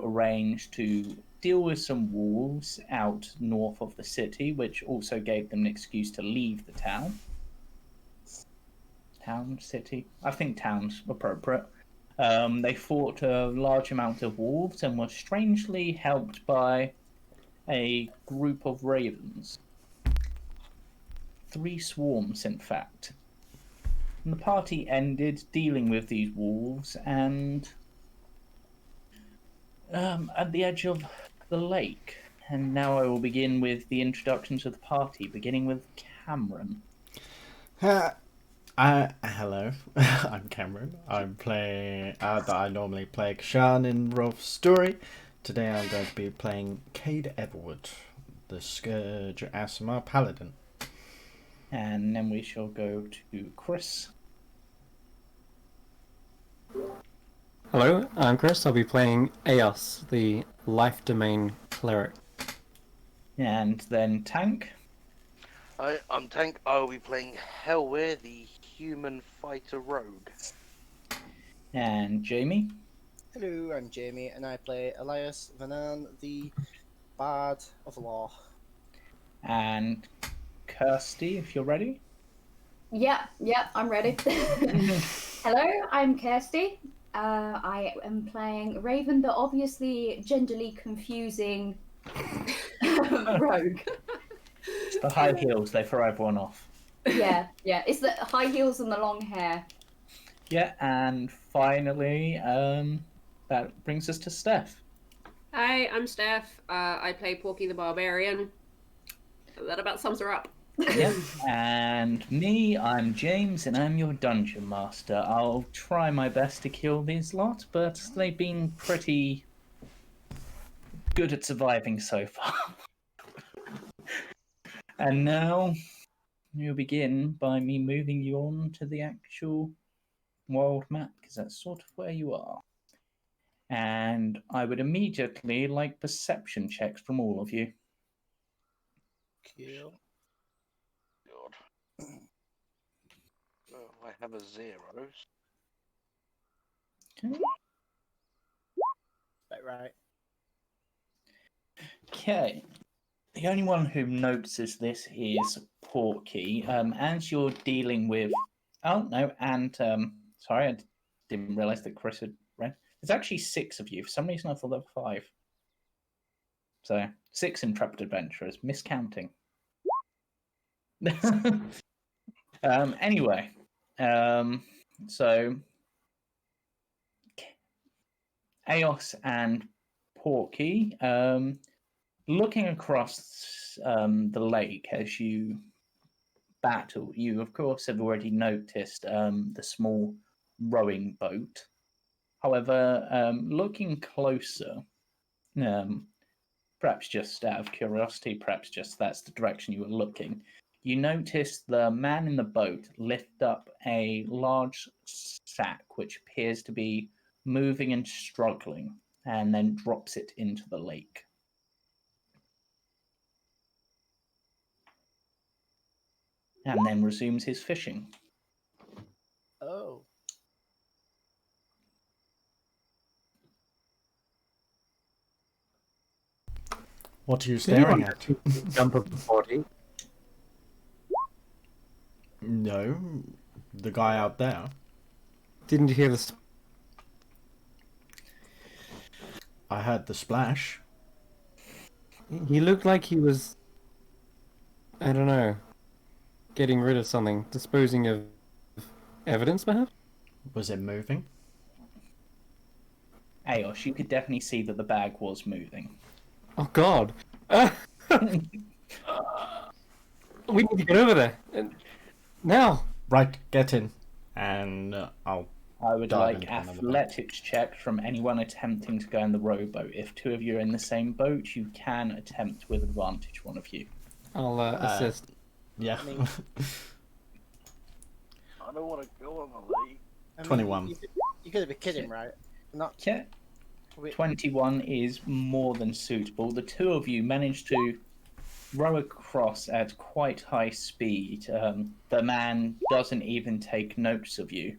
arranged to deal with some wolves out north of the city, which also gave them an excuse to leave the town. Town, city? I think town's appropriate. They fought a large amount of wolves and were strangely helped by a group of ravens. 3 swarms, in fact. And the party ended dealing with these wolves and at the edge of the lake. And now I will begin with the introductions of the party, beginning with Cameron. Hello, I'm Cameron. I'm playing. I normally play Kashan in Rolf's story. Today I'm going to be playing Cade Everwood, the Scourge Aasimar Paladin. And then we shall go to Chris. Hello, I'm Chris. I'll be playing Eos, the Life Domain Cleric. And then Tank. Hi, I'm Tank. I will be playing Hellweir, the Human Fighter Rogue. And Jamie. Hello, I'm Jamie, and I play Elias Vanan, the Bard of Law. And Kirsty, if you're ready. Yeah, I'm ready. Hello, I'm Kirsty. I am playing Raven, the obviously genderly confusing rogue. It's the high heels, they throw everyone off. Yeah, it's the high heels and the long hair. Yeah, and finally, that brings us to Steph. Hi, I'm Steph. I play Porky the Barbarian. That about sums her up. Yeah, and me, I'm James, and I'm your Dungeon Master. I'll try my best to kill these lot, but they've been pretty good at surviving so far. And now, we'll begin by me moving you on to the actual world map, because that's sort of where you are. And I would immediately like perception checks from all of you. Cool. God. Oh, I have a 0. Okay. Right. Okay. The only one who notices this is Porky. As you're dealing with... Oh, no, and... sorry, I didn't realise that Chris had read. There's actually 6 of you. For some reason, I thought there were 5. So, 6 intrepid adventurers. Miscounting. Anyway. So... Eos and Porky... looking across the lake as you battle, you of course have already noticed the small rowing boat. However, looking closer, perhaps just out of curiosity, perhaps just that's the direction you were looking, you notice the man in the boat lift up a large sack which appears to be moving and struggling, and then drops it into the lake. And then resumes his fishing. Oh. What are you staring at? Jump of the body. No, the guy out there. Didn't you hear this? I heard the splash. He looked like he was, I don't know, getting rid of something, disposing of evidence, perhaps? Was it moving? Aosh, you could definitely see that the bag was moving. Oh God! We need to get over there now. Right, get in, and I'll. I would dive like into another boat. athletics checks from anyone attempting to go in the rowboat. If 2 of you are in the same boat, you can attempt with advantage, one of you. I'll assist. Yeah. I mean- I don't want to go on the lake. 21. You could be kidding, right? Not. Yeah. 21 is more than suitable. The 2 of you managed to row across at quite high speed. The man doesn't even take notice of you.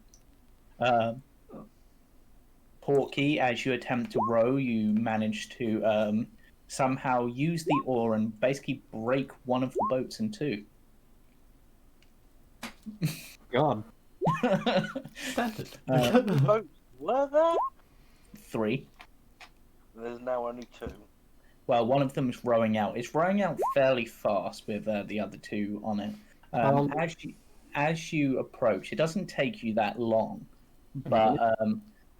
Porky, as you attempt to row, you manage to somehow use the oar and basically break one of the boats in two. God. Standard. How many votes were there? 3. There's now only 2. Well, one of them is rowing out. It's rowing out fairly fast with the other 2 on it. As you approach, it doesn't take you that long, but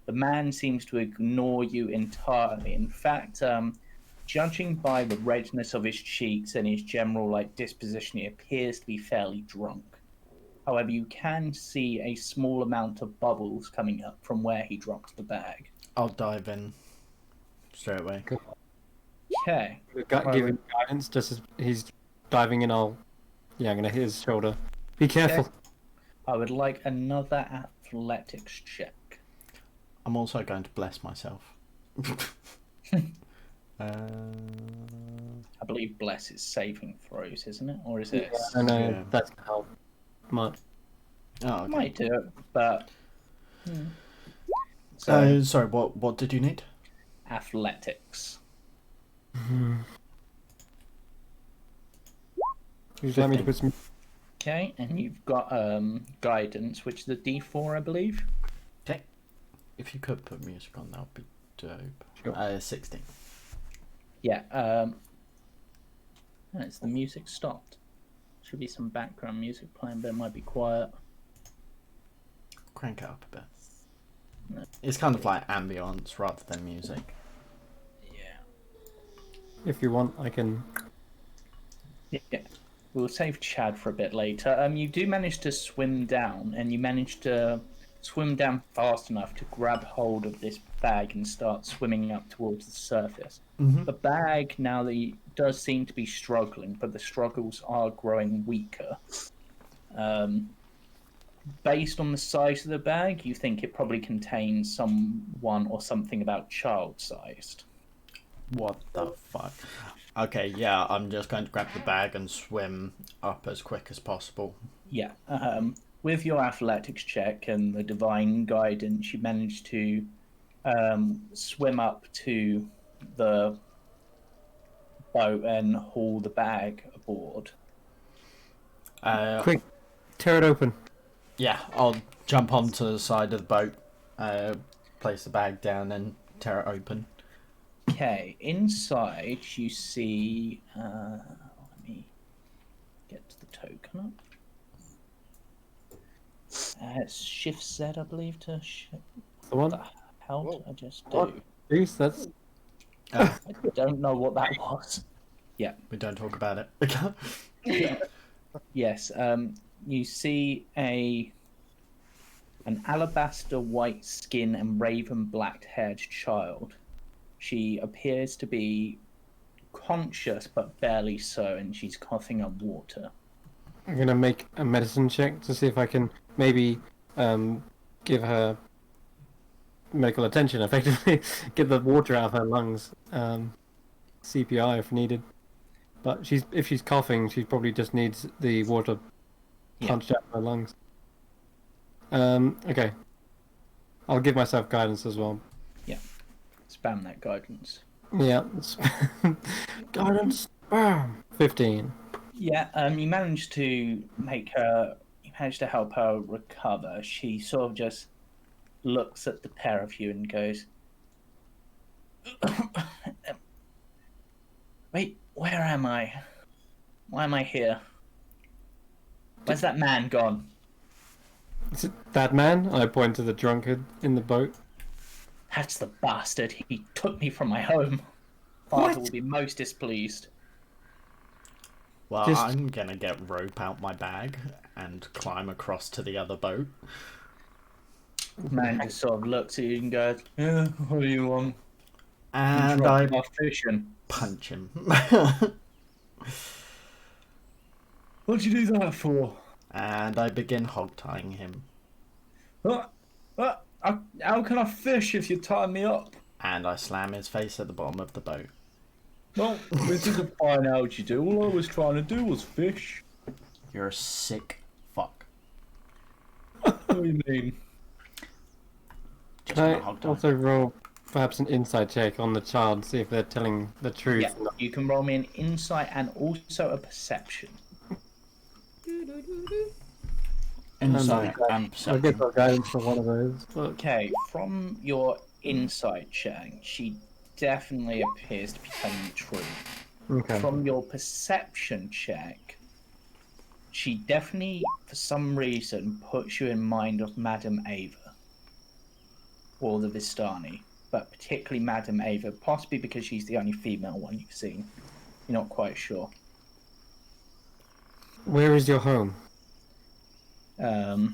the man seems to ignore you entirely. In fact, judging by the redness of his cheeks and his general disposition, he appears to be fairly drunk. However, you can see a small amount of bubbles coming up from where he dropped the bag. I'll dive in straight away. Okay. Give him guidance just as he's diving in. I'm gonna hit his shoulder. Be careful. Okay. I would like another athletics check. I'm also going to bless myself. I believe bless is saving throws, isn't it? Or is it? I don't know. Yeah. That's how much. Oh, okay. Might do it, but. So, Sorry, what did you need? athletics. Would you like me to put some? Okay, and you've got guidance, which is a D4, I believe. Okay. If you could put music on, that would be dope. Sure. 16. Yeah. It's the music stopped. Should be some background music playing, but it might be quiet. Crank it up a bit. No. It's kind of like ambience rather than music. Yeah. If you want, I can. Yeah. We'll save Chad for a bit later. You do manage to swim down, and you manage to swim down fast enough to grab hold of this bag and start swimming up towards the surface. Mm-hmm. The bag now does seem to be struggling, but the struggles are growing weaker. Based on the size of the bag, you think it probably contains someone or something about child-sized. What the fuck? Okay, yeah, I'm just going to grab the bag and swim up as quick as possible. Yeah. With your athletics check and the divine guidance, you manage to swim up to the boat and haul the bag aboard. Quick, tear it open. Yeah, I'll jump onto the side of the boat, place the bag down and tear it open. Okay, inside you see. Let me get to the token up. It's Shift Z, I believe, to shift. The one. What the hell did I just do? What? Jeez, that's. I don't know what that was. We don't talk about it. Yes, you see an alabaster white skin and raven black haired child. She appears to be conscious but barely so, and she's coughing up water. I'm gonna make a medicine check to see if I can maybe give her medical attention, effectively get the water out of her lungs. CPI if needed. But if she's coughing, she probably just needs the water punched out of her lungs. Okay. I'll give myself guidance as well. Spam that guidance. Yeah. Guidance. 15. Yeah, you managed to help her recover. She sort of just looks at the pair of you and goes, wait, where am I? Why am I here? Where's that man gone? Is it that man? I point to the drunkard in the boat. That's the bastard. He took me from my home. Father will be most displeased. Well, Just- I'm gonna get rope out my bag and climb across to the other boat. Man just sort of looks at you and goes, yeah, what do you want? And Drop I off fishing. punch him. What'd you do that for? And I begin hog-tying him. How can I fish if you tie me up? And I slam his face at the bottom of the boat. Well, this isn't fine how'd you do. All I was trying to do was fish. You're a sick fuck. What do you mean? just Can gonna I hog tie. also roll perhaps an insight check on the child, see if they're telling the truth? Yeah, you can roll me an insight and also a perception. Insight and I guess perception. I'll guidance for one of those. But Okay, from your insight check, she definitely appears to be telling the truth. okay. From your perception check, she definitely, for some reason, puts you in mind of Madame Ava. Or the Vistani. But particularly Madame Ava, possibly because she's the only female one you've seen. You're not quite sure. Where is your home? A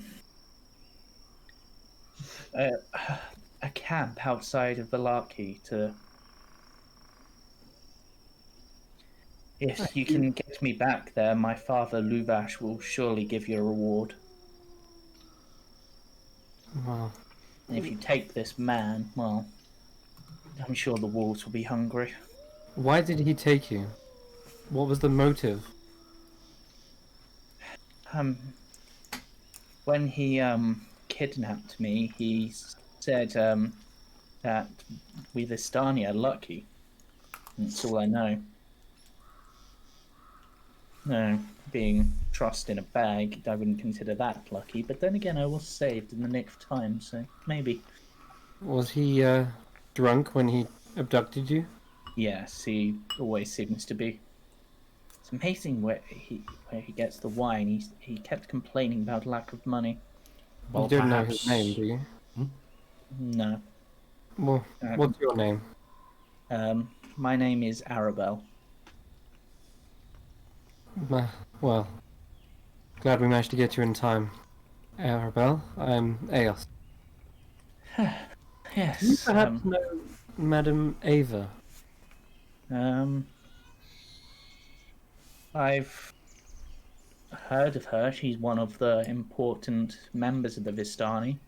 camp outside of Valaki to... If you can get me back there, my father Luvash will surely give you a reward. Well, And if you take this man, well, I'm sure the wolves will be hungry. why did he take you? What was the motive? When he kidnapped me, he said that we Vistani are lucky. That's all I know. No, being trussed in a bag, I wouldn't consider that lucky. But then again, I was saved in the nick of time, so maybe. Was he drunk when he abducted you? Yes, he always seems to be. It's amazing where he gets the wine. He kept complaining about lack of money. Well, you don't know perhaps... his name, do you? No. Well, what's your name? My name is Arabelle. Well, glad we managed to get you in time. Arabelle, I'm Eos. Yes. Do you perhaps know Madame Ava? I've heard of her. She's one of the important members of the Vistani.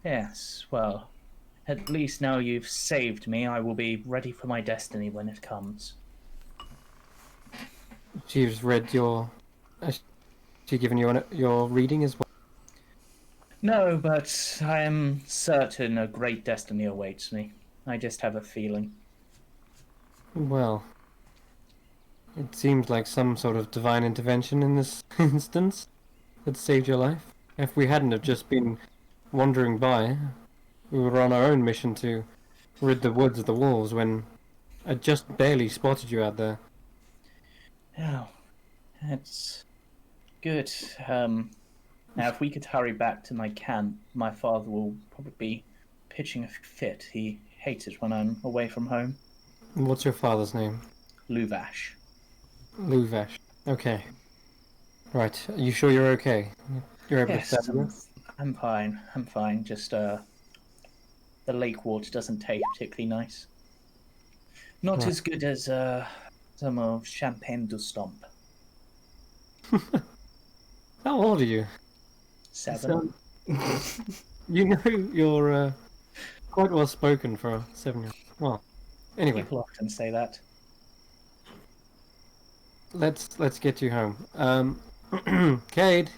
Yes, well, at least now you've saved me, I will be ready for my destiny when it comes. She's read your... She given you your reading as well? No, but I am certain a great destiny awaits me. I just have a feeling. Well, it seems like some sort of divine intervention in this instance that saved your life. If we hadn't have just been wandering by, we were on our own mission to rid the woods of the wolves when I just barely spotted you out there. Oh, that's good. Now, if we could hurry back to my camp, my father will probably be pitching a fit. He hates it when I'm away from home. What's your father's name? Luvash. Luvash. Okay. Right. Are you sure you're okay? You're able Yes, to stand I'm fine. I'm fine. Just, the lake water doesn't taste particularly nice. Not Right. as good as, some of Champagne du Stomp. How old are you? 7. You know you're quite well spoken for a 7-year-old. Well, anyway, People often say that. let's get you home. Cade,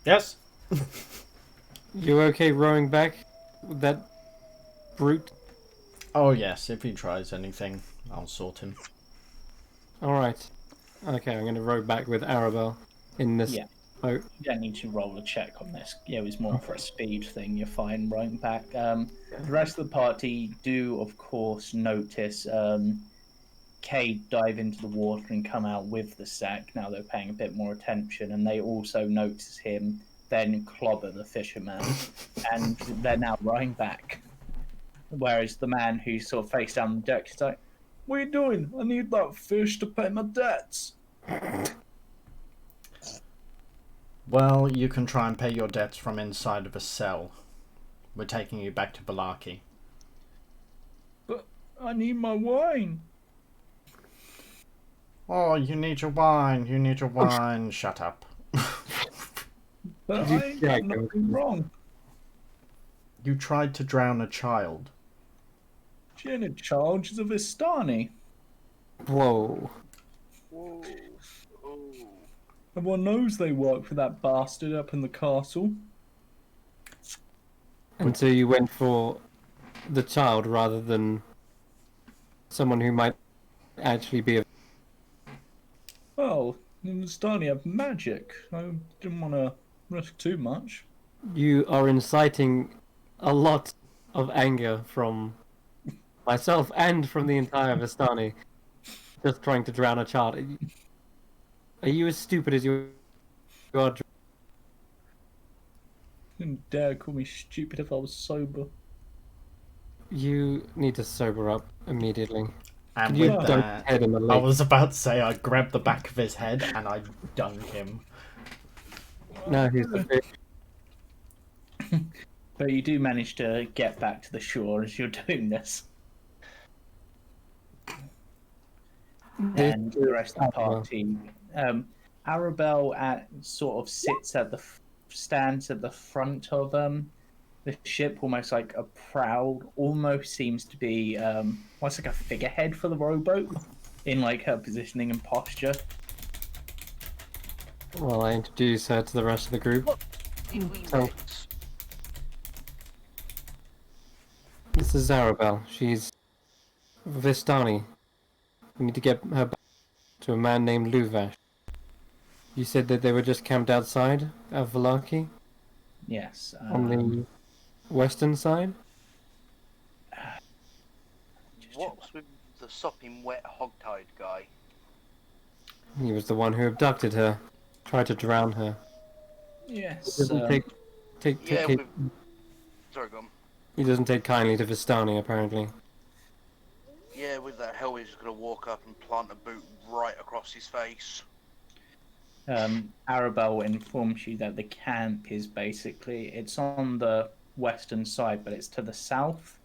Yes? you okay rowing back with that brute? Oh yes, if he tries anything, I'll sort him. All right. Okay, I'm going to row back with Arabelle in this Yeah. boat. You don't need to roll a check on this. Yeah, it was more for a speed thing. You're fine rowing back. The rest of the party do, of course, notice Cade dive into the water and come out with the sack. Now they're paying a bit more attention, and they also notice him then clobber the fisherman, and they're now rowing back. Whereas the man who's sort of face down on the deck is like, "What are you doing? I need that fish to pay my debts." Well, you can try and pay your debts from inside of a cell. We're taking you back to Balaki. But I need my wine. Oh, you need your wine, you need your wine. Shut up. But You I ain't gag done him. nothing wrong. You tried to drown a child. She ain't in charge of Vistani. Whoa. Whoa. Everyone knows they work for that bastard up in the castle. And so you went for the child rather than someone who might actually be a... Well, in the Starny have magic. I didn't want to risk too much. You are inciting a lot of anger from myself and from the entire Vistani. Just trying to drown a child. Are you as stupid as you are? You didn't dare call me stupid if I was sober. You need to sober up immediately. And You with dunk that, head in the I lake. was about to say I grabbed the back of his head and I dunk him. No, he's the fish. But you do manage to get back to the shore as you're doing this. And the rest of the party. Arabelle sort of sits at the stands at the front of the ship, almost like a prow. Almost seems to be almost like a figurehead for the rowboat in like her positioning and posture. Well, I introduce her to the rest of the group. So, this is Arabelle. She's Vistani. We need to get her back to a man named Luvash. You said that they were just camped outside of Valaki? Yes. On the western side? What's with the sopping wet hogtied guy? He was the one who abducted her, tried to drown her. Yes. He doesn't Sorry, go on. he doesn't take kindly to Vistani, apparently. Yeah, with that hell, he's just gonna walk up and plant a boot right across his face. Arabelle informs you that the camp is basically, it's on the western side, but it's to the south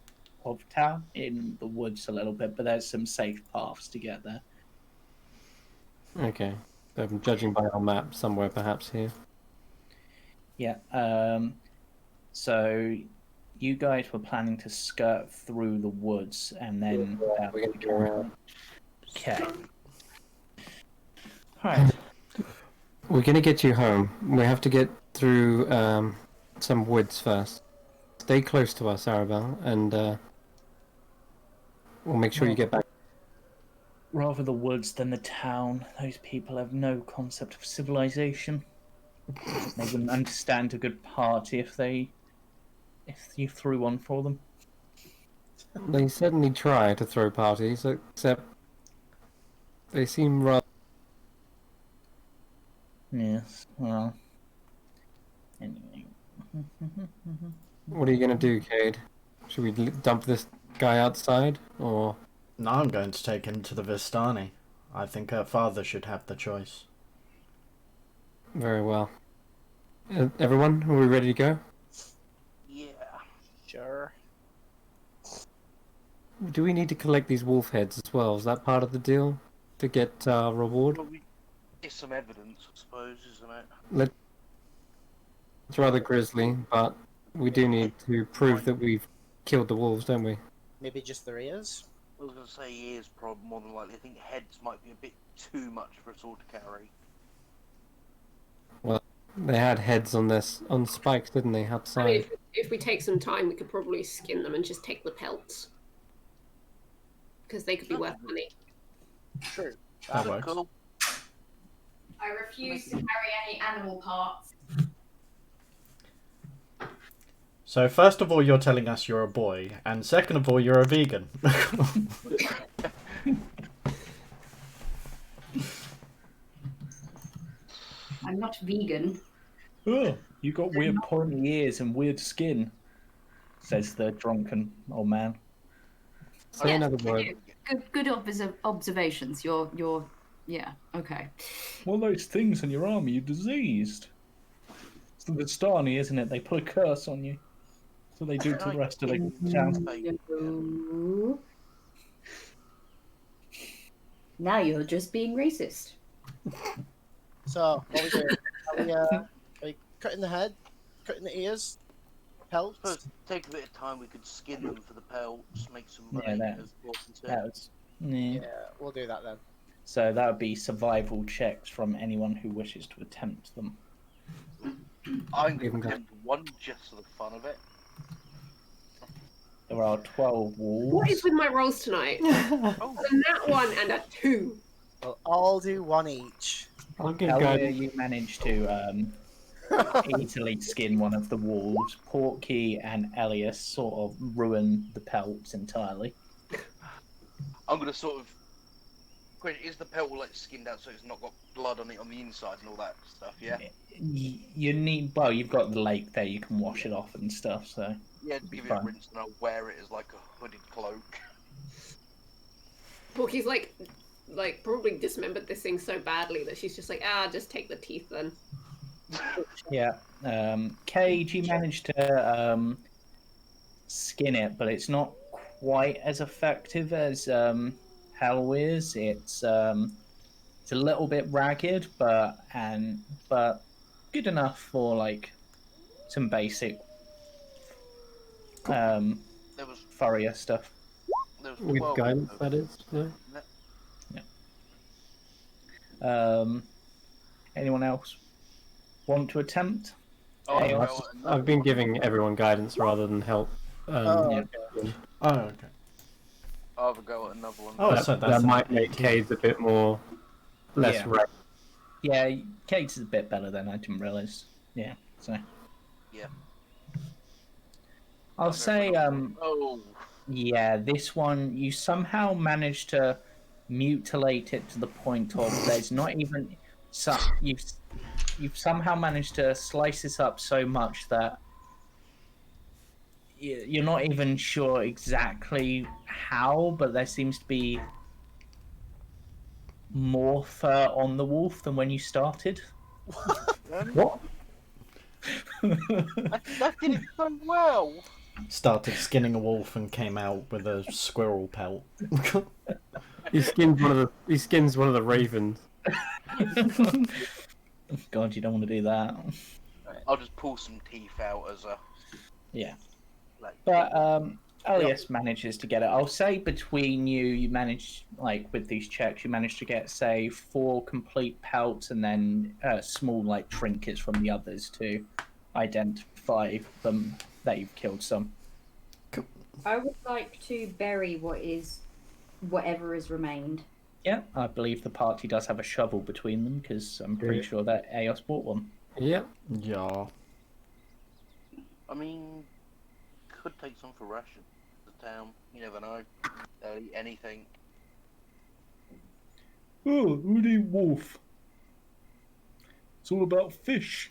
of town, in the woods a little bit, but there's some safe paths to get there. Okay. So I'm judging by our map, somewhere perhaps here. Yeah. So you guys were planning to skirt through the woods and then we're gonna go around. Okay. Alright. We're gonna get you home. We have to get through some woods first. Stay close to us, Arabelle, and we'll make sure you get back. Rather the woods than the town. Those people have no concept of civilization. They wouldn't understand a good party if you threw one for them. They certainly try to throw parties, except they seem rather... Yes, well... Anyway. What are you gonna do, Cade? Should we dump this guy outside, or...? No, I'm going to take him to the Vistani. I think her father should have the choice. Very well. Everyone, are we ready to go? Yeah. Sure. Do we need to collect these wolf heads as well? Is that part of the deal? To get reward? It's some evidence, I suppose, isn't it? It's rather grisly, but we do need to prove that we've killed the wolves, don't we? Maybe just their ears? I was going to say ears, probably more than likely. I think heads might be a bit too much for us all to carry. Well, they had heads on spikes, didn't they, I mean, outside? if we take some time, we could probably skin them and just take the pelts. Because they could be worth money. True. That works. Cool. I refuse to carry any animal parts. So first of all, you're telling us you're a boy, and second of all, you're a vegan. I'm not vegan. Oh, you got weird pointy ears and weird skin, says the drunken old man. Say another word. Good observations. You're yeah, okay. Well, those things on your arm, you diseased. It's the Vistani, isn't it? They put a curse on you. So they do to the rest of the town. No. Now you're just being racist. So, what we doing? Are we cutting the head? Cutting the ears? Pelts? Suppose take a bit of time, we could skin them for the pelts, make some money. Yeah, that was... Yeah, we'll do that then. So that would be survival checks from anyone who wishes to attempt them. I'm Even going to attempt one just for the fun of it. There are 12 wolves. What is with my rolls tonight? Oh, And that one and a 2. We'll all do one each. I'll give Elwir, guidance. you managed to easily skin one of the wolves. Porky and Elias sort of ruin the pelts entirely. I'm going to sort of. Is the pelt like skinned out so it's not got blood on it on the inside and all that stuff? Yeah. You need, well, you've got the lake there, you can wash it off and stuff, so. Yeah, give it Fine. a rinse and I'll wear it as like a hooded cloak. Porky's like probably dismembered this thing so badly that she's just like, just take the teeth then. Yeah. Cage, you managed to skin it, but it's not quite as effective as Hellweir's. It's a little bit ragged, but good enough for like some basic There was furrier stuff. With 12 guidance, of that is. Yeah. Anyone else want to attempt? Oh, Hey, well, I've been giving everyone guidance rather than help. Yeah. Oh, okay. I'll have a go at another one. Oh, that, so that's that an might make 18. Cades a bit more less Yeah. right. Yeah, Kate's is a bit better than I didn't realise. Yeah, so. Yeah. I'll say, Oh, yeah, this one, you somehow managed to mutilate it to the point of there's not even... You've somehow managed to slice this up so much that you're not even sure exactly how, but there seems to be more fur on the wolf than when you started. What? that did it so well. Started skinning a wolf and came out with a squirrel pelt. He skins one of the ravens. God, you don't want to do that. I'll just pull some teeth out as a. Yeah. Like, But Elias manages to get it. I'll say between you, you manage, like with these checks, you manage to get, say, 4 complete pelts and then small, like, trinkets from the others to identify them that you've killed some. I would like to bury whatever is remained. Yeah, I believe the party does have a shovel between them because I'm pretty Yeah. sure that Eos bought one. Yep. Yeah. I mean, could take some for ration. The town, you never know. They'll eat anything. Oh, Rudy Wolf. It's all about fish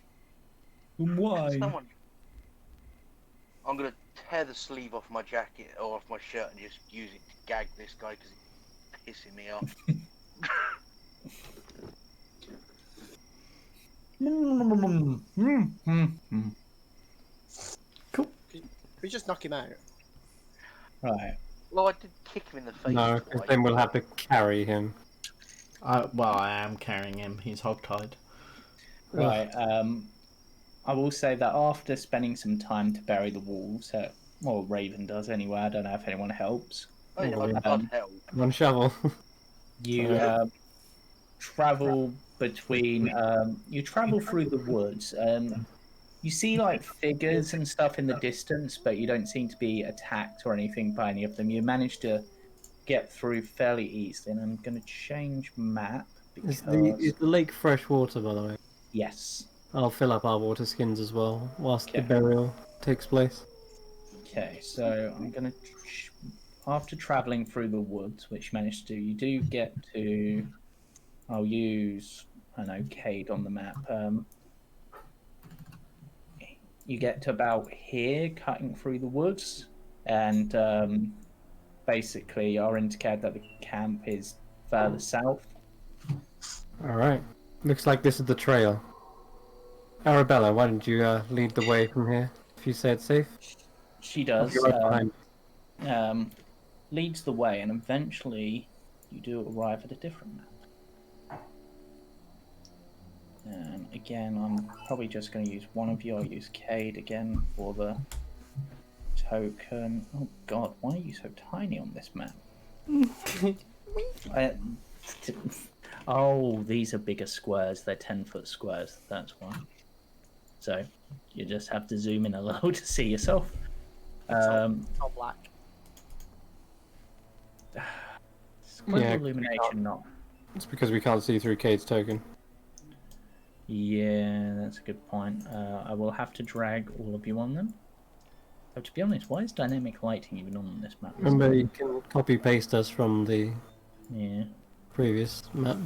and Someone. I'm gonna tear the sleeve off my jacket or off my shirt and just use it to gag this guy because he's pissing me off. We just knock him out. Right. Well, I did kick him in the face. No, because twice. then we'll have to carry him. Well, I am carrying him. He's hogtied. Right. I will say that after spending some time to bury the wolves, well, Raven does anyway. I don't know if anyone helps. Oh, yeah, I'd help. One shovel. You travel between. You travel through the woods. You see like figures and stuff in the distance, but you don't seem to be attacked or anything by any of them. You manage to get through fairly easily, and I'm going to change map because Is the lake fresh water, by the way? yes. I'll fill up our water skins as well whilst Okay. the burial takes place. Okay, so I'm going to after traveling through the woods, which you managed to do, you do get to. I'll use an Cade on the map. You get to about here, cutting through the woods, and basically are indicated that the camp is further south. Alright. Looks like this is the trail. Arabella, why don't you lead the way from here, if you say it's safe? She I'll does. be right behind. Leads the way, and eventually you do arrive at a different map. And again, I'm probably just going to use one of you. I'll use Cade again for the token. Oh god, why are you so tiny on this map? Oh, these are bigger squares. They're 10-foot squares. That's why. So you just have to zoom in a little to see yourself. It's all black. Square Yeah, illumination, not. It's because we can't see through Cade's token. Yeah, that's a good point. I will have to drag all of you on them. Oh, to be honest, why is dynamic lighting even on this map? Remember, you can copy paste us from the Yeah. previous map.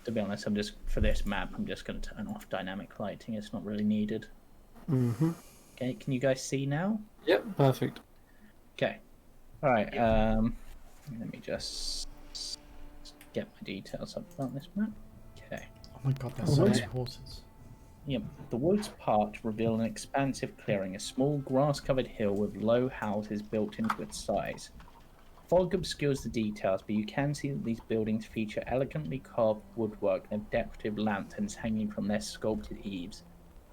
To be honest, for this map, I'm just going to turn off dynamic lighting. It's not really needed. Mm-hmm. Okay, can you guys see now? Yep, perfect. Okay. All right. Let me just get my details up on this map. Okay. Oh my god, there's so many horses. Yep. The woods part reveal an expansive clearing, a small grass-covered hill with low houses built into its sides. Fog obscures the details, but you can see that these buildings feature elegantly carved woodwork and have decorative lanterns hanging from their sculpted eaves.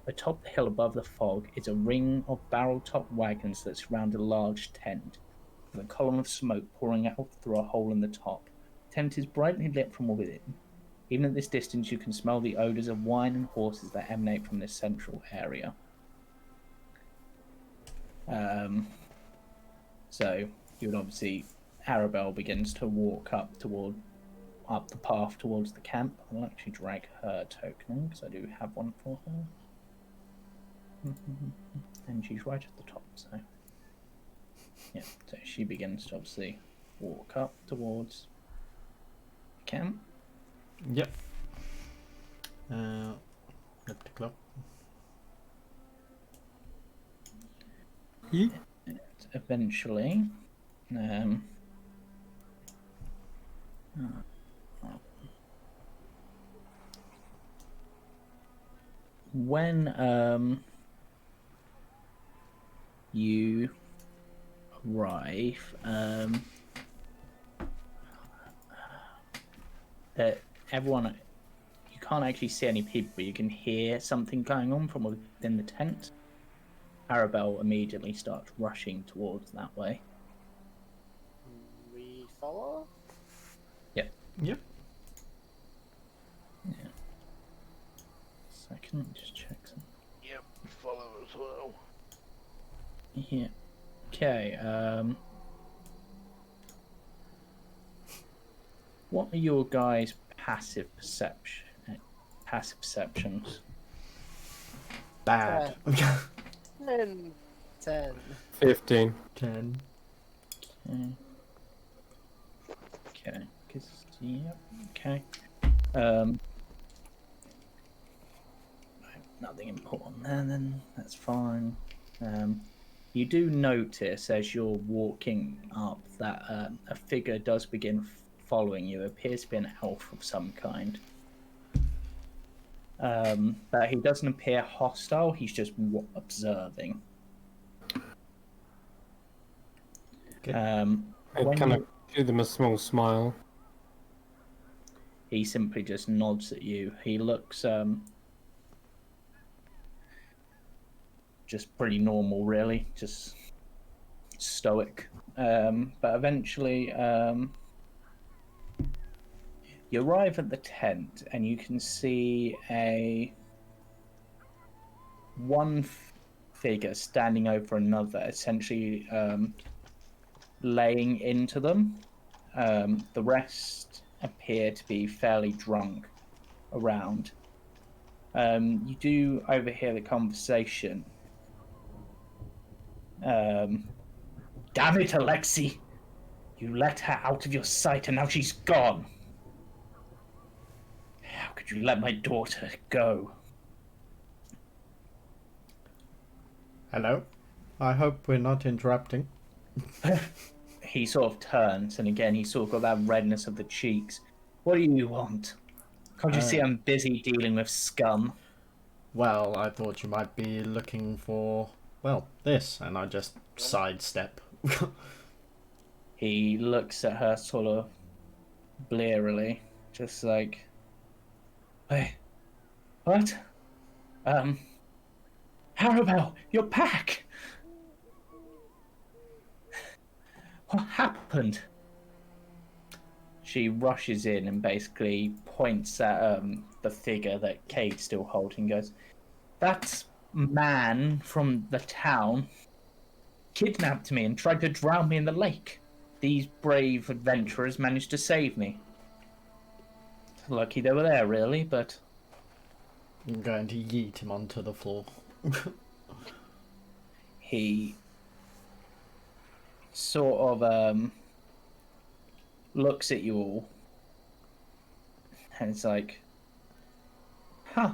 Atop the hill above the fog is a ring of barrel-top wagons that surround a large tent, with a column of smoke pouring out through a hole in the top. The tent is brightly lit from within. Even at this distance, you can smell the odours of wine and horses that emanate from this central area. So you would obviously, Arabelle begins to walk up the path towards the camp. I'll actually drag her token because I do have one for her, and she's right at the top. So yeah, so she begins to obviously walk up towards the camp. Yep. Look the clock. Yeah. And eventually, when you arrive, that everyone, you can't actually see any people, but you can hear something going on from within the tent. Arabelle immediately starts rushing towards that way. We follow? Yep. Yeah. Second, just check something. Yep, follow as well. Yeah. Okay. What are your guys' passive perceptions? Bad. 10. 10. 15. 10. Okay. Yep. Okay. Nothing important there. Then that's fine. You do notice as you're walking up that a figure does begin following you. It appears to be an elf of some kind. But he doesn't appear hostile. He's just observing. Okay. I kind of give them a small smile. He simply just nods at you. He looks just pretty normal, really, just stoic. But eventually, you arrive at the tent, and you can see one figure standing over another, essentially laying into them. The rest appear to be fairly drunk around. You do overhear the conversation. Damn it, Alexi! You let her out of your sight and now she's gone. How could you let my daughter go? Hello? I hope we're not interrupting. He sort of turns, and again, he's sort of got that redness of the cheeks. What do you want? Can't you see I'm busy dealing with scum? Well, I thought you might be looking for, well, this, and I just sidestep. He looks at her sort of blearily, just like, wait, what? Arabelle, you're back! What happened? she rushes in and basically points at the figure that Cade's still holding. Goes, "That man from the town kidnapped me and tried to drown me in the lake. These brave adventurers managed to save me. Lucky they were there, really, but..." I'm going to yeet him onto the floor. He sort of looks at you all and it's like, "Huh.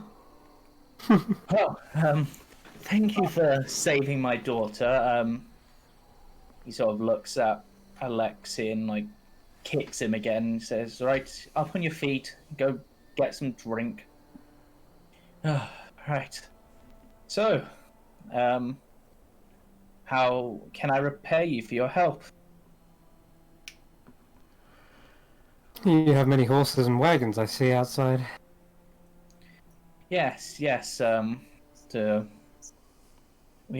Well, thank you for saving my daughter." He sort of looks at Alexi and like kicks him again and says, "Right, up on your feet, go get some drink." Right. So, how can I repay you for your help? You have many horses and wagons I see outside. Yes. We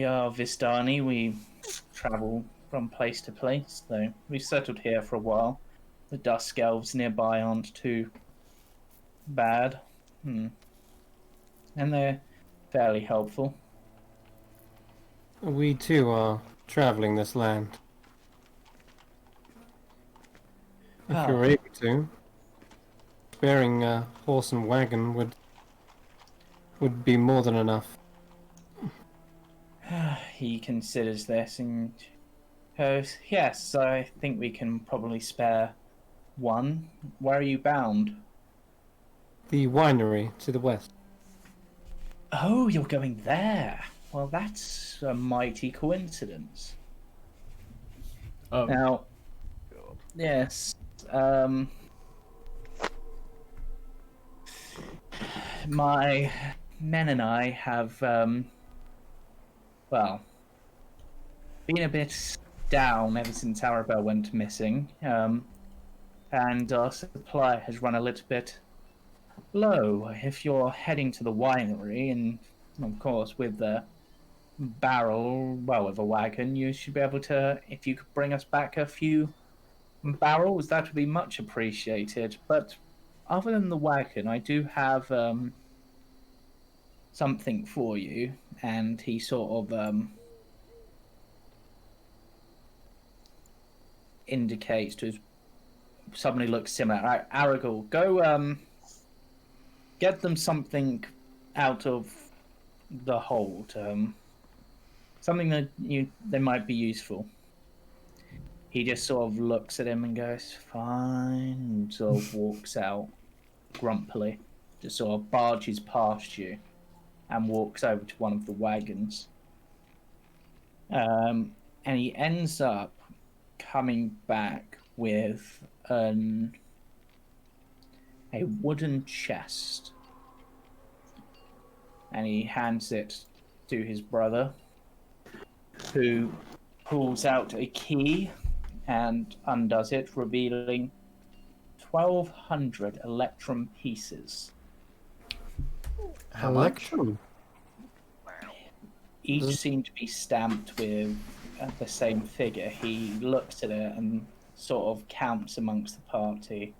are Vistani. We travel from place to place, though we've settled here for a while. The Dusk Elves nearby aren't too bad. And they're fairly helpful. We too are traveling this land. If Ah. you're able to, sparing a horse and wagon would be more than enough. He considers this and goes, "Yes, I think we can probably spare one. Where are you bound?" The winery to the west. "Oh, you're going there. Well, that's a mighty coincidence." Oh. Now, yes, my men and I have, well, been a bit down ever since Arabelle went missing, and our supply has run a little bit low. If you're heading to the winery, and of course with the barrel, well, with a wagon, you should be able to, if you could bring us back a few barrels, that would be much appreciated. But other than the wagon, I do have something for you. And he sort of indicates to somebody looks similar. Right, Aragorn, go get them something out of the hold. Something that they might be useful. He just sort of looks at him and goes, "Fine," and sort of walks out grumpily. Just sort of barges past you and walks over to one of the wagons. And he ends up coming back with a wooden chest. And he hands it to his brother, who pulls out a key and undoes it, revealing 1,200 electrum pieces. How much? Electrum. Each seem to be stamped with the same figure. He looks at it and sort of counts amongst the party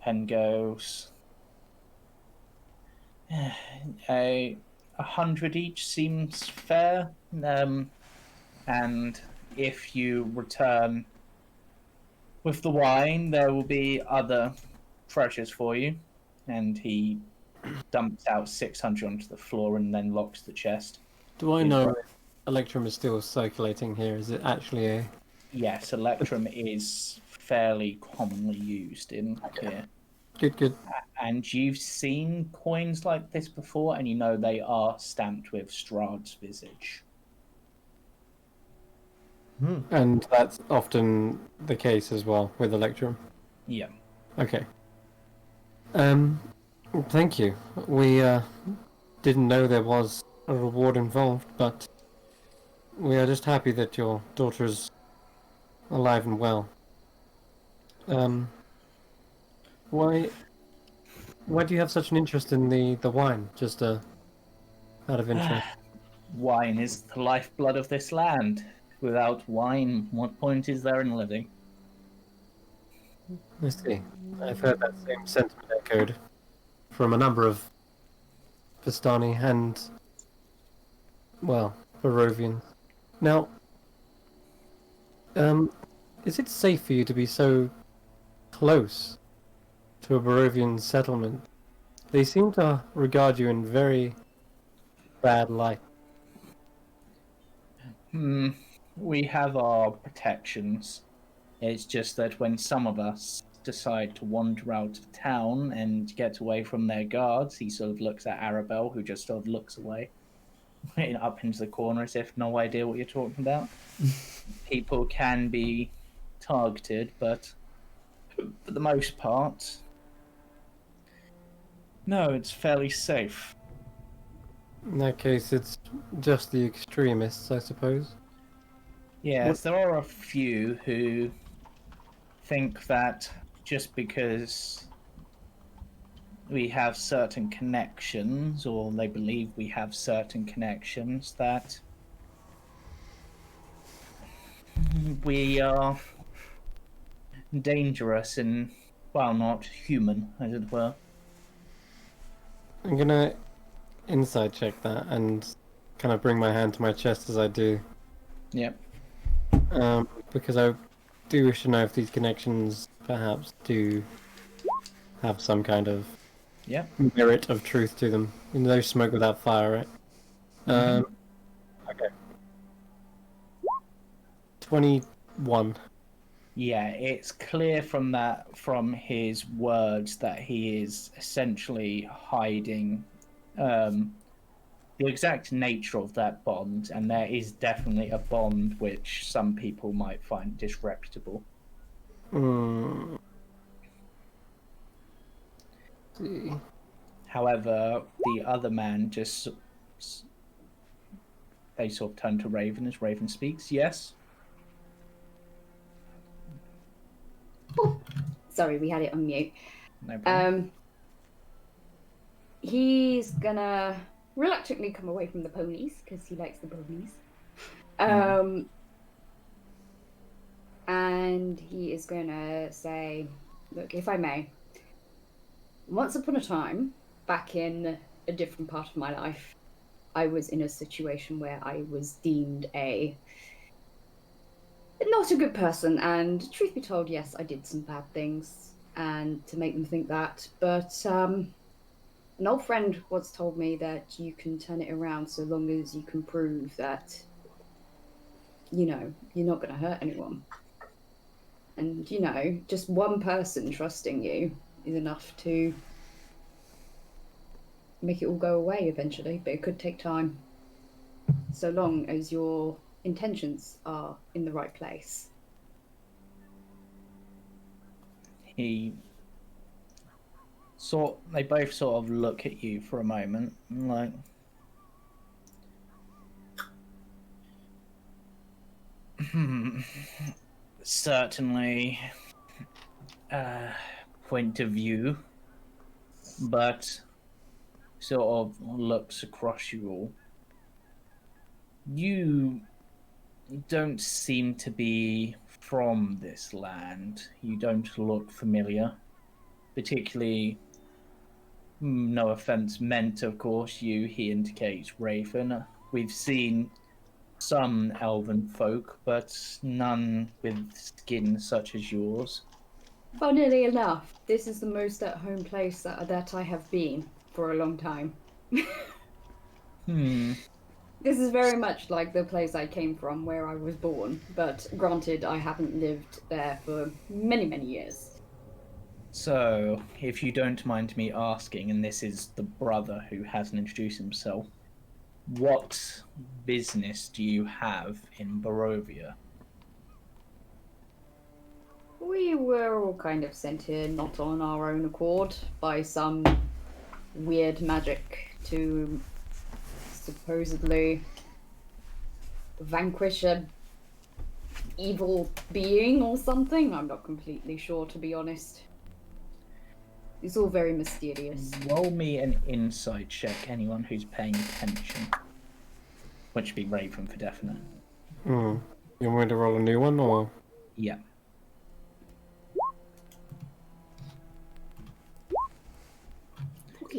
and goes, 100 each seems fair. And if you return with the wine, there will be other treasures for you." And he dumps out 600 onto the floor and then locks the chest. Do I His know bro- if Electrum is still circulating here? Is it actually a... Yes, Electrum is fairly commonly used in here. Good. And you've seen coins like this before, and you know they are stamped with Strahd's visage. And that's often the case as well with Electrum. Yeah. Okay. Thank you. We didn't know there was a reward involved, but we are just happy that your daughter is alive and well. Why do you have such an interest in the wine? Just out of interest. Wine is the lifeblood of this land. Without wine, what point is there in living? I see. I've heard that same sentiment echoed from a number of Vistani and, well, Barovians. Now, is it safe for you to be so close to a Barovian settlement? They seem to regard you in very bad light. We have our protections. It's just that when some of us decide to wander out of town and get away from their guards, he sort of looks at Arabelle, who just sort of looks away, up into the corner as if no idea what you're talking about. People can be targeted, but for the most part, no, it's fairly safe. In that case, it's just the extremists, I suppose. Yes, there are a few who think that just because we have certain connections, or they believe we have certain connections, that we are dangerous and, well, not human, as it were. I'm gonna inside check that and kind of bring my hand to my chest as I do. Yep. Because I do wish to know if these connections perhaps do have some kind of Yep. merit of truth to them. No smoke without fire, right? Okay. 21. Yeah, it's clear from his words that he is essentially hiding the exact nature of that bond, and there is definitely a bond which some people might find disreputable. See. However, the other man just... They sort of turn to Raven as Raven speaks. Yes? Oh, sorry, we had it on mute. No problem. He's gonna reluctantly come away from the ponies because he likes the ponies. And he is gonna say, look, if I may, once upon a time, back in a different part of my life, I was in a situation where I was deemed not a good person, and truth be told, yes, I did some bad things, and to make them think that, but an old friend once told me that you can turn it around so long as you can prove that, you know, you're not going to hurt anyone. And, you know, just one person trusting you is enough to make it all go away eventually, but it could take time. So long as your intentions are in the right place. They both sort of look at you for a moment, like... Certainly, point of view, but sort of looks across you all. You don't seem to be from this land. You don't look familiar, particularly... No offense meant, of course. He indicates Raven. We've seen some elven folk, but none with skin such as yours. Funnily enough, this is the most at-home place that I have been for a long time. This is very much like the place I came from, where I was born, but granted, I haven't lived there for many, many years. So, if you don't mind me asking, and this is the brother who hasn't introduced himself, what business do you have in Barovia? We were all kind of sent here, not on our own accord, by some weird magic to supposedly vanquish a evil being or something. I'm not completely sure, to be honest. It's all very mysterious. Roll me an insight check, anyone who's paying attention. Which would be Raven for definite. You want me to roll a new one, or...? Yeah.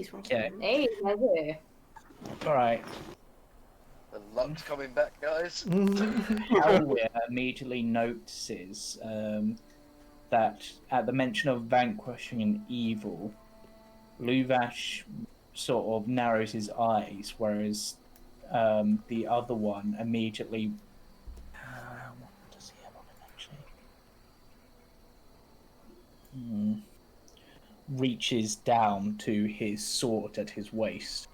He's from Okay. Hey, there. All right. The luck's coming back, guys. Halwyn immediately notices that at the mention of vanquishing an evil, Luvash sort of narrows his eyes, whereas the other one immediately. What does he have on him actually? Reaches down to his sword at his waist.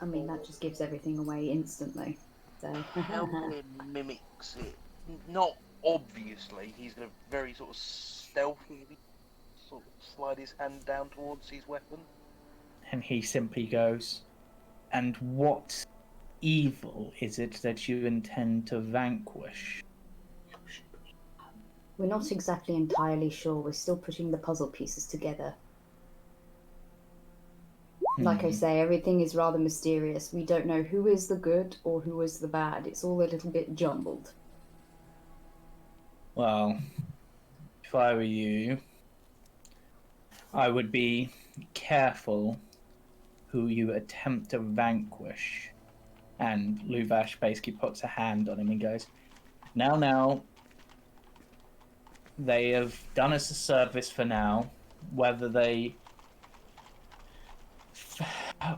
I mean, that just gives everything away instantly. So. Halwyn mimics it. Not obviously. He's going to very sort of stealthily sort of slide his hand down towards his weapon. And he simply goes, "And what evil is it that you intend to vanquish?" We're not exactly entirely sure. We're still putting the puzzle pieces together. Like I say, everything is rather mysterious. We don't know who is the good or who is the bad. It's all a little bit jumbled. Well, if I were you, I would be careful who you attempt to vanquish. And Luvash basically puts a hand on him and goes, Now, they have done us a service for now. Whether they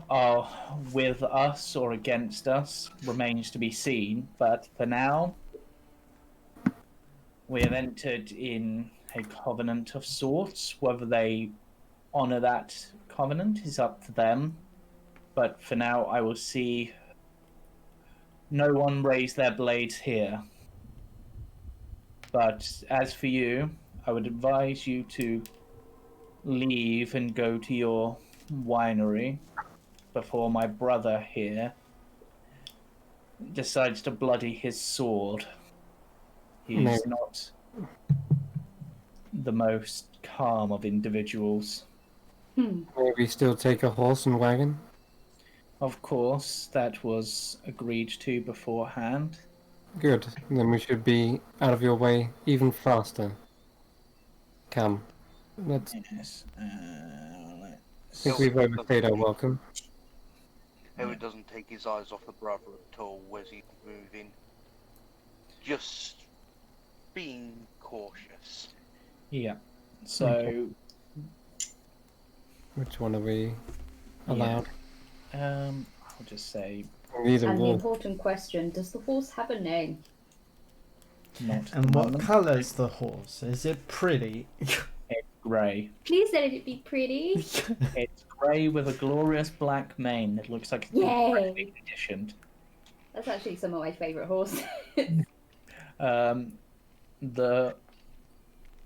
are with us or against us remains to be seen. But for now, we have entered in a covenant of sorts. Whether they honor that covenant is up to them. But for now, I will see no one raise their blades here. But as for you, I would advise you to leave and go to your winery before my brother here decides to bloody his sword. He's not the most calm of individuals. Maybe still take a horse and wagon? Of course, that was agreed to beforehand. Good. Then we should be out of your way even faster. Come. Let's. Yes. I think we've overstayed our welcome. Halwyn doesn't take his eyes off the brother at all as he's moving. Just being cautious. Yeah. So, Okay. Which one are we allowed? I'll just say Either And the wolf. important question, does the horse have a name? not at And the what moment. colour is the horse? Is it pretty? It's grey. Please let it be pretty. It's grey with a glorious black mane that looks like it's Yay. incredibly conditioned. That's actually some of my favourite horses.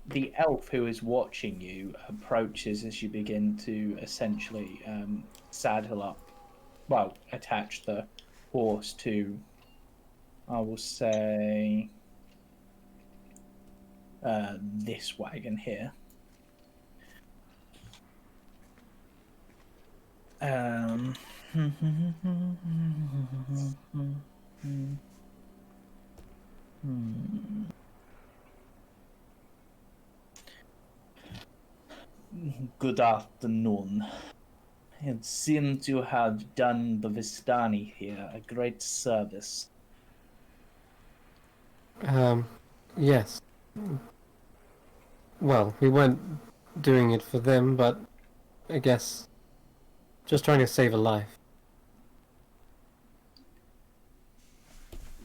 The elf who is watching you approaches as you begin to essentially saddle up, well, attach the horse to, I will say, this wagon here. Good afternoon. It seems you have done the Vistani here a great service. Yes. Well, we weren't doing it for them, but I guess just trying to save a life.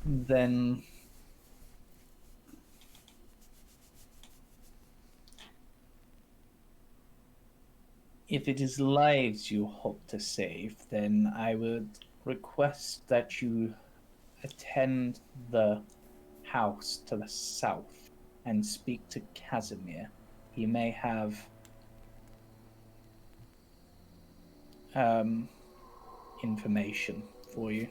Then if it is lives you hope to save, then I would request that you attend the house to the south and speak to Casimir. He may have information for you.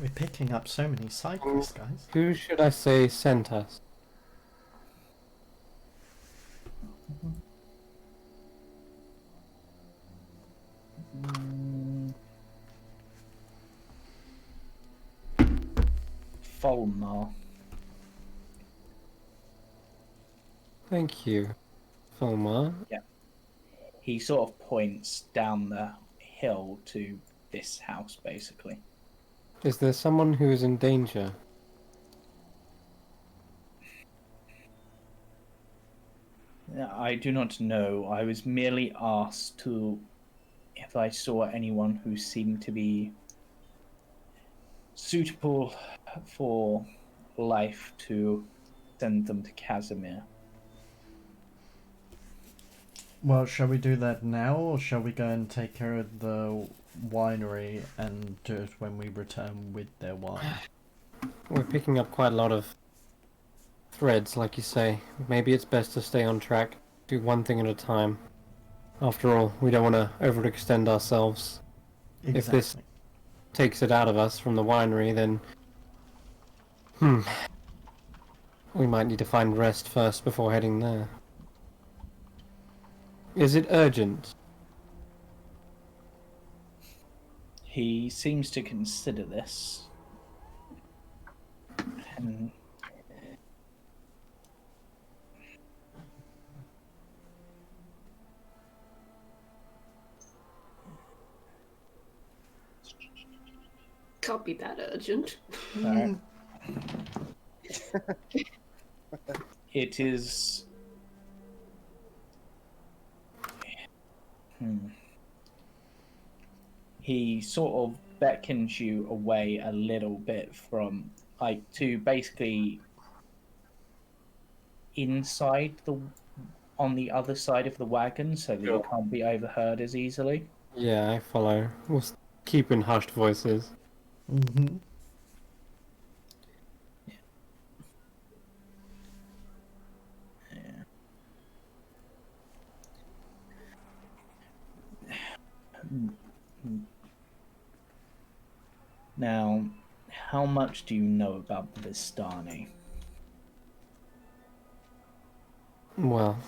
We're picking up so many side quests, guys. Who should I say sent us? Folnar. Thank you. Fulmar. He sort of points down the hill to this house, basically. Is there someone who is in danger? I do not know. I was merely asked if I saw anyone who seemed to be suitable for life to send them to Casimir. Well, shall we do that now, or shall we go and take care of the winery and do it when we return with their wine? We're picking up quite a lot of threads, like you say. Maybe it's best to stay on track, do one thing at a time. After all, we don't want to overextend ourselves. Exactly. If this takes it out of us from the winery, then we might need to find rest first before heading there. Is it urgent? He seems to consider this. And Can't be that urgent. it is. He sort of beckons you away a little bit from, like, to basically inside on the other side of the wagon, so that you can't be overheard as easily. Yeah, I follow. We'll keep in hushed voices. Mm-hmm. Now, how much do you know about the Vistani? Well,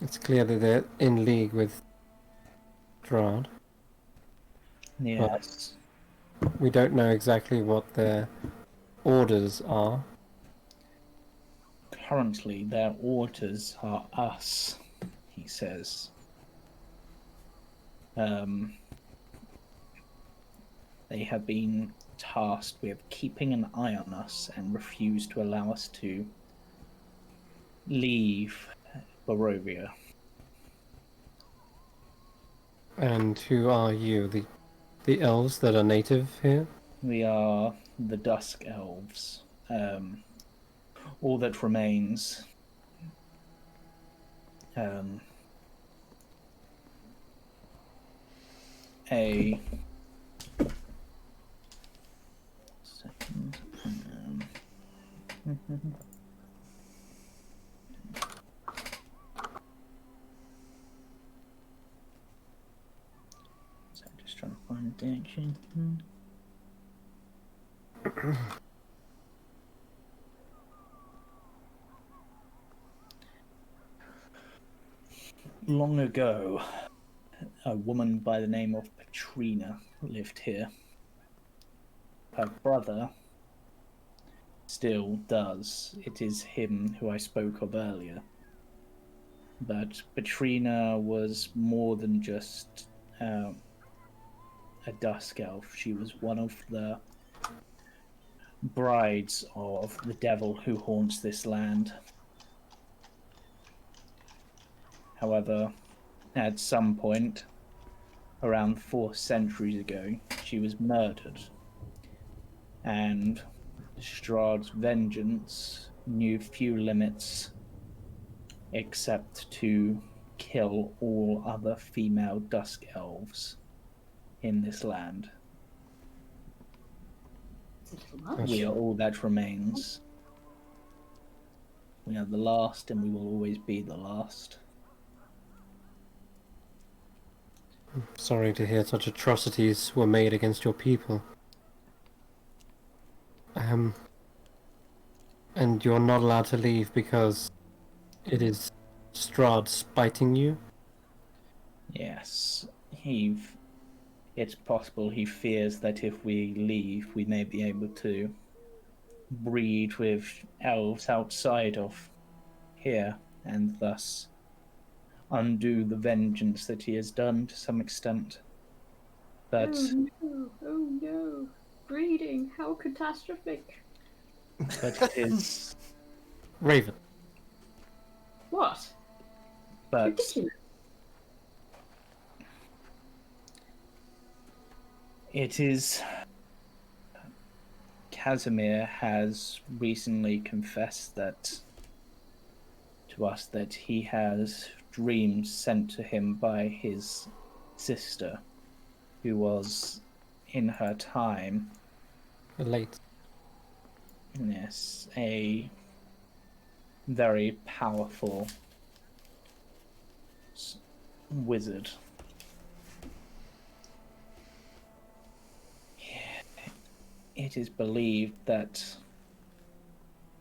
it's clear that they're in league with Strahd. Yes. We don't know exactly what their orders are. Currently, their orders are us, he says. They have been tasked with keeping an eye on us and refuse to allow us to leave Barovia. And who are you? The elves that are native here? We are the Dusk Elves. All that remains. A second. So I'm just trying to find the action. Long ago, a woman by the name of Petrina lived here. Her brother still does. It is him who I spoke of earlier. But Petrina was more than just a dusk elf. She was one of the brides of the devil who haunts this land. However, at some point, around 4 centuries ago, she was murdered. And Strahd's vengeance knew few limits except to kill all other female dusk elves in this land. It's a little much. We are all that remains. We are the last, and we will always be the last. Sorry to hear such atrocities were made against your people. And you're not allowed to leave because it is Strahd spiting you? Yes, it's possible he fears that if we leave, we may be able to breed with elves outside of here, and thus undo the vengeance that he has done to some extent. But Oh no. Breeding, how catastrophic. it is Raven. What? but Ridiculous. it is Casimir has recently confessed that to us that he has dreams sent to him by his sister, who was in her time, Late. yes, a very powerful wizard. It is believed that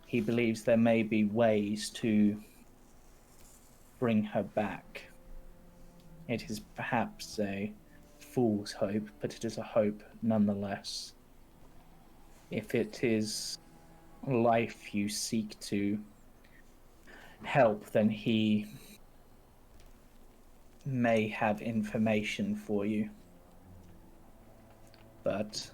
he believes there may be ways to bring her back. It is perhaps a fool's hope, but it is a hope nonetheless. If it is life you seek to help, then he may have information for you. But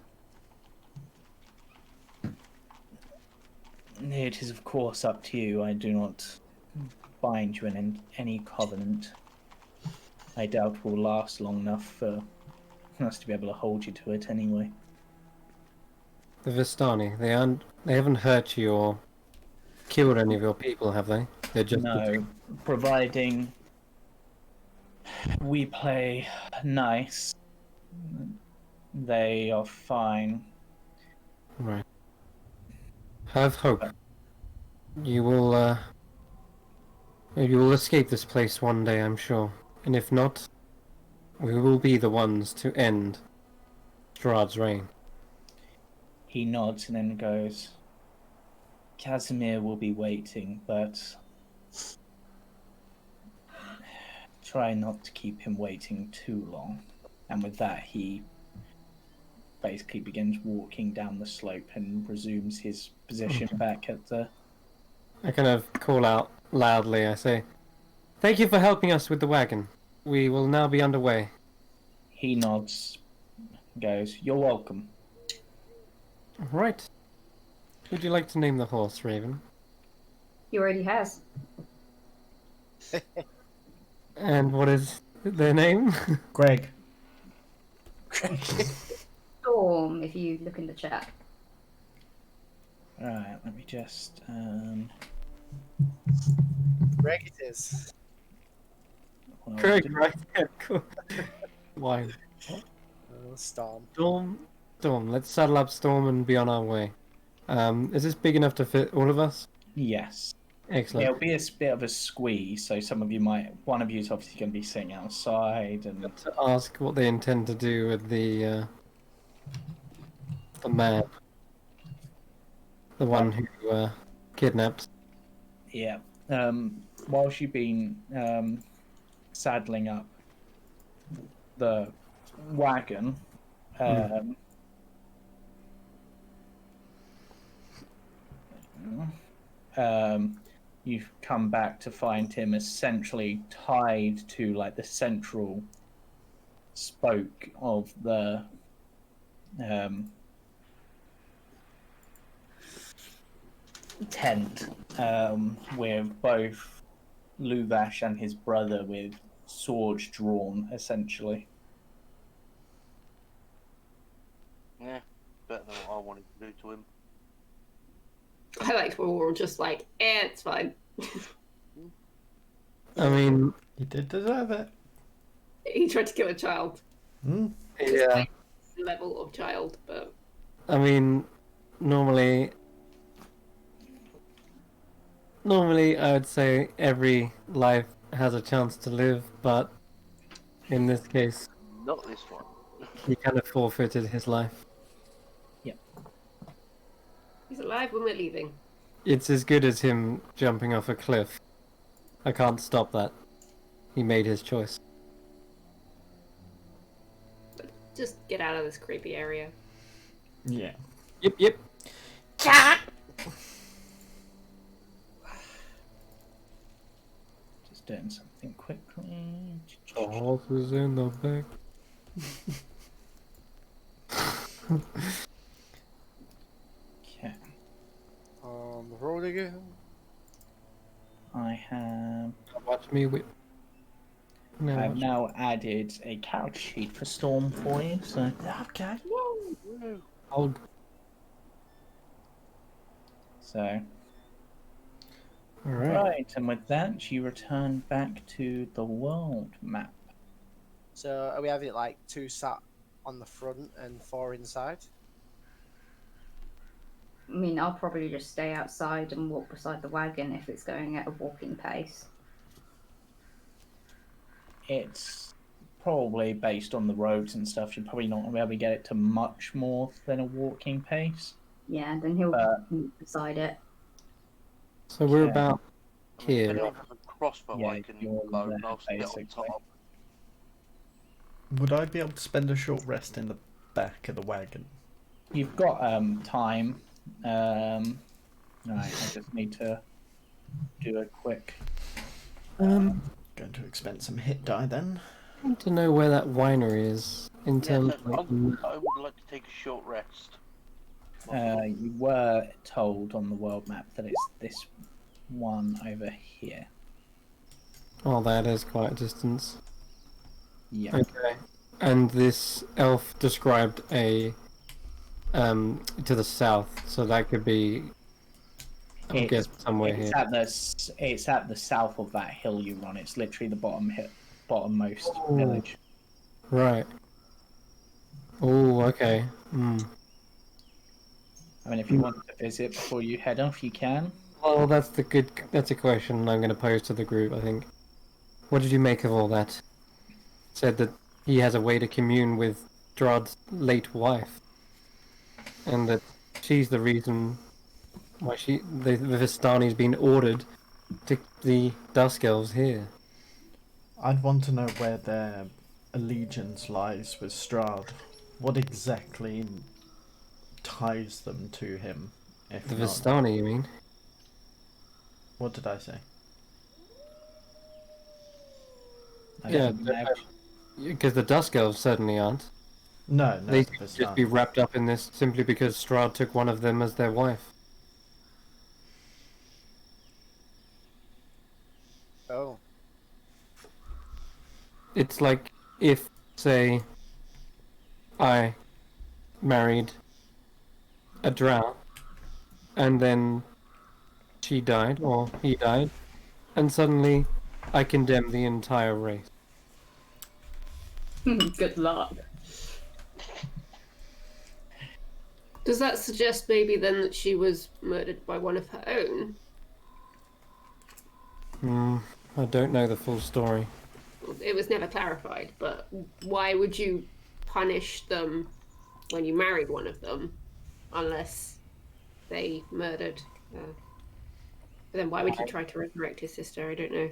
it is, of course, up to you. I do not bind you in any covenant. I doubt will last long enough for us to be able to hold you to it anyway. The Vistani, they haven't hurt you or killed any of your people, have they? They're just No, providing we play nice, they are fine. right. Have hope. You will escape this place one day, I'm sure. And if not, we will be the ones to end Strahd's reign. He nods and then goes, Casimir will be waiting, but try not to keep him waiting too long. And with that, he basically begins walking down the slope and resumes his position back at the... I kind of call out loudly, I say, "Thank you for helping us with the wagon. We will now be underway." He nods, goes, "You're welcome." Right. Would you like to name the horse, Raven? He already has. And what is their name? Greg. Storm, if you look in the chat. Right, let me just... Greg it is. well, Greg, right? Yeah, cool. Why? Storm. Storm. Let's saddle up Storm and be on our way. Is this big enough to fit all of us? Yes. Excellent. It'll be a bit of a squeeze, so some of you might... One of you is obviously going to be sitting outside, and... To ask what they intend to do with the man, the one who kidnapped. Yeah. Whilst you've been saddling up the wagon, you've come back to find him essentially tied to like the central spoke of the tent, with both Luvash and his brother with swords drawn, essentially. Yeah, better than what I wanted to do to him. I like we're all just like, it's fine. I mean, He did deserve it. He tried to kill a child. yeah. Level of child, but I mean, normally I would say every life has a chance to live, but in this case, Not this one. he kind of forfeited his life. he's alive when we're leaving. It's as good as him jumping off a cliff. I can't stop that. He made his choice. But just get out of this creepy area. Yeah. Yep. Just Just doing something quickly. The horse is in the back. Okay. On the road again. I have. Watch me whip. No, I've watch- now added a character sheet for Storm for you. So Okay. Woo! Hold. so Alright. right, and with that, you return back to the world map. So are we having it like 2 sat on the front and 4 inside? I mean, I'll probably just stay outside and walk beside the wagon if it's going at a walking pace. It's probably based on the roads and stuff. You're probably not going to be able to get it to much more than a walking pace. Yeah, and then he'll move beside it. So we're Okay. about here. Depending on the crossbow Yeah, I can you're load, there, and I'll sit on basically. top. Would I be able to spend a short rest in the back of the wagon? You've got time. Right, I just need to do a quick. Going to expend some hit die then. I want to know where that winery is in Yeah, terms no, of. I would like to take a short rest. You were told on the world map that it's this one over here. Oh, that is quite a distance. Yeah. Okay. And this elf described a to the south, so that could be I guess somewhere here. It's at the south of that hill you're on. It's literally the bottommost Oh. village. Right. Oh, okay. Hmm. I mean, if you want to visit before you head off, you can. Well, that's a question I'm going to pose to the group, I think. What did you make of all that? Said that he has a way to commune with Strahd's late wife, and that she's the reason why the Vistani's been ordered to keep the Dusk Elves here. I'd want to know where their allegiance lies with Strahd. What exactly ties them to him? If The not, Vistani, you mean? what did I say? I Yeah, don't know. because the Dusk Elves certainly aren't. No, They the could just be Vistani. wrapped up in this simply because Strahd took one of them as their wife. Oh. It's like if, say, I married a drow, and then she died, or he died, and suddenly I condemn the entire race. Good luck. Does that suggest maybe then that she was murdered by one of her own? I don't know the full story. It was never clarified, but why would you punish them when you married one of them unless they murdered her? But then why would you try to resurrect his sister? I don't know.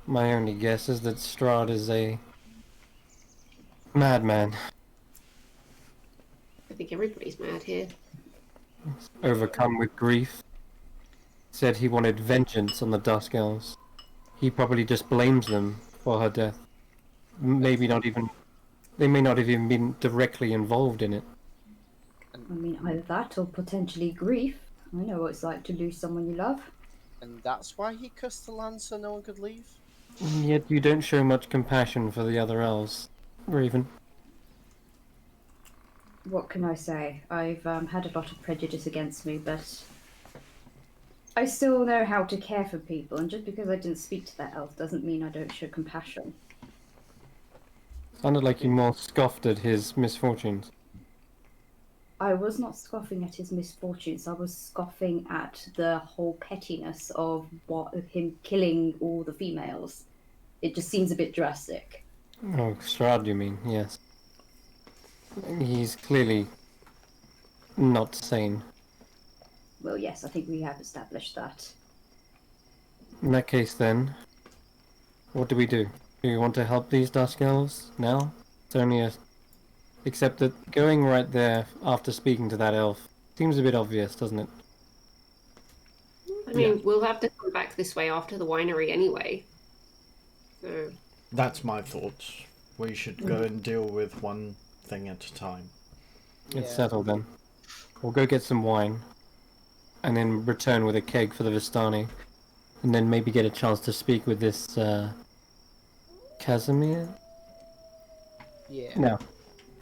My only guess is that Strahd is a madman, I think everybody's mad here. overcome with grief. Said he wanted vengeance on the Dusk Elves. He probably just blames them for her death. Maybe not even. They may not have even been directly involved in it. I mean, either that or potentially grief. I know what it's like to lose someone you love. And that's why he cursed the land so no one could leave? And yet you don't show much compassion for the other elves, Raven. What can I say? I've had a lot of prejudice against me, but I still know how to care for people, and just because I didn't speak to that elf doesn't mean I don't show compassion. Sounded like you more scoffed at his misfortunes. I was not scoffing at his misfortunes. I was scoffing at the whole pettiness of him killing all the females. It just seems a bit drastic. Oh, Strahd, you mean? Yes. He's clearly not sane. Well, yes, I think we have established that. In that case, then, what do we do? Do we want to help these Dusk Elves now? It's only a... Except that going right there after speaking to that elf seems a bit obvious, doesn't it? I mean, we'll have to come back this way after the winery anyway. So That's my thoughts. We should go and deal with one thing at a time. It's Yeah. settled then. We'll go get some wine, and then return with a keg for the Vistani, and then maybe get a chance to speak with this Casimir. Yeah. No.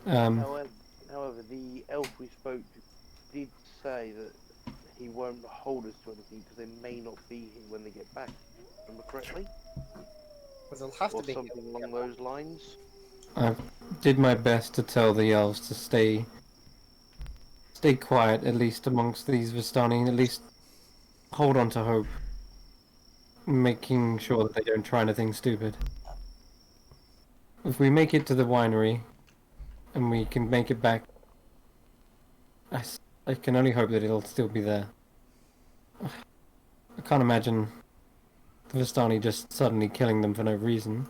However, the elf we spoke to did say that he won't hold us to anything because they may not be here when they get back. Remember correctly? But they'll have Or to be. something along those lines. I did my best to tell the elves to stay quiet, at least amongst these Vistani, at least hold on to hope, making sure that they don't try anything stupid. If we make it to the winery, and we can make it back, I can only hope that it'll still be there. I can't imagine the Vistani just suddenly killing them for no reason.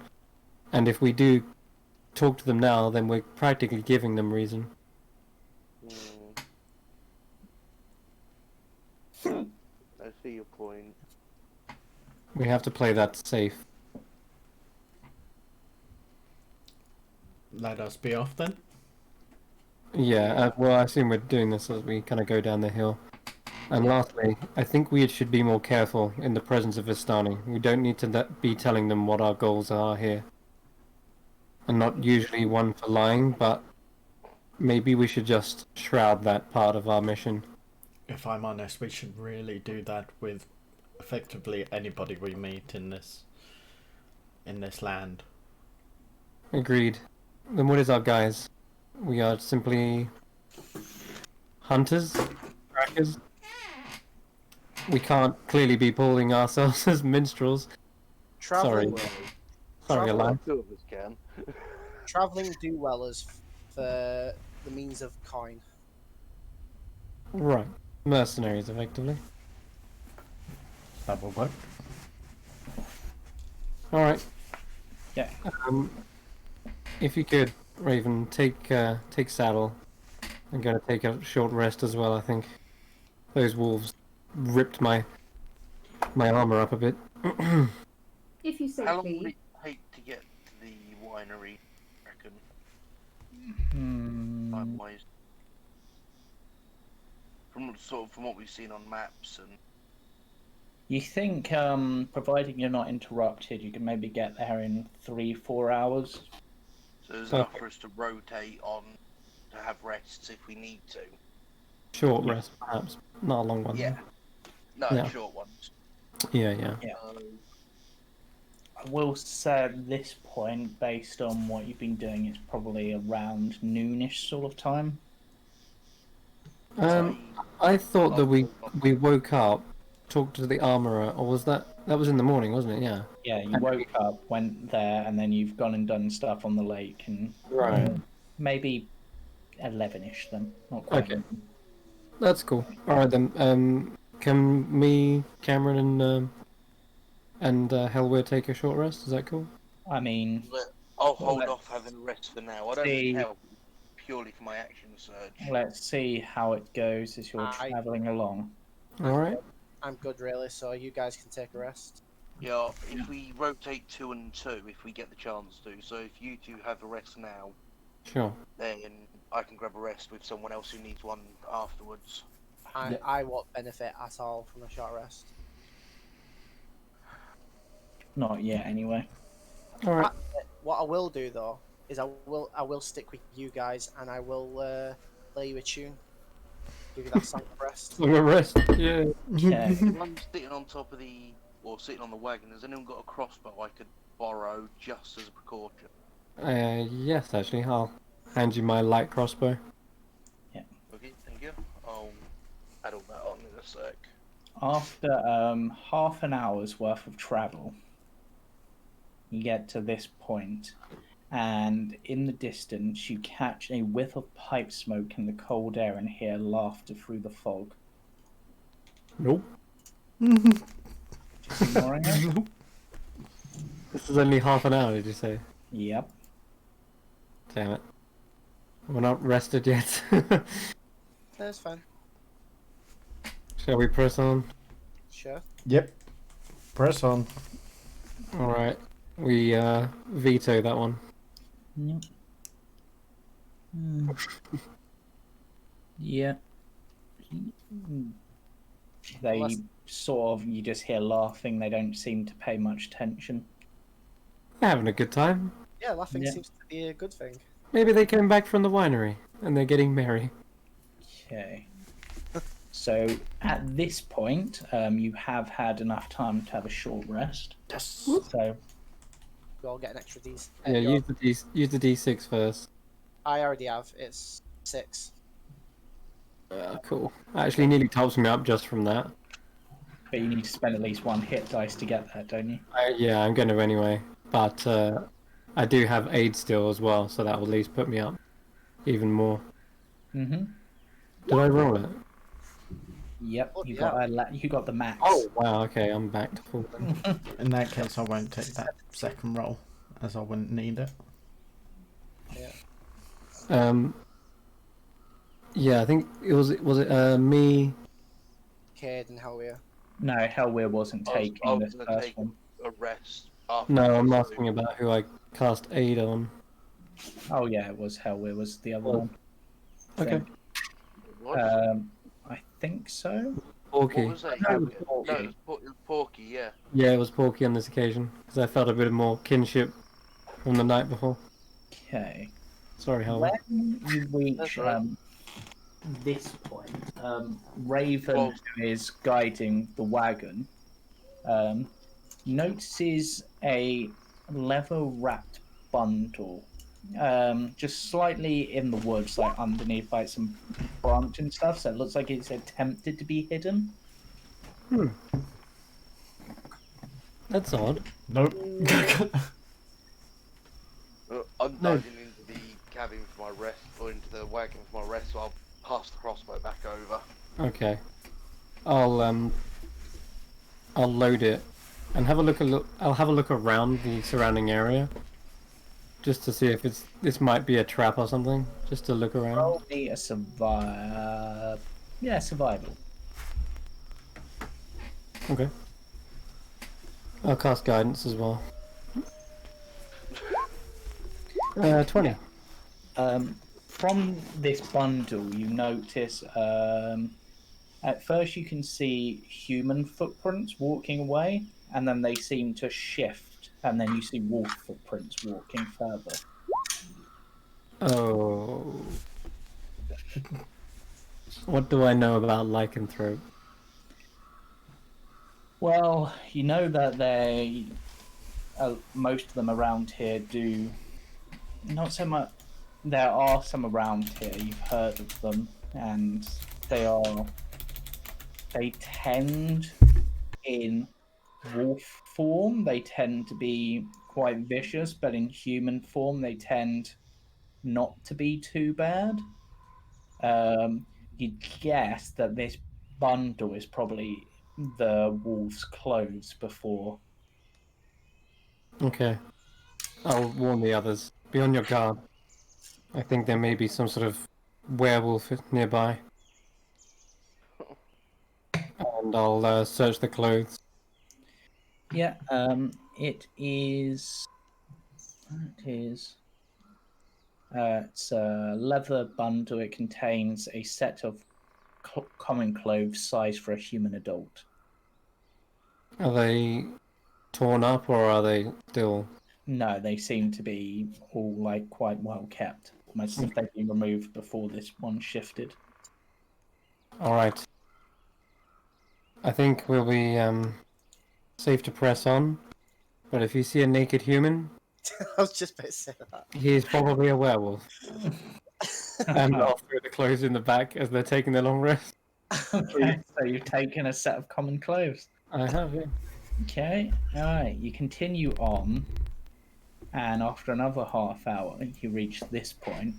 And if we do talk to them now, then we're practically giving them reason. I see your point. We have to play that safe. Let us be off then. Yeah, well, I assume we're doing this as we kind of go down the hill. And lastly, I think we should be more careful in the presence of Vistani. We don't need to be telling them what our goals are here. And not usually one for lying, but maybe we should just shroud that part of our mission. If I'm honest, we should really do that with effectively anybody we meet in this land. Agreed. Then what is our guise? We are simply hunters, trackers. We can't clearly be pulling ourselves as minstrels. Traveling, Sorry, Alan. Two of us can. traveling do well as for the means of coin. Right. Mercenaries, effectively. That will work. Alright. Yeah. If you could, Raven, take saddle. I'm gonna take a short rest as well, I think. Those wolves ripped my armor up a bit. If you say How long would please. it take to get to the winery, I reckon, time-wise? From what we've seen on maps and... You think, providing you're not interrupted, you can maybe get there in 3-4 hours? So there's enough for us to rotate on, to have rests if we need to. Short rest, perhaps. Not a long one. Yeah. No, Yeah. short ones. Yeah. I will say at this point, based on what you've been doing, it's probably around noonish sort of time. I thought that we woke up, talked to the armorer, or was that was in the morning, wasn't it? Yeah. Yeah, you woke up, went there, and then you've gone and done stuff on the lake, and Right. maybe 11ish then. Not quite. Okay. That's cool. All right then. Can me, Cameron, and Helweir take a short rest? Is that cool? I mean, I'll hold let's off having a rest for now. I don't see. need help purely for my action surge. let's see how it goes as you're travelling along. All right. I'm good, really. So you guys can take a rest. Yeah, if we rotate 2 and 2, if we get the chance to. So if you two have a rest now, Sure. then I can grab a rest with someone else who needs one afterwards. I won't benefit at all from a short rest. Not yet, anyway. All right. What I will do though is I will stick with you guys and I will play you a tune. Give you that song of rest. Long rest. Yeah. Yeah. If I'm sitting on top of sitting on the wagon, has anyone got a crossbow I could borrow just as a precaution? Yes, actually, I'll hand you my light crossbow. Okay, thank you. I'll add all that on in a sec. After half an hour's worth of travel, you get to this point, and in the distance you catch a whiff of pipe smoke in the cold air and hear laughter through the fog. Nope. Just ignoring it? This is only half an hour, did you say? Yep. Damn it. We're not rested yet. That's fine. Shall we press on? Sure. Yep. Press on. Alright. We veto that one. Yep. Yeah. They Unless- sort of, you just hear laughing. They don't seem to pay much attention. They're having a good time. Yeah, laughing Yeah. seems to be a good thing. Maybe they came back from the winery and they're getting merry. Okay. So at this point, you have had enough time to have a short rest. Yes. So We all get an extra D. Yeah, use the D6 first. I already have. It's 6. Cool. I actually nearly tops me up just from that. but you need to spend at least one hit dice to get that, don't you? Yeah, I'm going to anyway. But I do have aid still as well, so that will at least put me up even more. Mm-hmm. Did I roll it? Yep, Oh, you yeah. got the max. Oh, wow, okay, I'm back to full then. In that case, I won't take that second roll, as I wouldn't need it. Yeah, I think it was me. Cade and Hellier. No, Hellweir wasn't I was taking this gonna first take one. a rest after. No, I'm so- asking about who I cast aid on. Oh yeah, it was Hellweir was the other Oh. one. I Okay. think. What? I think so. Porky. What was that? No, it was No, Porky. it was Porky, yeah. Yeah, it was Porky on this occasion because I felt a bit more kinship from the night before. Okay. Sorry, Howard. When you reach That's all right. this point, Raven, Well- who is guiding the wagon, notices a leather-wrapped bundle, just slightly in the woods, like underneath like some branch and stuff. So it looks like it's attempted to be hidden. That's odd. Nope. I'm No. diving into the cabin for my rest, or into the wagon for my rest, so I'll pass the crossbow back over. Okay. I'll load it and have a look. I'll have a look around the surrounding area, just to see if this might be a trap or something. Just to look around. Roll me a survival. Okay. I'll cast guidance as well. 20. From this bundle, you notice at first you can see human footprints walking away, and then they seem to shift, and then you see wolf footprints walking further. Oh. What do I know about lycanthrope? Well, you know that most of them around here do not so much. There are some around here. You've heard of them, and they tend in wolf form. They tend to be quite vicious, but in human form, they tend not to be too bad. You'd guess that this bundle is probably the wolf's clothes before. Okay. I'll warn the others. Be on your guard. I think there may be some sort of werewolf nearby. And I'll search the clothes. Yeah, it is. It's a leather bundle. It contains a set of common clothes sized for a human adult. Are they torn up or are they still... No, they seem to be all like quite well kept. Almost as if they've been removed before this one shifted. Alright. I think we'll be safe to press on. But if you see a naked human, I was just about to say that. he's probably a werewolf. And I'll throw the clothes in the back as they're taking their long rest. Okay, so you've taken a set of common clothes. I have, yeah. Okay, alright, you continue on, and after another half hour, you reach this point,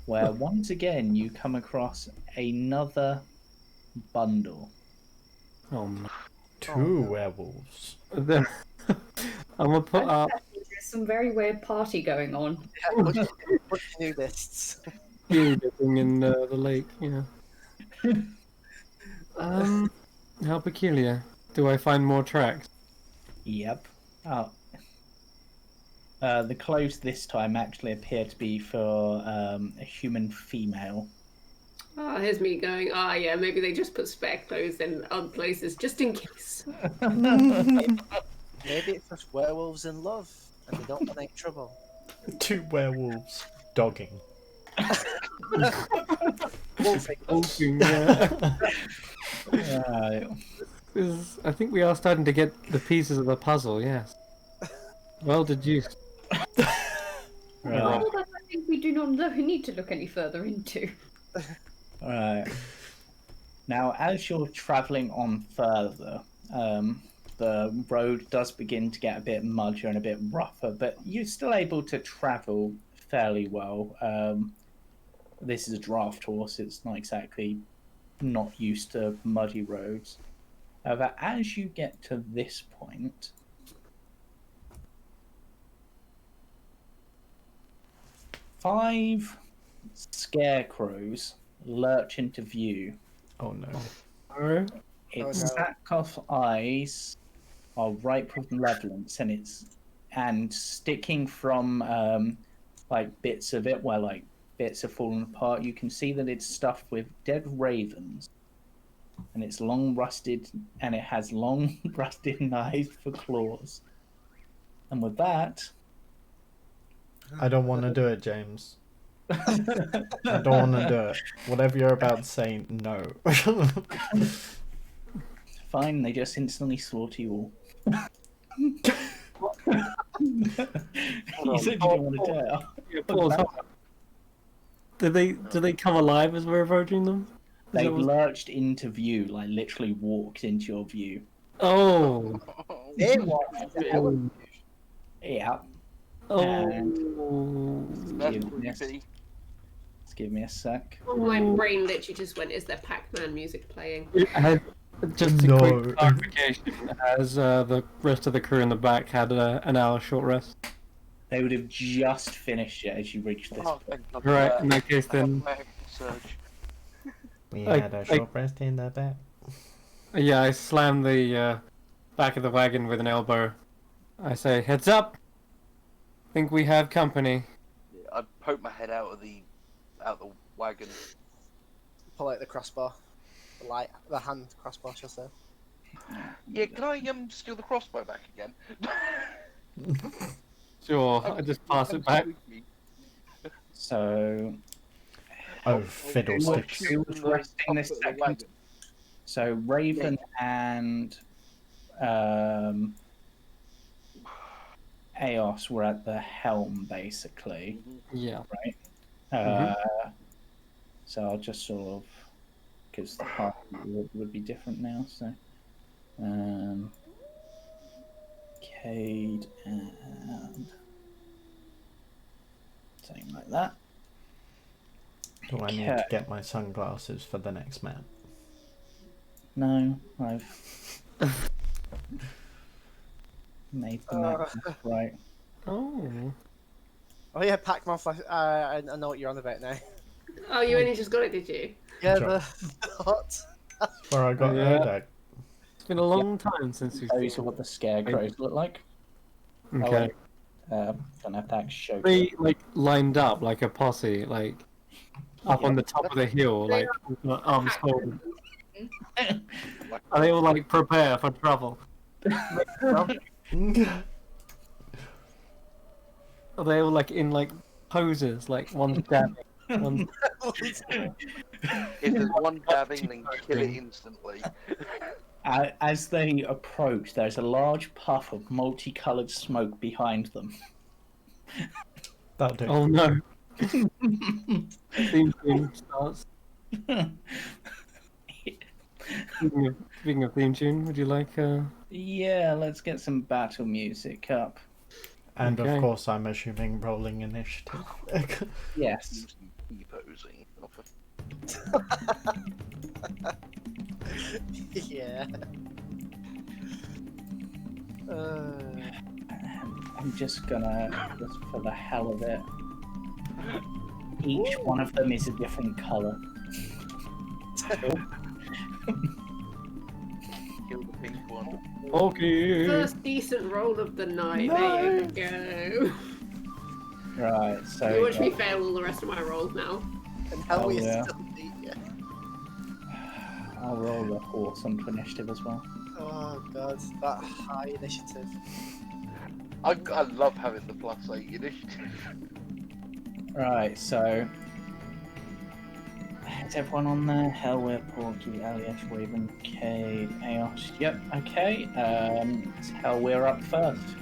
where once again you come across another bundle. Oh no. Two werewolves. Then I'm gonna put up There's some very weird party going on. What do you do lists? you dipping in the lake, yeah. How peculiar. Do I find more tracks? Yep. Oh, The clothes this time actually appear to be for a human female. Oh, here's me going, yeah, maybe they just put spare clothes in other places just in case. Maybe it's just werewolves in love and they don't want any trouble. 2 werewolves dogging. Wolfing. Wolfing, yeah. Right. I think we are starting to get the pieces of the puzzle, yes. Well deduced. Right. All that I think we do not need to look any further into. Right. Now, as you're travelling on further, the road does begin to get a bit muddier and a bit rougher, but you're still able to travel fairly well. This is a draft horse; it's not exactly not used to muddy roads. However, as you get to this point, five scarecrows lurch into view. Oh no. Alright. Its no. sack-off eyes are ripe with malevolence, and sticking from like bits of it, where like bits are falling apart. You can see that it's stuffed with dead ravens, and it's long rusted, and it has long rusted knives for claws. And with that, I don't want to do it, James. I don't want to do it. Whatever you're about to say, no. fine, they just instantly slaughter you all. You said you didn't want to do it. Yeah, pause, hold on. Do they come alive as we're approaching them? Is They've that what- lurched into view, like literally walked into your view. Oh. It was. Yeah. Oh. That's Give me a- creepy. Just give me a sec. My brain literally just went, is there Pac-Man music playing? Just a No. quick clarification, as the rest of the crew in the back had an hour short rest. They would have just finished it as you reached this. Oh, thank God. Right, in that case then, Surge. We I- had a short rest in the back. yeah, I slammed the back of the wagon with an elbow. I say, heads up! Think we have company. I poke my head out the wagon. Pull out the crossbar. The hand crossbar, shall I say. Yeah, can I steal the crossbow back again? Sure, I just pass it back. So, Oh, fiddlesticks. who was resting this second? So Raven and Eos were at the helm, basically. Yeah. So I'll just sort of, because the party would be different now. So, Cade and something like that. Do I need to get my sunglasses for the next map? No, I've made the map right. Oh. Oh yeah, Pac-Man flash. I know what you're on about now. Oh, you only just got it, did you? Yeah, Sure. the hot. Where I got Yeah. Erdak. It's been a long time since we've Those are what the scarecrows look like. Okay. Don't have to show. They like lined up like a posse, like up on the top of the hill, like with their arms folded. Are they all like prepare for trouble? Are they all like in like poses, like one dabbing, one If there's one dabbing, then kill it instantly. As they approach, there's a large puff of multicolored smoke behind them. That'll do. Oh no. Theme tune starts. Speaking of theme tune, would you like Yeah, let's get some battle music up. And Okay. of course, I'm assuming rolling initiative. Yes. E-posing. Yeah. I'm just gonna, just for the hell of it, each one of them is a different color. Kill the pink one. Okay. First decent roll of the night. There you go. Right, so You watch me fail all the rest of my rolls now. And how Oh, we yeah. still beat you. I'll roll the horse onto initiative as well. Oh god, that high initiative. I love having the +8 initiative. Right, so is everyone on there? Hellweir, Porky, Alias, Raven, Cade, Aos. Yep, okay. It's Hellweir up first.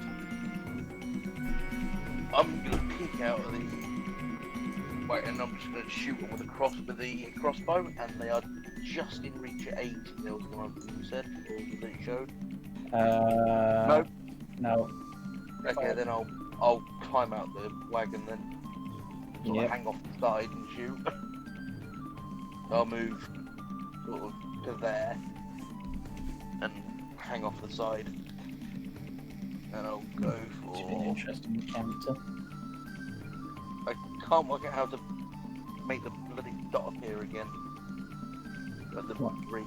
I'm gonna peek out of the. Wait, and I'm just gonna shoot them with the crossbow, and they are just in reach at 80. There was one of them you said, or that it showed. No. Okay, then I'll climb out the wagon then. Sort of hang off the side and shoot. I'll move sort of to there and hang off the side. And I'll go It's an for. interesting encounter. I can't work out how to make the bloody dot appear again. But the What? 3.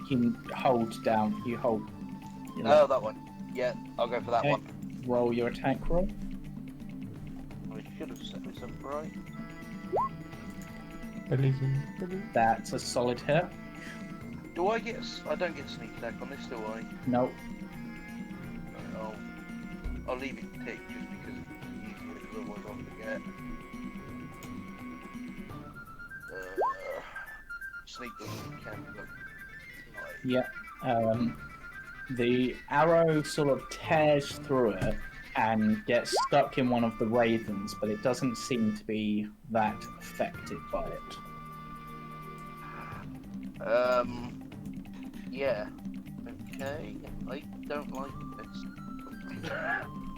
You hold down. You hold. You Oh, that one. Yeah, I'll go for that Okay. one. Roll your attack roll. I should have set this up right. That's a solid hit. Do I get? I don't get sneak attack on this, do I? Nope. I'll leave it tick just because it's easier, because otherwise I'll forget. Sneak doesn't count. Yeah. The arrow sort of tears through it and gets stuck in one of the ravens, but it doesn't seem to be that affected by it. Yeah. Okay. I don't like this.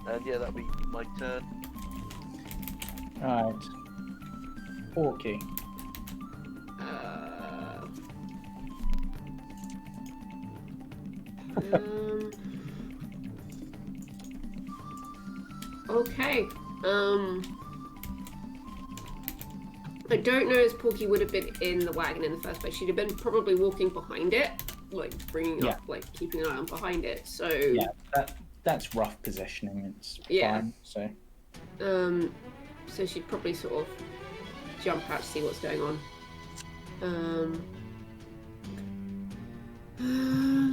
And yeah, that'll be my turn. Right. Porky. Okay. I don't know if Porky would have been in the wagon in the first place. She'd have been probably walking behind it, like bringing up, like keeping an eye on behind it. So Yeah, that's rough positioning. It's fine. So so she'd probably sort of jump out to see what's going on.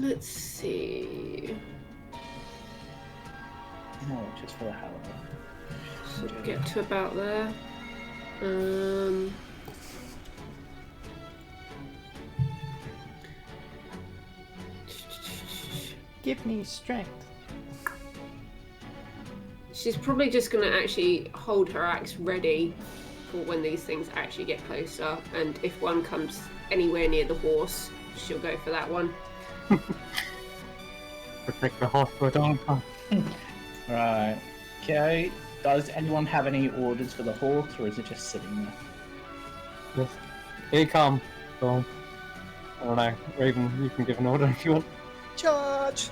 Let's see. no, just for the hell of it. Sort of get to about there. Give me strength. She's probably just going to actually hold her axe ready for when these things actually get closer, and if one comes anywhere near the horse, she'll go for that one. Protect the horse for don't come. Right. Okay. Does anyone have any orders for the horse, or is it just sitting there? Yes. Here you come. So, I don't know. Raven, you can give an order if you want. Charge!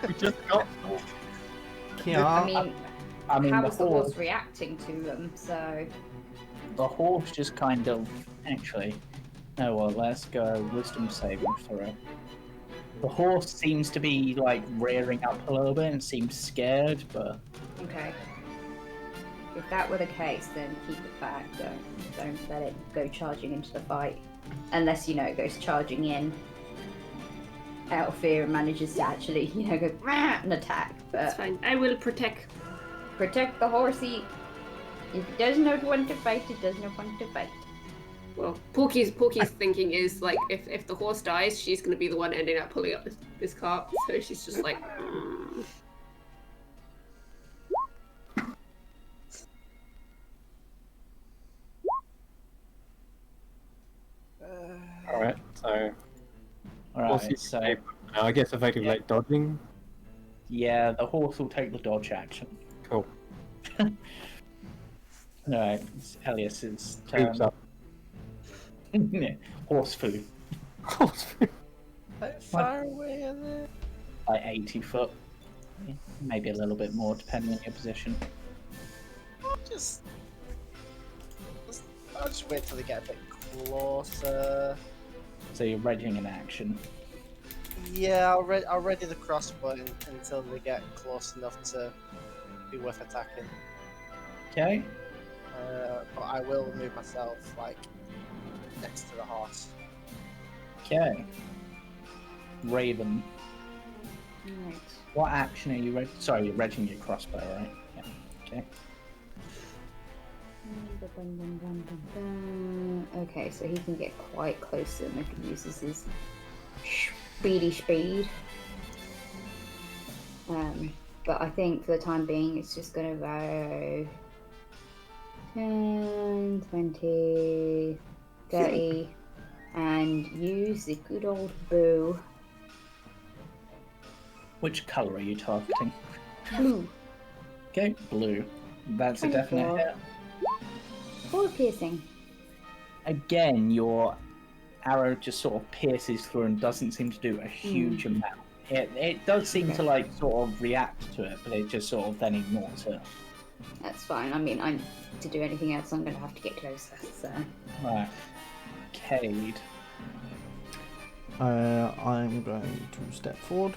We just got. I mean, how the was the horse reacting to them? So The horse just kind of actually. No, well, let's go wisdom saving throw. The horse seems to be like rearing up a little bit and seems scared, but okay. If that were the case, then keep it back. Don't let it go charging into the fight, unless it goes charging in out of fear and manages to actually go "Rah!" and attack. That's But fine. I will protect. protect the horsey. If it does not want to fight, it does not want to fight. Well, Porky's thinking is like if the horse dies, she's going to be the one ending up pulling up this cart. So she's just like. Alright, so. alright. So I guess effectively like dodging. yeah, the horse will take the dodge action. Cool. Alright, it's Elias's Scoops turn. up. Horse food. How far away are they? Like 80 foot. Yeah, maybe a little bit more depending on your position. I'll just wait till they get a bit closer. So you're readying an action. Yeah, I'll ready the crossbow until they get close enough to be worth attacking. Okay. But I will move myself like next to the horse. Okay. Raven. Right. What action are you ready? Sorry, you're readying your crossbow, right? Yeah. Okay. Okay, so he can get quite close to him if he uses his speed. But I think for the time being, it's just going to go 10, 20, 30, and use the good old bow. Which colour are you targeting? Blue. Okay, blue. That's a definite 24. hit. 4 piercing. Again, your arrow just sort of pierces through and doesn't seem to do a huge amount. It does seem to like sort of react to it, but it just sort of then ignores it. That's fine. I mean, to do anything else, I'm going to have to get closer. So. Right. Cade. I'm going to step forward.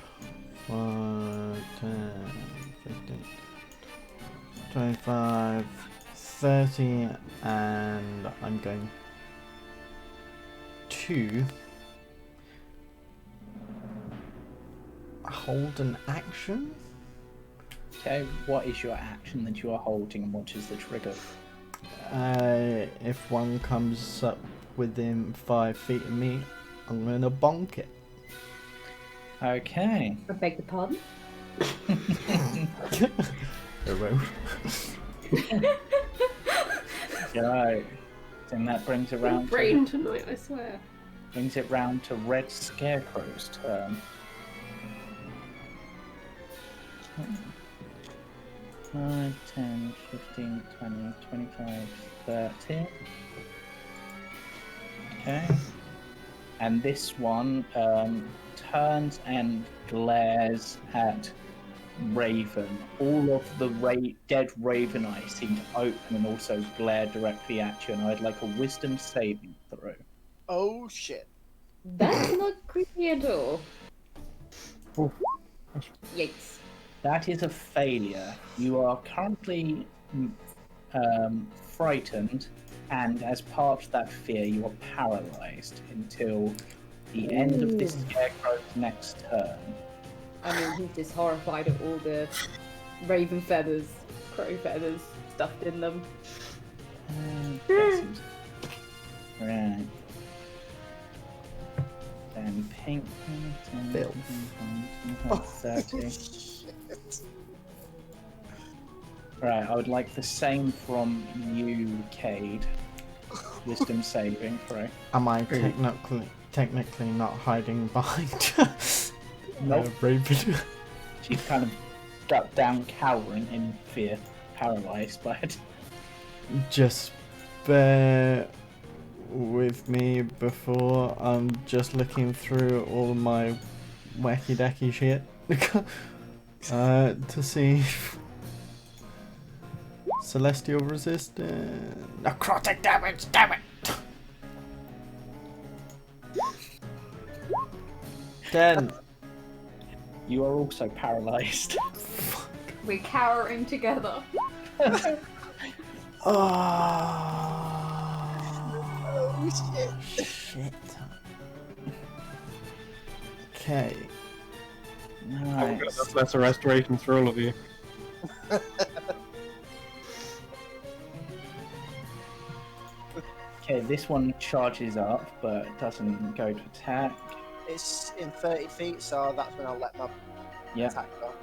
5, 10, 15, 25, 30, and I'm going to hold an action. Okay, what is your action that you are holding and what is the trigger? If one comes up within 5 feet of me, I'm gonna bonk it. Okay. I beg your pardon? Right. Then that brings it round Brain tonight, I swear. brings it round to Red Scarecrow's turn. 5, 10, 15, 20, 25, 30. Okay. And this one turns and glares at Raven. All of the dead Raven eyes seem to open and also glare directly at you, and I'd like a wisdom saving throw. Oh shit. That's not creepy at all. Oof. Yikes. That is a failure. You are currently frightened, and as part of that fear, you are paralyzed until the end of this scarecrow's next turn. I mean, he's just horrified at all the raven feathers, crow feathers stuffed in them. That seems... Right. Then pink. 10, 30. Right, I would like the same from you, Cade. Wisdom saving throw. Am I technically not hiding behind Nope. Raven? She's kind of ducked down, cowering in fear, paralyzed by it. Just bear with me before I'm just looking through all my wacky dacky shit to see if celestial resistance, necrotic damage, damn it. 10. You are also paralyzed. We're cowering together. Oh shit. Okay. Nice. That's a restoration for all of you. Okay, this one charges up, but doesn't go to attack. It's in 30 feet, so that's when I'll let my Yeah. attack go.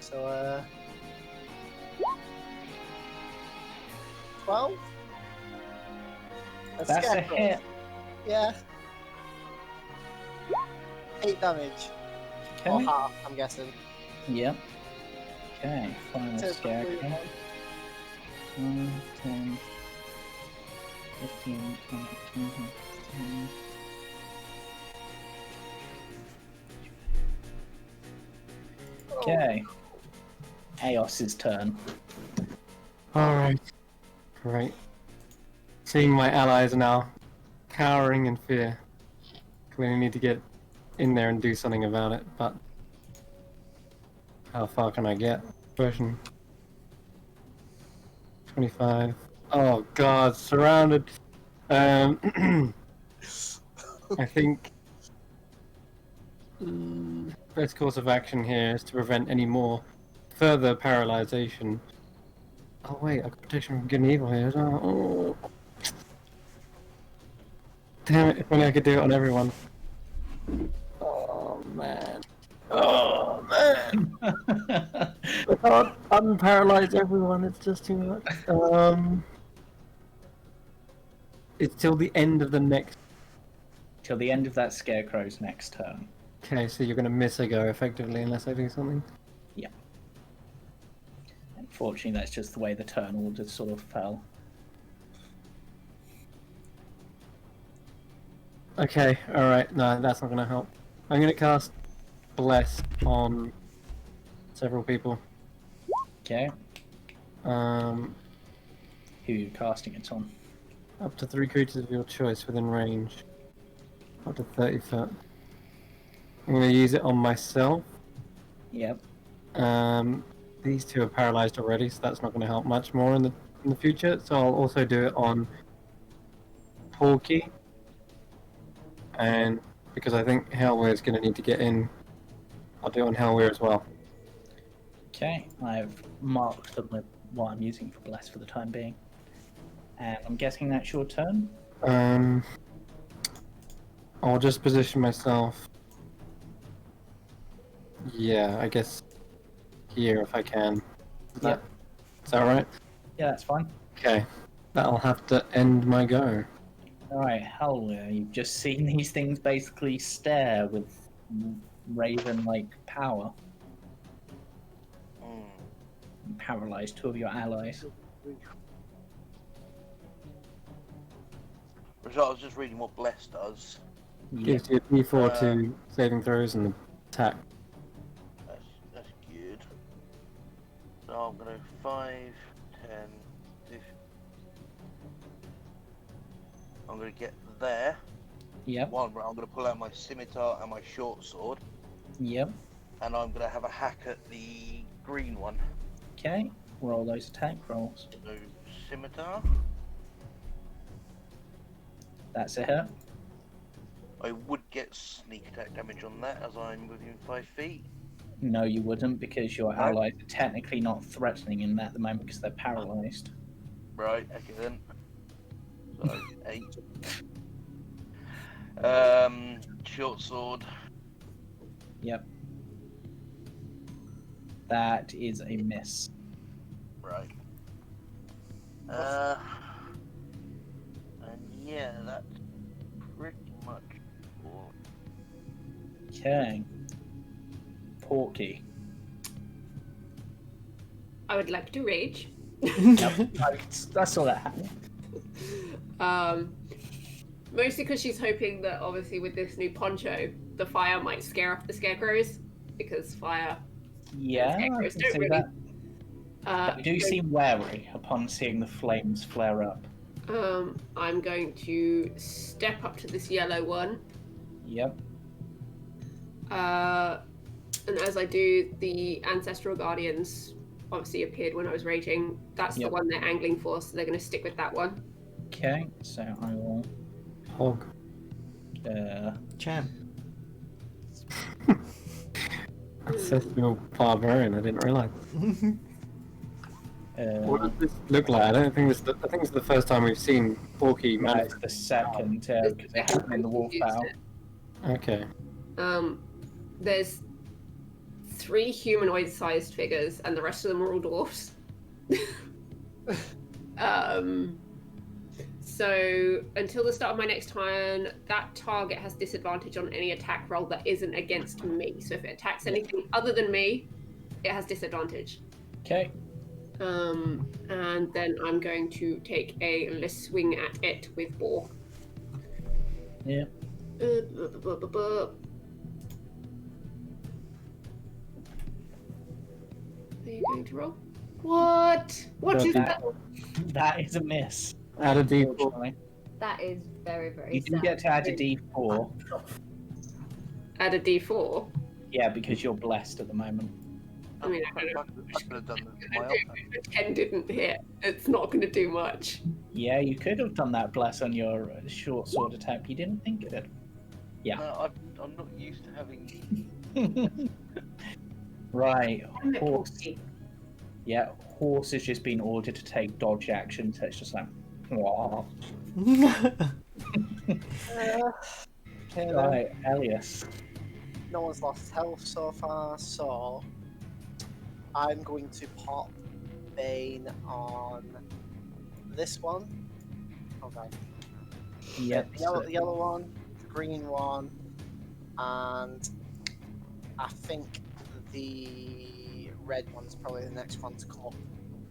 So, 12? That's a scarecrow. hit. Yeah. 8 damage. Or Okay. half, I'm guessing. Yep. Okay, final So scarecrow. 1, 10, 15, 20, 25, 30. Okay. Eos's turn. Alright. Right. Seeing my allies now cowering in fear. Clearly need to get in there and do something about it, but how far can I get? Question. 25. Oh god, surrounded. I think best course of action here is to prevent any more further paralyzation. Oh wait, I've got protection from good and evil here as well. Oh. Damn it, if only I could do it on everyone. Oh man. Oh man. I can't unparalyze everyone, it's just too much. It's till the end of the next. Till the end of that scarecrow's next turn. Okay, so you're gonna miss a go effectively unless I do something. Unfortunately, that's just the way the turn order sort of fell. Okay, alright, no, that's not gonna help. I'm gonna cast Bless on several people. Okay, Um, who are you casting it on? up to 3 creatures of your choice within range. Up to 30 foot. I'm gonna use it on myself. Yep. These two are paralyzed already, so that's not going to help much more in the future. So I'll also do it on Porky, and because I think Hellweir is going to need to get in, I'll do it on Hellweir as well. Okay, I've marked them with what I'm using for Bless for the time being. And I'm guessing that's your turn? I'll just position myself. Yeah, I guess here if I can. Is that right? Yeah, that's fine. Okay, that'll have to end my go. Alright, Hellweir, you've just seen these things basically stare with raven-like power. And paralyze 2 of your allies. Which I was just reading what Bless does. Gives you a D4 to saving throws and attack. That's good. So I'm gonna 5, 10, 15. I'm gonna get there. Yep. I'm gonna pull out my scimitar and my short sword, Yep. and I'm gonna have a hack at the green one. Okay, roll those attack rolls. So scimitar. That's a hit. I would get sneak attack damage on that as I'm within 5 feet. No, you wouldn't, because your No? allies are technically not threatening in that at the moment because they're paralyzed. Right, okay then. So 8. Short sword. Yep. That is a miss. Right. And yeah, that's pretty much all. Okay. Porky. I would like to rage. That's all that happened. Mostly because she's hoping that obviously with this new poncho, the fire might scare off the scarecrows, because fire Yeah, I scarecrows can don't see really. that. They do so, seem wary upon seeing the flames flare up. I'm going to step up to this yellow one. Yep. And as I do, the ancestral guardians obviously appeared when I was raging. That's the one they're angling for, so they're going to stick with that one. Okay, so I will. Hog. Champ. Ancestral barbarian, I didn't realise. What does this look like? I think it's the first time we've seen Porky. No, it's the second, because it happened in the wolf battle. Okay. There's 3 humanoid-sized figures, and the rest of them are all dwarfs. So until the start of my next turn, that target has disadvantage on any attack roll that isn't against me. So if it attacks anything other than me, it has disadvantage. Okay. And then I'm going to take a swing at it with boar. Yeah. Are you going to roll? What? What is that? That is a miss. Add a D4. Unfortunately. That is very, very You do sad. get to add a D4. Add a D4. Yeah, because you're blessed at the moment. I mean, I don't know. I could have done that for my If a 10 didn't hit, it's not going to do much. Yeah, you could have done that bless on your short sword attack. You didn't think of it. Yeah. No, I'm not used to having. Right. Damn it, Horse. Porky. Yeah, horse has just been ordered to take dodge action, so it's just like, wow. Okay, then. Right, Elias. No one's lost health so far, so I'm going to pop Bane on this one. Oh god. Yep. The yellow one, the green one, and I think the red one's probably the next one to come up.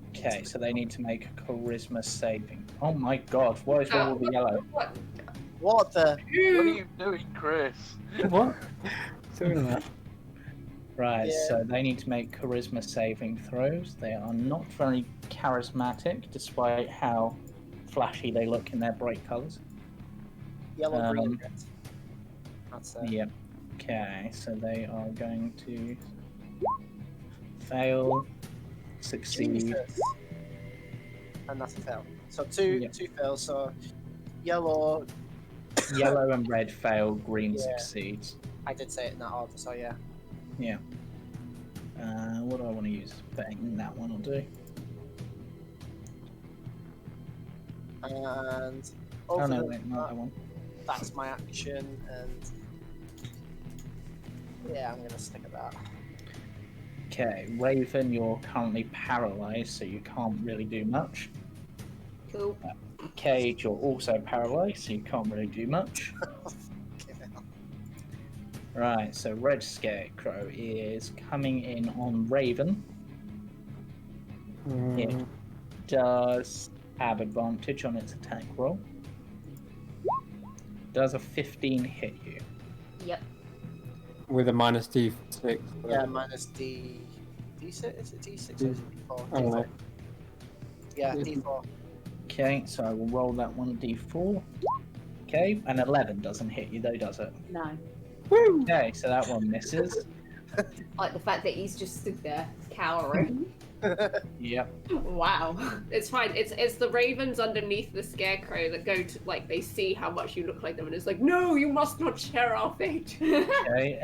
Okay, so they need to make a charisma saving. Oh my god, what is wrong with the yellow? What? What the? What are you doing, Chris? What? Doing that? Right, Yeah. so they need to make charisma saving throws. They are not very charismatic, despite how flashy they look in their bright colours. Yellow, green, red. That's it. Yep. Okay, so they are going to fail, succeed. Jesus. And that's a fail. So two Yep. fails. So yellow. Yellow and red fail, green Yeah. succeeds. I did say it in that order. So yeah. Yeah. What do I want to use? Bang, that one will do. And Oh over no, the- wait, not that one. that's my action, and yeah, I'm gonna stick at that. Okay, Raven, you're currently paralyzed, so you can't really do much. Cool. Cage, you're also paralyzed, so you can't really do much. Okay, now. Right, so Red Scarecrow is coming in on Raven. Mm, Does have advantage on its attack roll. Does a 15 hit you? Yep. with a minus D6. Yeah, minus D6. Is it D6 or is it D4? I don't know. Yeah, D4. Okay, so I will roll that one D4. Okay, an 11 doesn't hit you though, does it? No. Okay, so that one misses. Like the fact that he's just stood there cowering. Yep. Wow. It's fine. It's the ravens underneath the scarecrow that go to, like, they see how much you look like them and it's like, no, you must not share our fate. Okay.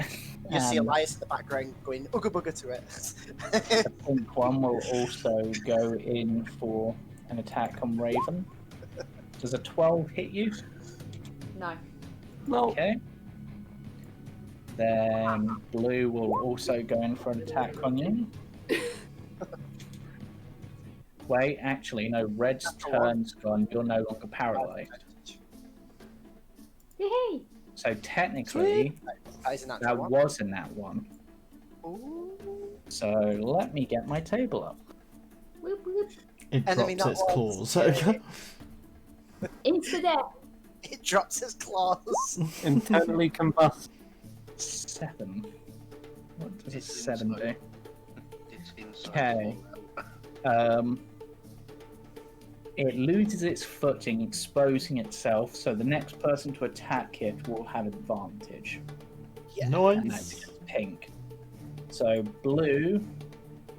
You see And Elias in the background going ooga booga to it. the pink one will also go in for an attack on Raven. Does a 12 hit you? No. No. Okay. Then blue will also go in for an attack on you. Wait, actually, no, red's turn's gone. You're no longer paralyzed. Yay! So technically, That is an that actual one. was in that one. Ooh. So let me get my table up. Whoop, whoop. It Enemy drops not its lost. claws. Into there. It drops his claws. Internally combust. 7. What does a It's 7 do? inside. It's inside. Okay. It loses its footing, exposing itself, so the next person to attack it will have advantage. Yeah. And that's Nice. against pink. So blue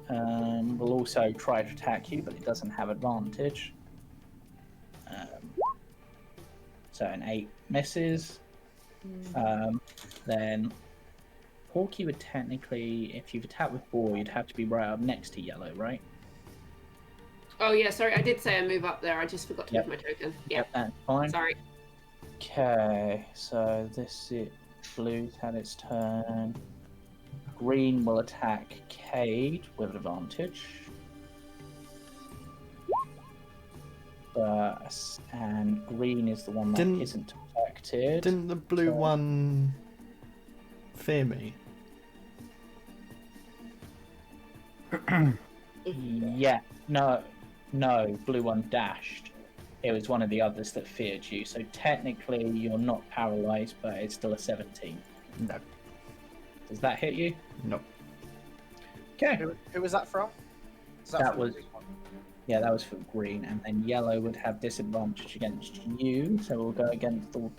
will also try to attack you, but it doesn't have advantage. So an 8 misses. Then Porky would technically, if you've attacked with boar, you'd have to be right up next to yellow, right? Oh yeah, sorry, I did say I move up there. I just forgot to Yep. move my token. Yeah, Yep, that's fine. sorry. Okay, so this is blue's had its turn. Green will attack Cade with advantage. And green is the one that Didn't- isn't affected. Didn't the blue one fear me? Yeah, no, blue one dashed. It was one of the others that feared you, so technically you're not paralyzed, but it's still a 17. No. Does that hit you? No. Okay. Who was that from? That from was- Yeah, that was for green, and then yellow would have disadvantage against you, so we'll go against the...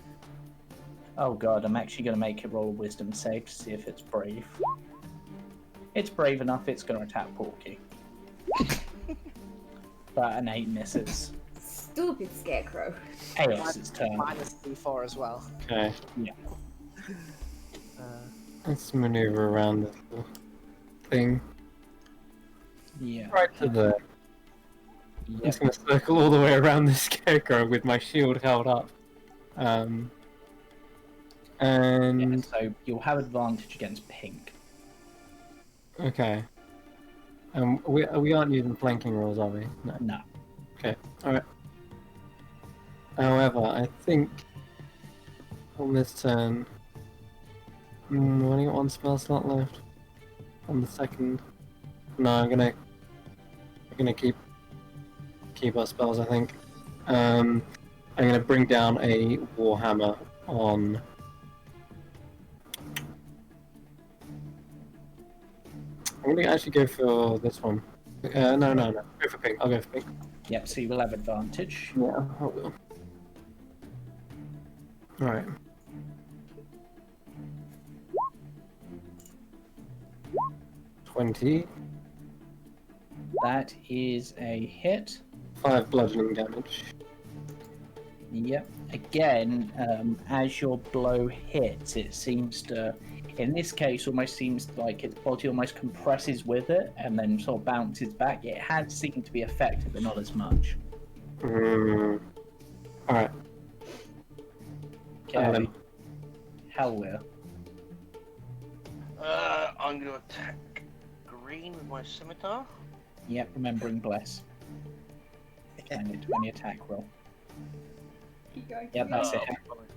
Oh god, I'm actually going to make it roll a wisdom save to see if it's brave. It's brave enough, it's going to attack Porky. But an 8 misses. Stupid scarecrow. Chaos's turn. Minus D4 as well. Okay. Yeah. Let's maneuver around this little thing. Yeah. Right to there. I'm just going to circle all the way around the scarecrow with my shield held up. Yeah, And so you'll have advantage against pink. okay. We aren't using flanking rolls, are we? No. No. Okay. All right. However, I think on this turn, I've only got one spell slot left. On the second, no, I'm gonna keep our spells. I think. I'm gonna bring down a warhammer on. I'm gonna actually go for this one. No. Go for pink. I'll go for pink. Yep, so you will have advantage. Yeah, I will. Alright. $20. That is a hit. 5 bludgeoning damage. Yep. Again, as your blow hits, it seems to, in this case, almost seems like its body almost compresses with it and then sort of bounces back. It has seemed to be effective, but not as much. Alright. Okay. Hellweir. I'm going to attack green with my scimitar. Yep, remembering bless. And a 20 attack roll. Keep going. Yep, that's it.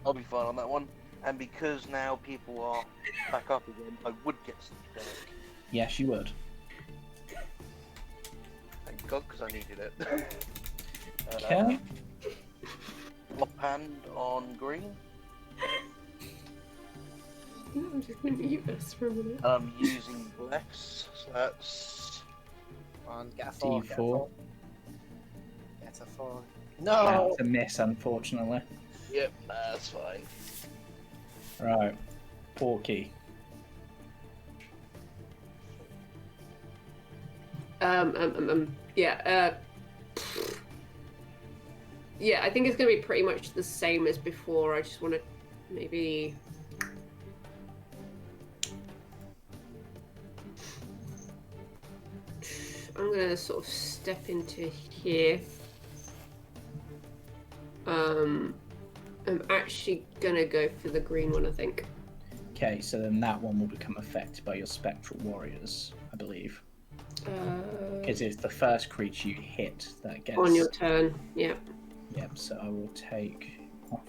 I'll be fine on that one. And because now people are back up again, I would get some damage. Yes, you would. Thank God, because I needed it. Okay. Flop hand on green. I'm just going to eat this for a minute. I'm using bless, so that's On, get a 4. Get a D4. 4. Get a 4. No! That's a miss, unfortunately. yep, that's fine. Right. Porky. Yeah, yeah, I think it's going to be pretty much the same as before. I just want to maybe... I'm going to sort of step into here. I'm actually going to go for the green one, I think. Okay, so then that one will become affected by your spectral warriors, I believe. Because it's the first creature you hit that gets... On your turn, yeah. Yep, so I will take off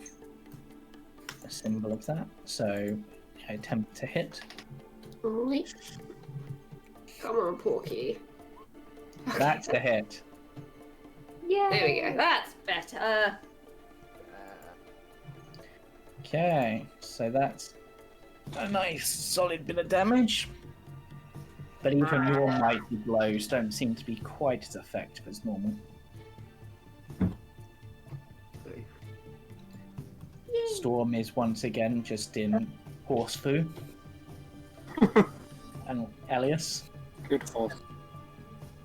a symbol of that. So I attempt to hit. Alright. Come on, Porky. That's a hit. Yeah. There we go. That's better. Okay, so that's a nice solid bit of damage. But even your mighty blows don't seem to be quite as effective as normal. Storm is once again just in horse foo. And Elias. Good horse.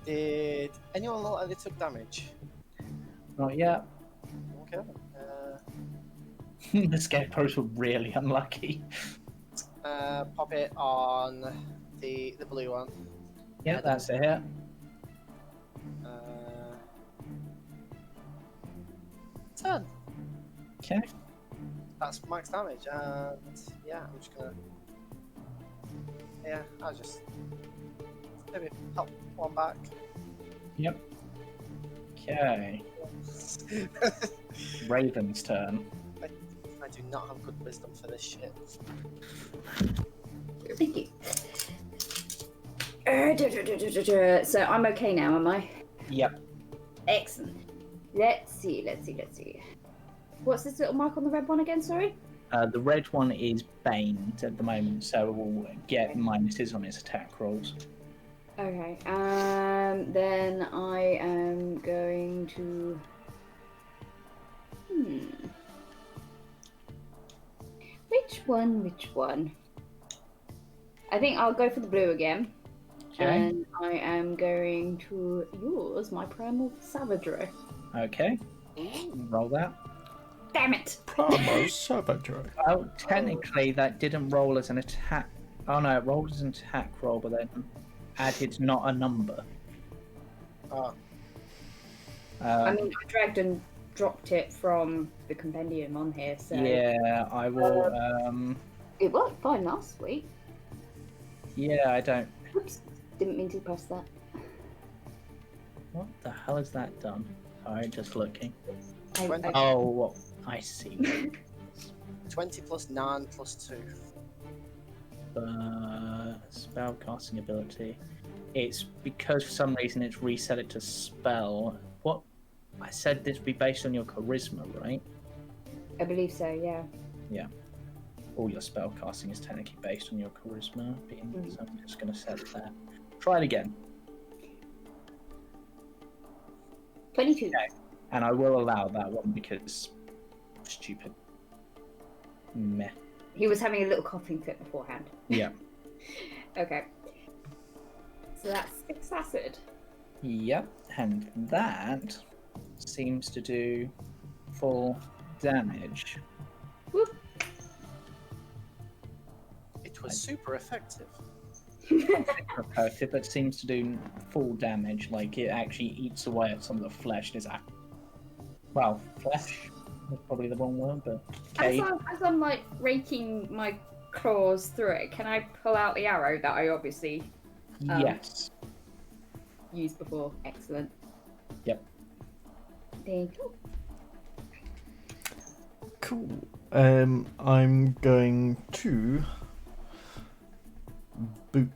Did anyone look like they took damage? Not yet. Okay. The scarecrows were really unlucky. Pop it on the blue one. Yeah, that's a hit. 10. Okay. That's max damage, and yeah, I'm just gonna. Yeah, I'll just maybe pop one back. Yep. Okay. Raven's turn. I do not have good wisdom for this shit. Thank you. So I'm okay now, am I? Yep. Excellent. Let's see. What's this little mark on the red one again, sorry? The red one is Baned at the moment, so it will get minuses on its attack rolls. Okay, then I am going to... Which one? I think I'll go for the blue again. Okay. And I am going to use my primal savagery. Okay. Roll that. Damn it! Primal Savagery. Oh, technically that didn't roll as an attack. Oh no, it rolled as an attack roll, but then added not a number. Oh, I mean, I dragged and dropped it from the compendium on here, so Yeah, I will. it worked fine last week. Yeah, I don't. Oops, didn't mean to press that. What the hell is that done? Sorry, just looking. I- Oh, well, I see. 20 plus 9 plus 2. Spell casting ability. It's because for some reason it's reset it to spell. What? I said this would be based on your charisma, right? I believe so, yeah. Yeah. All your spell casting is technically based on your charisma. So I'm just going to set that. Try it again. 22. Okay. And I will allow that one because stupid. Meh. He was having a little coughing fit beforehand. Yeah. Okay. So that's 6 acid. Yep. And that seems to do full damage. Whoop. It was super effective. Repetitive, but seems to do full damage. Like it actually eats away at some of the flesh. Is that? Well, flesh is probably the wrong word, but As I'm like raking my claws through it, can I pull out the arrow that I obviously yes. used before? Excellent. Yep. Thank you. Cool. I'm going to boop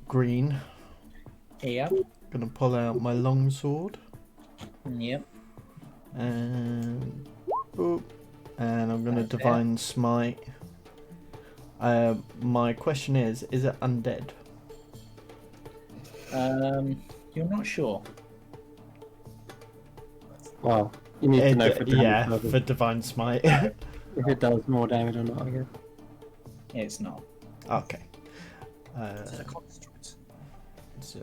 green. Yep. Gonna pull out my longsword Yep. and boop. And I'm gonna That's it. divine smite. My question is it undead? You're not sure. Well, you need to know for damage yeah, purposes for divine smite. if it does more damage or not, I guess. It's not. Okay. It's a construct. So,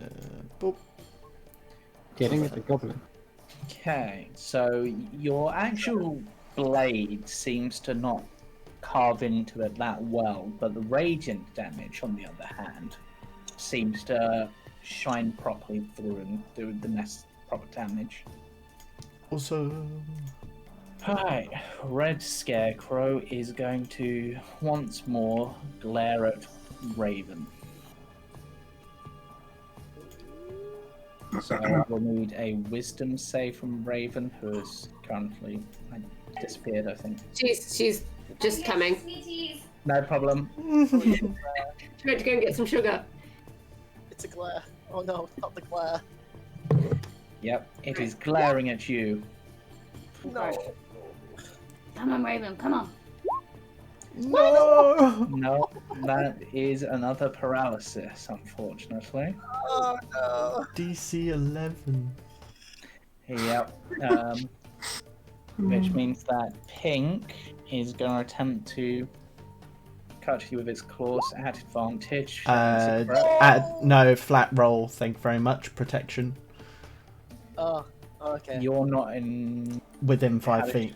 boop. Getting it, the goblin. Okay, so your actual blade seems to not carve into it that well, but the radiant damage, on the other hand, seems to shine properly through and do the next proper damage. Also, Hi, Red Scarecrow is going to once more glare at Raven. So I will need a wisdom save from Raven, who is currently disappeared, I think. She's just coming. No problem. She went to go and get some sugar. It's a glare. Oh no, not the glare. Yep, it is glaring at you. No. Come on, Raven, come on. no. No, that is another paralysis, unfortunately. Oh no. DC 11. Yep. Which means that Pink is going to attempt to cut you with its claws at advantage. No, flat roll. Thank you very much. Protection Oh, okay. You're not in. within 5 feet.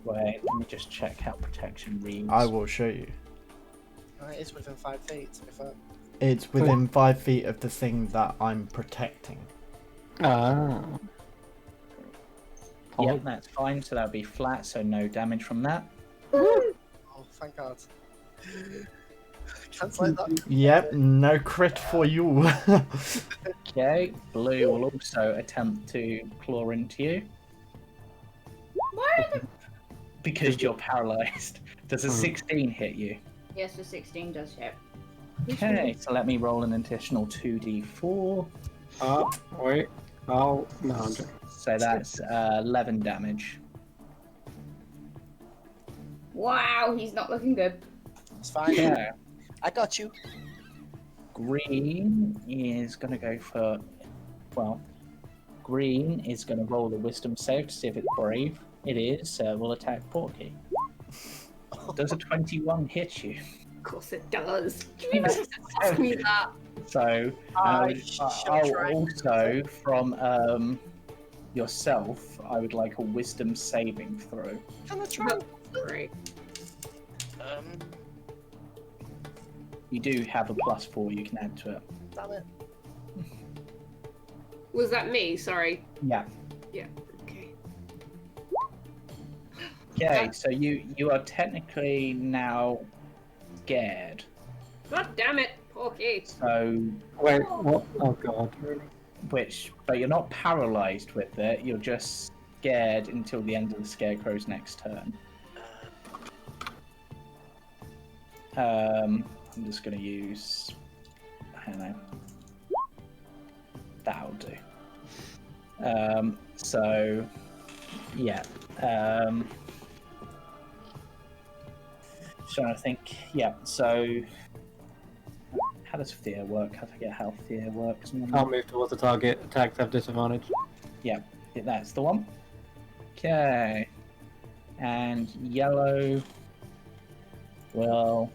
Wait, let me just check how protection reads. I will show you. It is within 5 feet, to be fair. It's within 5 feet of the thing that I'm protecting. Ah. Yep, that's fine. So that'll be flat, so no damage from that. Oh, thank God. Translate that. Yep, no crit for you. Okay, Blue will also attempt to claw into you. Why? Because you're paralyzed. Does a 16 hit you? Yes, the 16 does hit. Okay, so let me roll an additional 2d4. Oh, wait. Oh, no, I'm joking. So that's 11 damage. Wow, he's not looking good. It's fine. Yeah. I got you. Green is going to go for. Well, Green is going to roll the wisdom save to see if it's brave. It is. We'll attack Porky. Does a 21 hit you? Of course it does. You even have to ask me that. So I shall try and also from yourself, I would like a wisdom saving throw. Can I try? Great. You do have a +4 you can add to it. Damn it. Was that me? Sorry. Yeah. Yeah. Okay. Okay, so you are technically now scared. God damn it, Porky. So Wait, what? Oh god. but you're not paralyzed with it. You're just scared until the end of the Scarecrow's next turn. I'm just going to use, I don't know, that'll do. So, yeah. Trying to think. Yeah, so how does fear work? I forget how fear works. Can't move towards the target. Attacks have disadvantage. Yeah, that's the one. Okay. And yellow will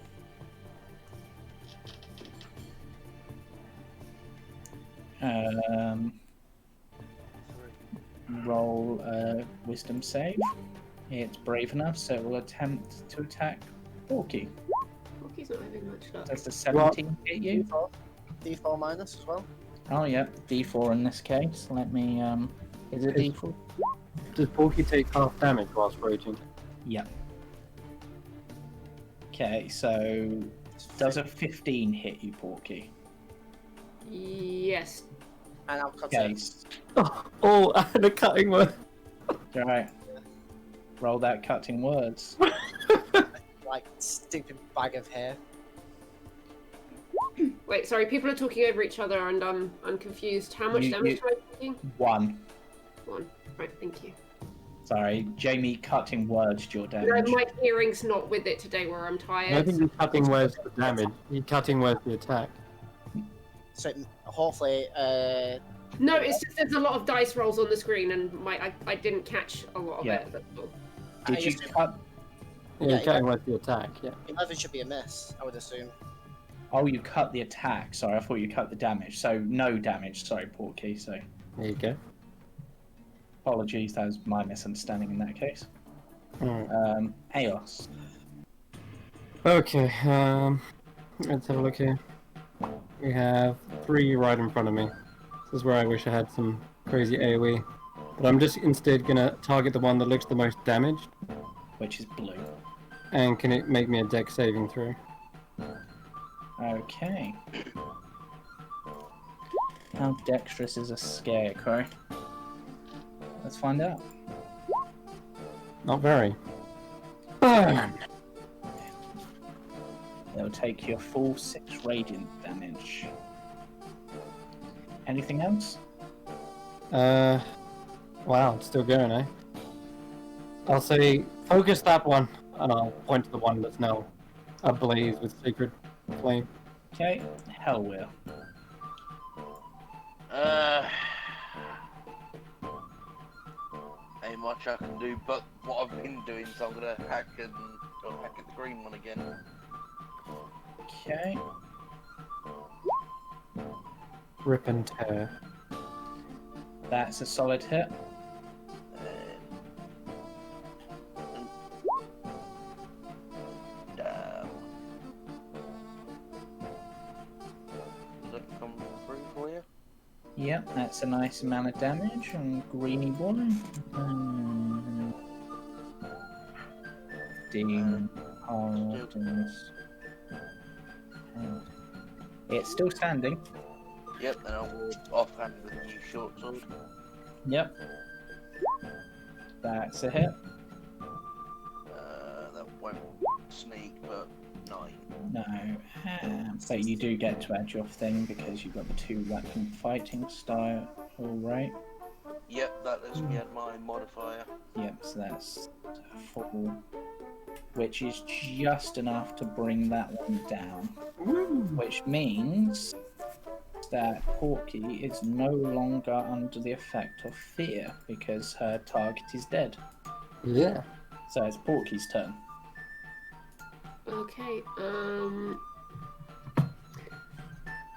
roll a wisdom save. It's brave enough, so it will attempt to attack Porky. Porky's not having much luck. Does the 17 hit you? D4 minus as well. Oh, yeah, D4 in this case. Let me, is it D4? Does Porky take half damage whilst raging? Yeah. Okay, so does a 15 hit you, Porky? Yes. And I'll cut Okay, it. Oh, and a cutting word. alright. Roll that cutting words. Like, stupid bag of hair. Wait, sorry, people are talking over each other and I'm confused. How much damage am I taking? 1. 1. Right, thank you. Sorry, Jamie cutting words to your No, damage. my hearing's not with it today where I'm tired. I think you're cutting words the damage. You're cutting words the attack. So hopefully, No, it's just there's a lot of dice rolls on the screen and I didn't catch a lot of Yeah. it. That's all. Did you cut? Yeah, Yeah, cutting words the attack. Yeah. 11 should be a miss, I would assume. Oh, you cut the attack. Sorry, I thought you cut the damage. So no damage. Sorry, Porky. So There you go. apologies. That was my misunderstanding in that case. Alright. Eos. Okay. Let's have a look here. We have 3 right in front of me. This is where I wish I had some crazy AoE. But I'm just instead gonna target the one that looks the most damaged. Which is blue. And can it make me a dex saving throw? Okay. How dexterous is a scarecrow? Let's find out. Not very. It'll take you a full 6 radiant damage. Anything else? Wow, it's still going, eh? I'll say, focus that one, and I'll point to the one that's now ablaze with sacred flame. Okay, hell will. Ain't much I can do, but what I've been doing, so I'm gonna hack at the green one again. Okay. Rip and tear. That's a solid hit. Damn. Does that come through for you? Yep, that's a nice amount of damage on Greeny Boy. Dean Hardens. It's still standing. Yep, and I'll offhand with a new short sword. Yep. That's a hit. That won't sneak, but 9. No. So you do get to add your thing because you've got the 2 weapon fighting style. Alright. Yep, that lets me add my modifier. Yep, so that's 4. Which is just enough to bring that one down. Which means that Porky is no longer under the effect of fear because her target is dead. Yeah. So it's Porky's turn. Okay,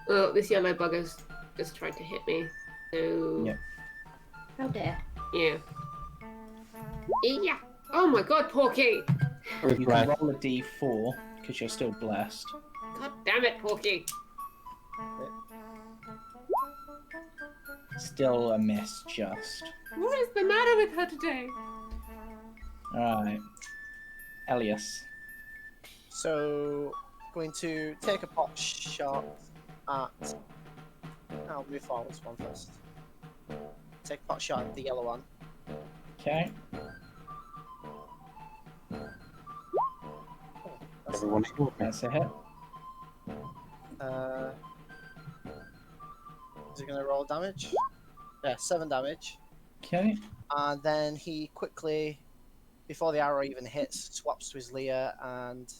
Oh, this yellow bugger's just tried to hit me. So Yep. How dare. yeah. Yeah. Oh my god, Porky! With You Brad. can roll a d4 because you're still blessed. God damn it, Porky! Still a miss, just. What is the matter with her today? Alright. Elias. So, going to take a pot shot at. I'll move forwards one first. Take a pot shot at the yellow one. Okay. That's, Everyone ignore me. That's a hit. is he going to roll damage? Yeah, 7 damage. Okay. And then he quickly, before the arrow even hits, swaps to his Lear and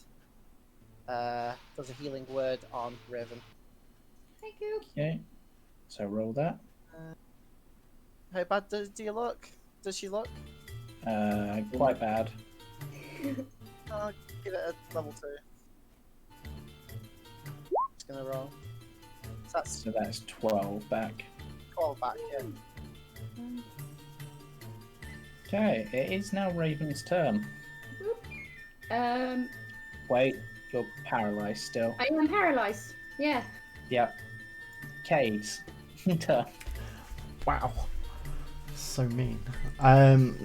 does a healing word on Raven. Thank you. Okay. So roll that. How bad do you look? Does she look? Quite bad. I'll give it a level 2. It's gonna roll. So that's So that's 12 back. 12 back, yeah. Okay, it is now Raven's turn. Um, Wait, you're paralyzed still. I am paralyzed. Yeah. Yep. Cade's turn. Wow. So mean.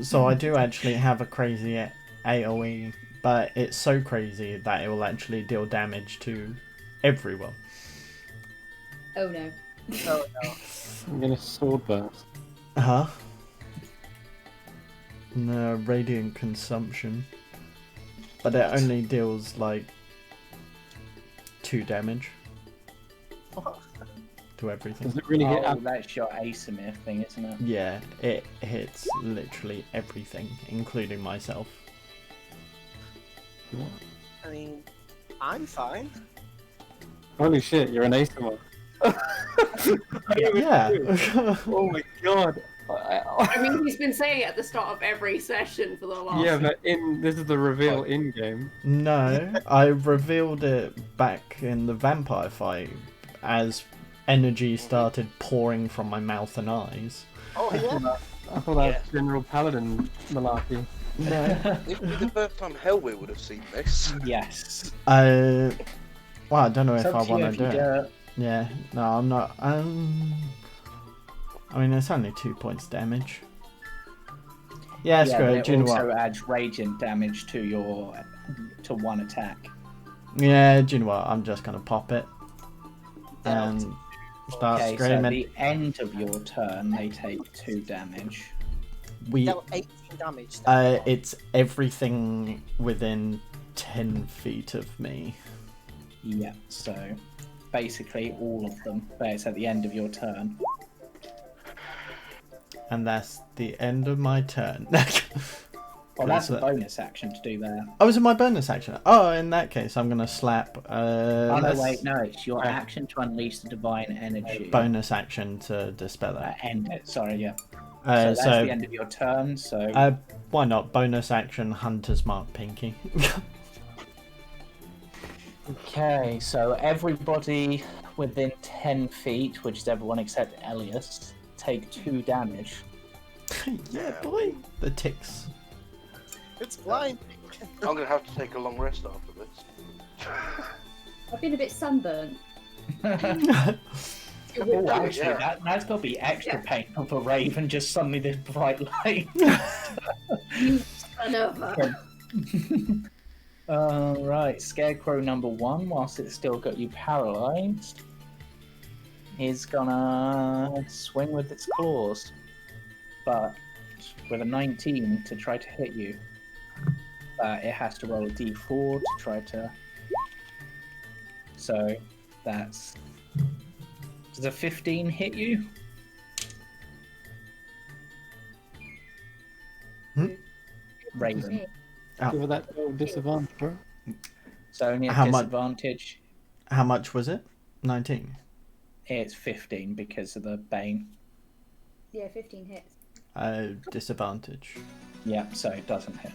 So I do actually have a crazy AoE, but it's so crazy that it will actually deal damage to everyone. Oh no. Oh no. I'm gonna sword burst. Huh? No, radiant consumption. But it only deals like 2 damage What? to everything. Does it really hit? Oh, that's your asymmetric thing, isn't it? Yeah, it hits literally everything, including myself. I mean, I'm fine. Holy shit! You're an asymmetric. Yeah. Oh my god. I mean, he's been saying it at the start of every session for the last. Yeah, but this is the reveal in game. No, I revealed it back in the vampire fight as energy started pouring from my mouth and eyes. Oh yeah. I thought that was General Paladin malarkey. No. This would be the first time Hellway would have seen this. Yes. Well, I don't know It's if I up to you want if to you do do it. it. Yeah, no, I'm not. I mean, it's only 2 points damage. Yeah, Yeah, screw but it. it Do you know also what? adds radiant damage to one attack. Yeah, do you know what? I'm just gonna pop it Yeah, and start Okay, so screaming. at the end of your turn, they take 2 damage. We, Dealt 18 damage. that one. it's everything within 10 feet of me. Yeah, so basically all of them. But it's at the end of your turn. And that's the end of my turn. Well, that's a Is it- bonus action to do that. Oh, is it my bonus action? Oh, in that case, I'm gonna slap. Oh, no, let's- wait, no, it's your action to unleash the divine energy. Bonus action to dispel it. End it, sorry, yeah. Uh, So that's the end of your turn, so... why not? Bonus action, Hunter's Mark Pinky. Okay, so everybody within 10 feet, which is everyone except Elias, take 2 damage. Yeah, boy. The ticks. It's blind. I'm gonna have to take a long rest after this. I've been a bit sunburnt. Oh, actually, Yeah. that's got to be extra painful for Raven, just suddenly this bright light. Son of a... Right, Scarecrow number 1, whilst it's still got you paralysed, is gonna swing with its claws, but with a 19 to try to hit you. It has to roll a d4 to try to... So, that's... Does a 15 hit you? Raven. Give her that little disadvantage, bro. So only a How much- disadvantage. How much was it? 19. It's 15 because of the Bane. Yeah, 15 hits. Disadvantage. Yeah, so it doesn't hit.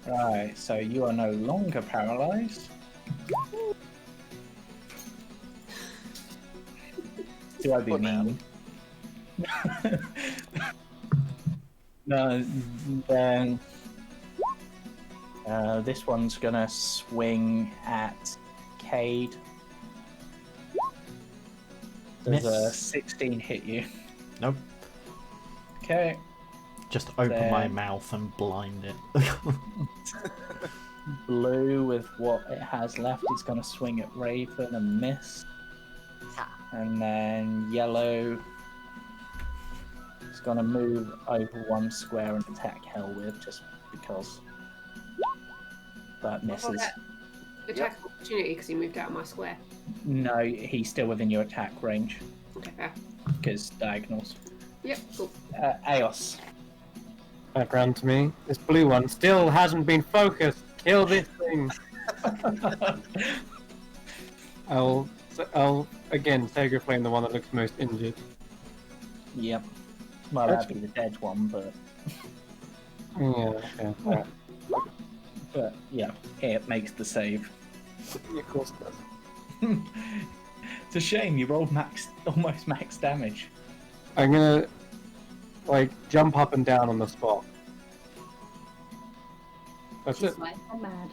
Right, so you are no longer paralysed. Do I be For now. mean? No, then this one's gonna swing at Cade. Does a Miss. 16 hit you? Nope. Okay. Just open my Then- mouth and blind it. Blue with what it has left is gonna swing at Raven and miss. And then yellow is gonna move over one square and attack Hell with just because. But misses. that? Attack of opportunity because he moved out of my square. No, he's still within your attack range Okay, fair. because diagonals. Yep, cool. Aeos. Back round to me. This blue one still hasn't been focused. Kill this thing. I'll again Sacred Flame, the one that looks most injured. Yep. Well, that'd be the dead one, but Yeah. Right. yeah, it makes the save. Of course it does. It's a shame you rolled almost max damage. I'm gonna jump up and down on the spot. That's it. She's like, I'm mad.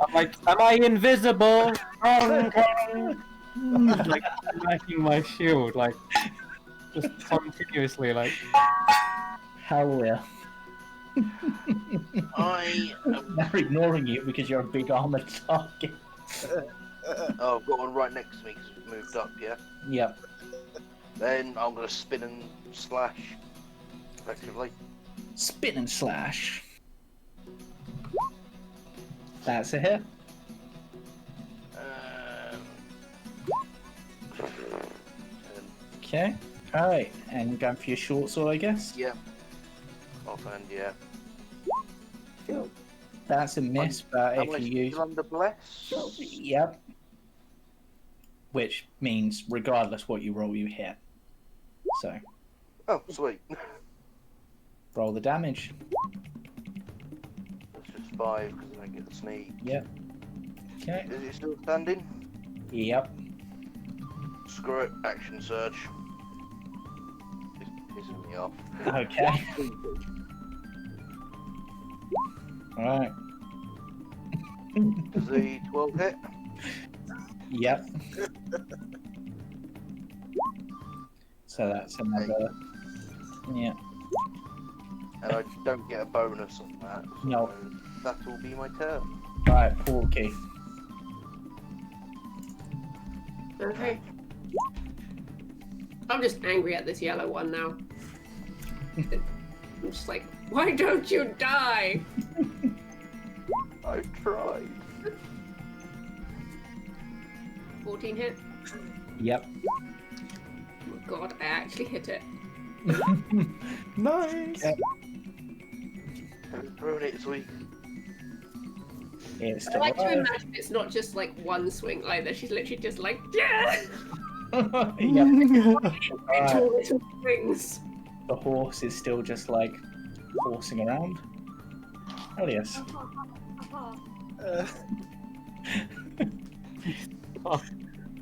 I'm like, am I invisible? Like smashing my shield, just continuously, Hell yeah. I am... They're ignoring you because you're a big armored target. Oh, I've got one right next to me because we've moved up, yeah? Yep. Then I'm going to spin and slash, effectively. Spin and slash. That's a hit. Okay. Alright, and going for your short sword, I guess? Yeah. Offhand, yeah. That's a miss, but Am if I you use... still under bless? Yep. Which means regardless what you roll, you hit. So, Oh, sweet. roll the damage. That's just 5 because I get the sneak. Yep. Okay. Is it still standing? Yep. Screw it. Action surge. It's pissing me off. Okay. Alright. Does the 12 hit? Yep. So that's another... Yeah. And I don't get a bonus on that. So No. that will be my turn. Alright, Porky. Okay. I'm just angry at this yellow one now. I'm just like, why don't you die? I tried. 14 hit. Yep. Oh my god, I actually hit it. Nice. Yep. Ruin it, sweet. It's I still like to alive. imagine it's not just like one swing either. She's literally just like, yeah! Yep. Into Alright. all little swings. The horse is still just like horsing around. Oh yes. Uh, Oh,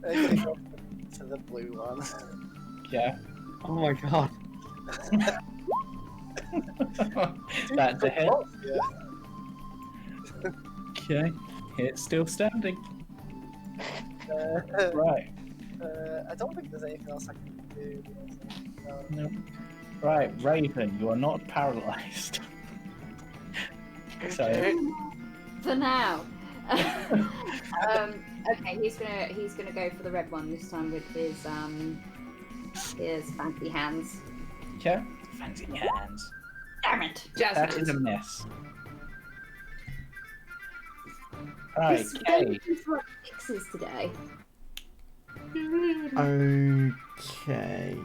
I'm gonna go to the blue one. Yeah. oh my god. That's a hit. Yeah. Okay. It's still standing. Uh, Right. I don't think there's anything else I can do. No. Right, Raven, you are not paralyzed. So For now. Okay, he's gonna go for the red one this time with his fancy hands. okay. Fancy hands. Damn it! Jazz That hands. is a miss. Right, This Kay. is for fixes today. Okay.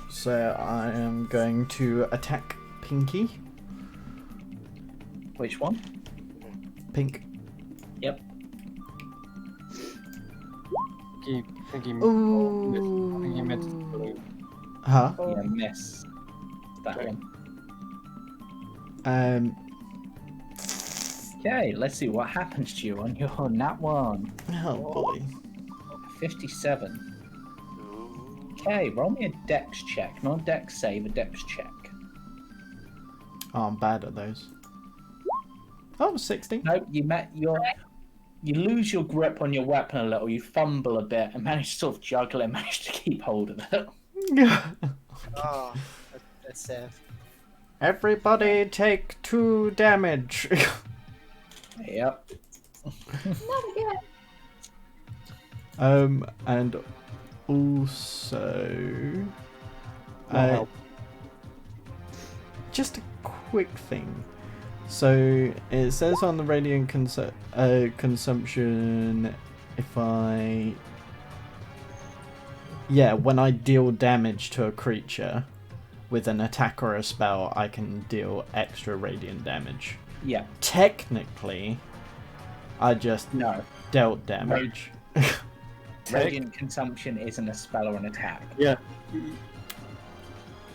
So I am going to attack Pinky. Which one? Pink. I think he Ooh. meant blue. Huh? Yeah, miss. That Okay. one. Um. Okay, let's see what happens to you on nat one. Oh boy. 57. Ooh. Okay, roll me a dex check. Not a dex save, a dex check. Oh, I'm bad at those. Oh, 16. Nope, you lose your grip on your weapon a little, you fumble a bit and manage to sort of juggle it, manage to keep hold of it. Oh, that's safe. Everybody take 2 damage. Yep. Not again. And also, Wow. just a quick thing. So it says on the radiant consumption, when I deal damage to a creature with an attack or a spell, I can deal extra radiant damage. Yeah. Technically, I just No. dealt damage. Radiant consumption isn't a spell or an attack. Yeah.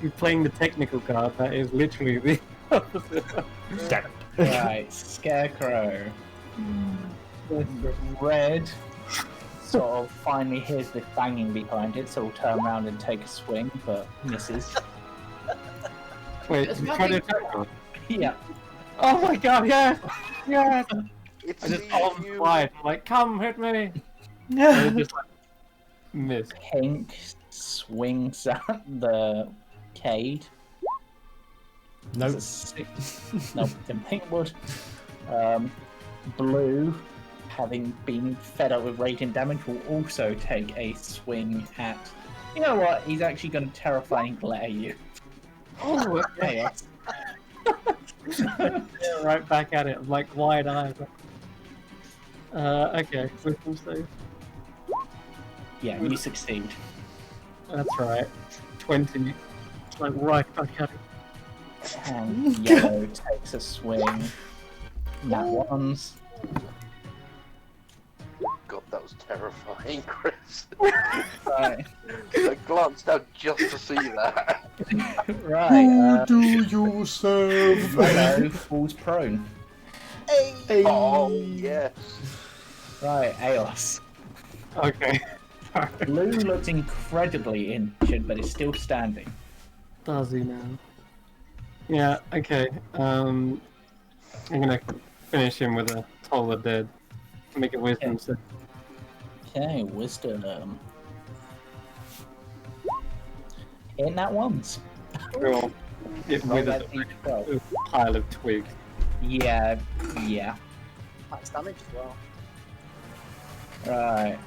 You're playing the technical card. That is literally the opposite. Damn it. Right, Scarecrow. The red sort of finally hears the banging behind it, so will turn around and take a swing, but misses. Wait, It's you trying to attack her? Yeah. Oh my god, yes! Yes! It's I just you. arms wide. I'm like, come, hit me! And it just like, miss. Pink swings at the Cade. Nope. That's a 6. Nope, then pink would. Blue, having been fed up with radiant damage, will also take a swing at. You know what? He's actually going to terrifying glare you. Oh, Okay. right back at it. I'm like, wide eyes. Okay, wisdom save. Yeah, you succeed. That's right. 20. It's like right back at it. And yellow takes a swing. Nat ones. God, that was terrifying, Chris. Right. I glanced out just to see that. Right. Do yourself. Yellow falls prone. Hey! Oh, yes. Right, Aos. Okay. Blue looks incredibly injured, but is still standing. Does he now? Yeah, okay. I'm gonna finish him with a Toll the Dead. Make a wisdom save. Okay, wisdom. In that ones. Cool. It Roll with that a D12. pile of twigs. Yeah. That's damage as well. Right.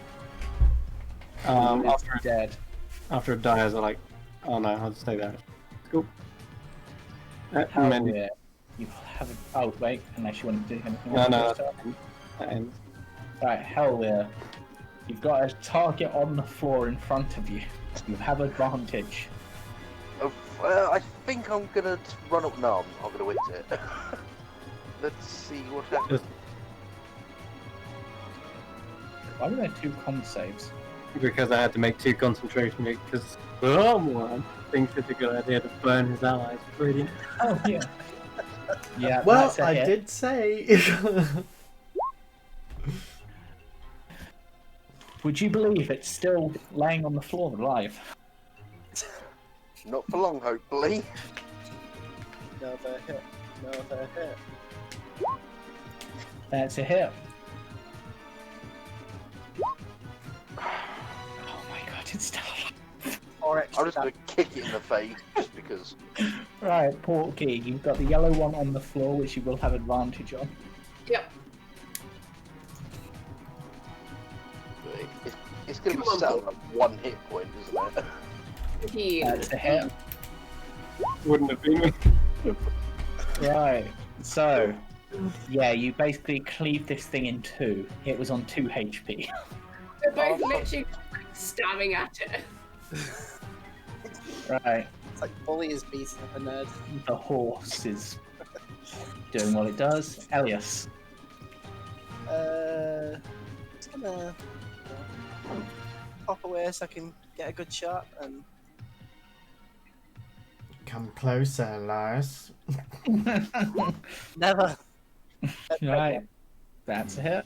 After It's dead. after it dies, I'm like, oh no, I'll stay there. Cool. How Many- weird. You haven't. Oh wait, unless you want to do anything. No, else no, yourself. that ends. Right, hell yeah. You've got a target on the floor in front of you. You have advantage. I think I'm gonna run up. No, I'm gonna wait it. Let's see what happens. Why were there 2 con saves? Because I had to make 2 concentration because someone thinks it's a good idea to burn his allies. Brilliant. Oh yeah. Yeah. Well, that's a I hit. did say. Would you believe it's still laying on the floor alive? Not for long, hopefully. Another hit. Another hit. That's a hit. Oh my god, it's still alive. Or I'm just gonna kick it in the face just because. Right, Porky, you've got the yellow one on the floor, which you will have advantage on. Yep. It's gonna be Come on, set on like 1 hit point, isn't it? That's a hit. Wouldn't have been me. Right, so, yeah, you basically cleave this thing in 2. It was on 2 HP. They're both literally stabbing at it. Right, It's like Bully is beating up a nerd. the horse is doing what it does. Elias. Just gonna pop away so I can get a good shot and Come closer, Lars. never. Right, that's a hit.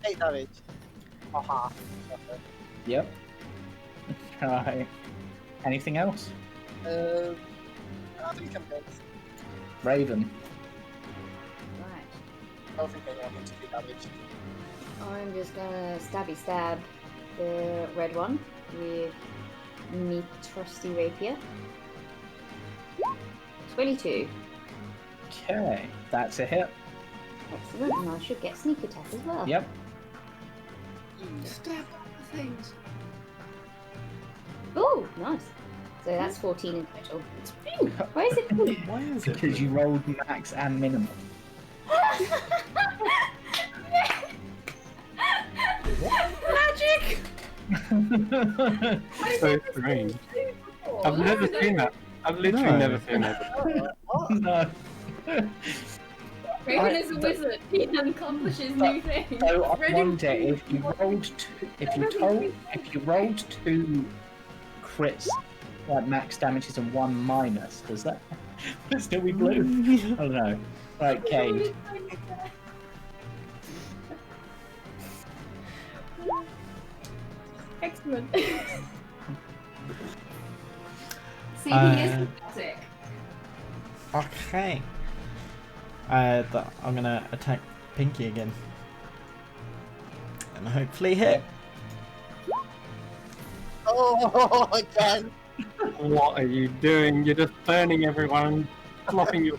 8 damage. Or half. Yep. Right. Anything else? I think I'm good. Raven. Right. I don't think anyone wants to do damage. I'm just gonna stabby stab the red one with me trusty rapier. 22. Okay, that's a hit. Excellent, and I should get sneak attack as well. Yep. Stab the things. Oh, nice. So that's 14 in total. Phew, why is it blue? Why is it? Because you rolled max and minimum. Magic! So strange. I've never seen that. I've literally No. never seen that. No. Raven is a wizard. He accomplishes new things. So I Ready? wonder if you rolled if you rolled 2 crits, like max damages and 1 minus, does that still be blue? I don't know. Right, Cade. Excellent. See, he is pathetic. Okay. I'm gonna attack Pinky again. And hopefully hit. Oh, again! What are you doing? You're just burning everyone, flopping your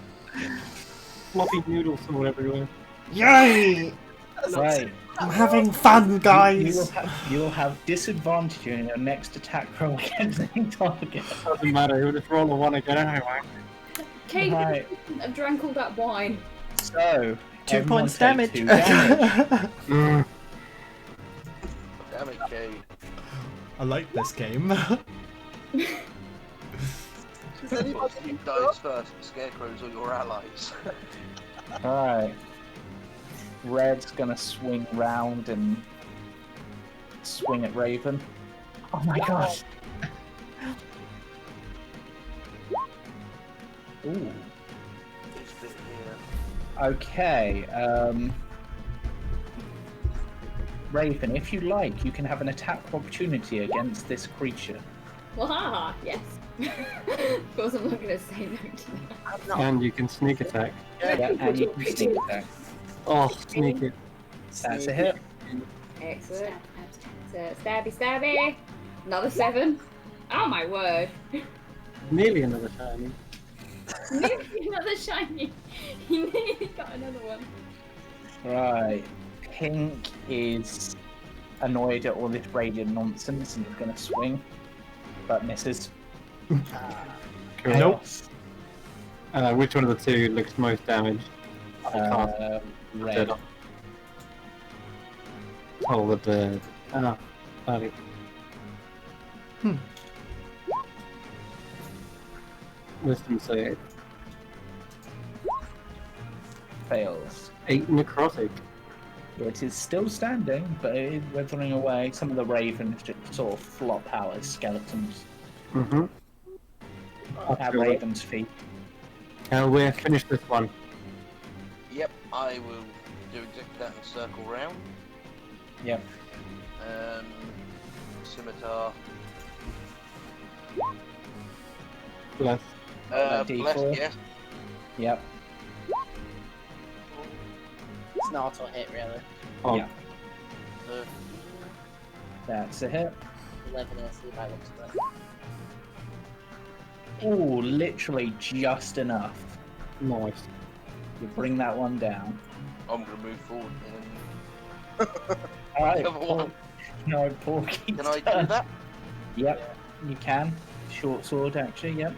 floppy noodles all everywhere. Yay! Right. I'm having fun, guys! You'll have disadvantage in your next attack roll against any target. Doesn't matter, he'll just roll a 1 again anyway. Kate, Right. I've drank all that wine. So 2 everyone points take damage. 2 damage. Mm. Damn it, Kate. I like this game. Does anybody Who dies first, the scarecrows or your allies? Alright. Red's gonna swing round and swing at Raven. Oh my gosh. Ooh. This bit here. Okay, Raven, if you like, you can have an attack of opportunity against this creature. Wahaha, yes. Of course, I'm not going to say no to that. I'm not. And you can sneak attack. Yeah, and you can sneak attack. Oh, sneak it. That's a hit. Excellent. So, stabby, stabby. Another 7. Oh my word. Nearly another shiny. Nearly another shiny. He nearly got another one. Right. Pink is annoyed at all this radiant nonsense and is going to swing, but misses. Cool. Nope. Which one of the two looks most damaged? I can't. Red. Oh, the bird. Ah, bloody. Wisdom save. Fails. 8 necrotic. It is still standing, but it is withering away. Some of the ravens just sort of flop out as skeletons. Mm-hmm. At Raven's feet. We'll finish this one. Yep, I will do exactly that and circle round. Yep. Scimitar. Bless. Blessed, D4. yes. Yep. It's an auto hit, really. Oh, Yeah. That's a hit. 11 AC by looks of it. Ooh, literally just enough. nice. You bring that one down. I'm gonna move forward and Alright. the other one. No, Porky. Can I do that? Yep, you can. Short sword, actually, yep.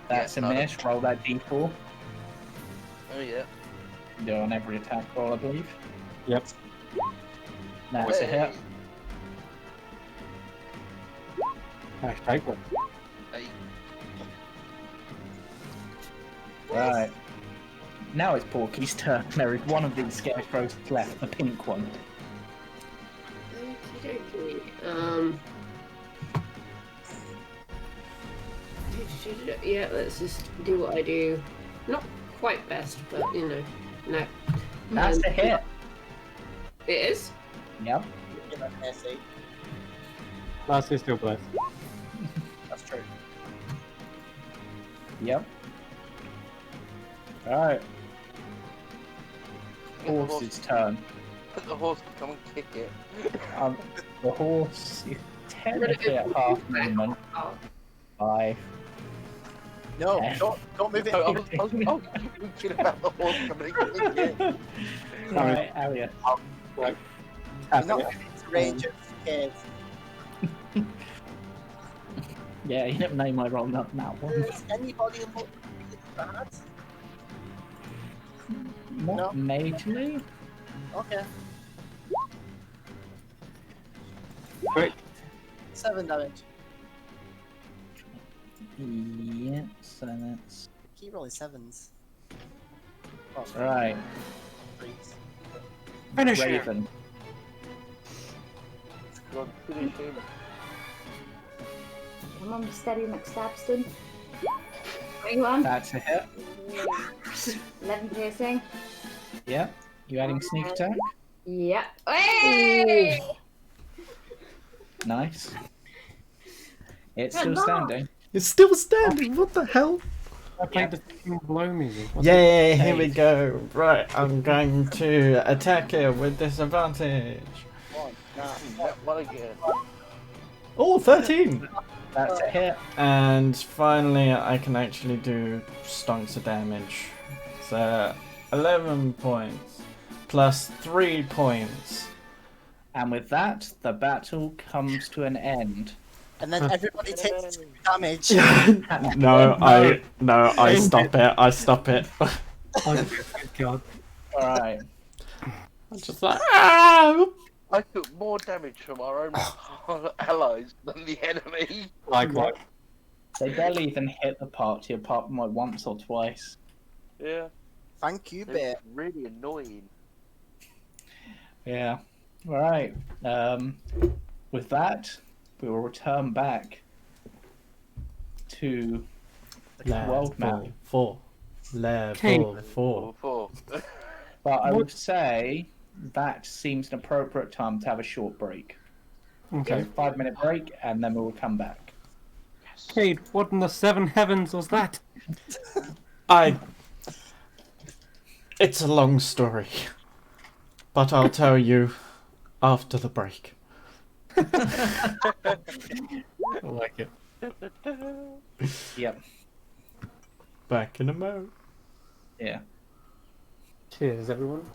That's Yeah, a no. miss. Roll that d4. Oh yeah. Do it on every attack roll, I believe. Yep. That's a hit. Hashtag one. Hey, Right. Now it's Porky's turn. There is one of these scarecrows left, the pink one. Yeah, let's just do what I do. Not quite best, but you know, no. That's a hit. It is. Yep. Give it an AC. Last is still blessed. That's true. Yep. Alright. Get the horse- Horse's turn. Get the horse to come and kick it. The horse is technically at half movement by. No, Yeah. don't move it. I was thinking about the horse coming and kicking it. Right, Elliot. You're not into range of cave. Yeah, you never know, you might roll up that one. Does anybody look really bad? Not No. majorly. Okay. Quick. 7 damage. Yeah, so that's. Keep rolling 7s. Oh, Right, 3s. Finish him. Raven. Go on, finish him. Come on, steady, McStabston. 21. That's a hit. 11 piercing. Yeah. You adding sneak attack? Yep. Hey! Nice. It's still Good standing. It's still standing. What the hell? I played the fucking blow music. What's Yay! Here we go. Right, I'm going to attack it with disadvantage. Well again. Oh, 13. That's a hit. And finally, I can actually do stonks of damage. So 11 points plus 3 points. And with that, the battle comes to an end. And then everybody takes 2 damage. No, I stop it. I stop it. Oh, good God. Alright. I'm just like, ah! I took more damage from our own allies than the enemy. Likewise. They barely even hit the party apart from like once or twice. Yeah. Thank you, It Bear. was really annoying. Yeah. Alright. With that, we will return back to the world map. Level 4. Level King. 4. Four. But I would say that seems an appropriate time to have a short break. Okay. So 5-minute break, and then we will come back. Cade, what in the 7 heavens was that? It's a long story. But I'll tell you after the break. I like it. Yep. Back in a mo. Yeah. Cheers, everyone.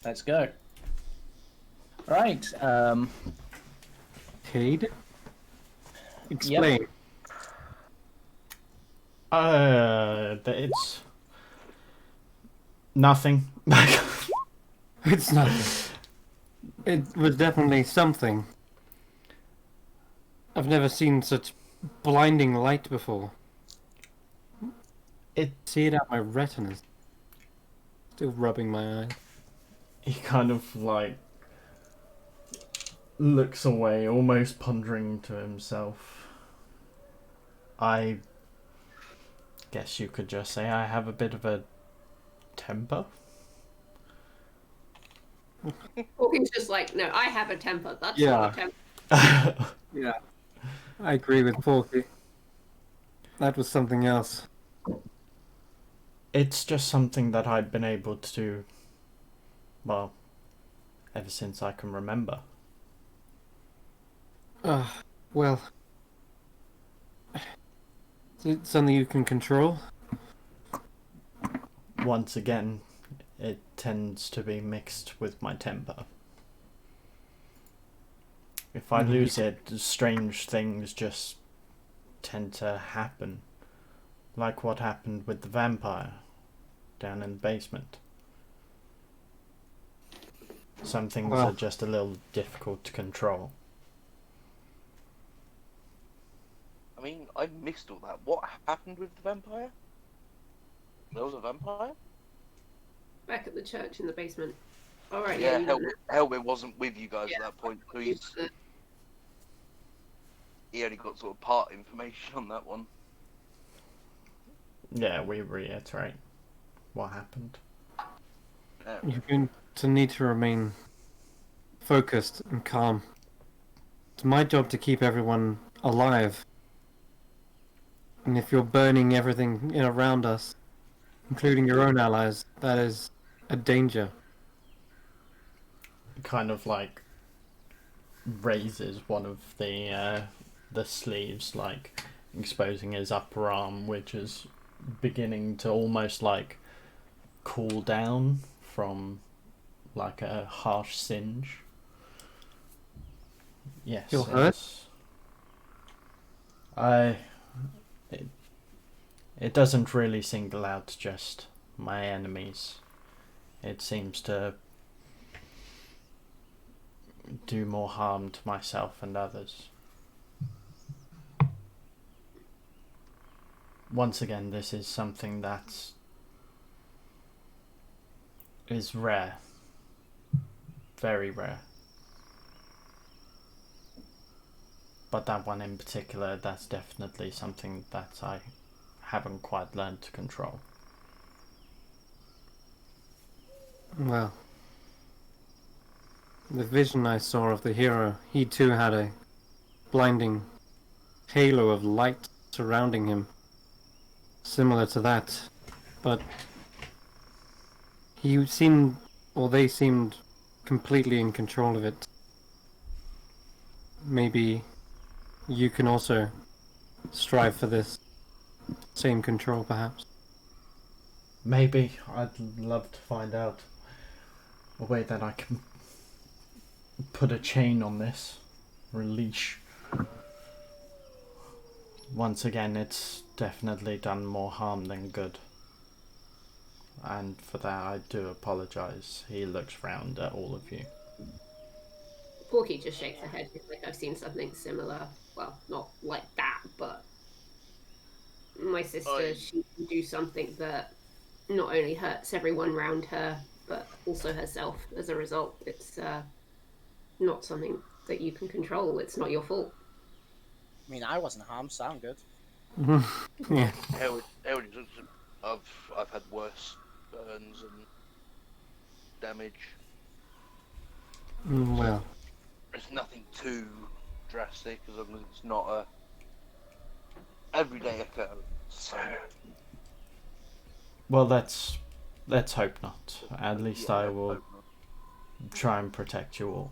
let's go. Right. Cade? Explain. It's nothing. It's nothing. It was definitely something. I've never seen such blinding light before. See it out my retinas. Still rubbing my eyes. He kind of like looks away, almost pondering to himself. I guess you could just say I have a bit of a temper. Hawking's just like, no, I have a temper. That's Yeah. not a temper. Yeah. I agree with Porky. That was something else. It's just something that I've been able to do, well, ever since I can remember. Well. Is it something you can control? Once again, it tends to be mixed with my temper. If I lose it, strange things just tend to happen. Like what happened with the vampire down in the basement. Some things are just a little difficult to control. I mean, I missed all that. What happened with the vampire? There was a vampire? Back at the church in the basement. Alright, Yeah, you don't know. Helmet wasn't with you guys at that point, so he only got sort of part information on that one. Yeah, we reiterate what happened. You're going to need to remain focused and calm. It's my job to keep everyone alive. And if you're burning everything around us, including your own allies, that is a danger. Kind of like raises one of the sleeves, like exposing his upper arm, which is beginning to almost like cool down from like a harsh singe. Yes, You're hurt? It doesn't really single out just my enemies. It seems to do more harm to myself and others. Once again, this is something that is rare. Very rare. But that one in particular, that's definitely something that I haven't quite learned to control. Well, the vision I saw of the hero, he too had a blinding halo of light surrounding him, similar to that, but he seemed, or they seemed, completely in control of it. Maybe you can also strive for this same control, perhaps. Maybe. I'd love to find out a way that I can put a chain on this, or a leash. Once again, it's definitely done more harm than good. And for that I do apologise. He looks round at all of you. Porky just shakes her head. He's like, I've seen something similar. Well, not like that, but my sister, she can do something that not only hurts everyone around her, but also herself as a result. It's not something that you can control. It's not your fault. I mean, I wasn't harmed, so I'm good. Yeah. I've had worse burns and damage. Well, It's nothing too drastic, as long as it's not a everyday occurrence. So. Well, let's hope not. At least I will try and protect you all.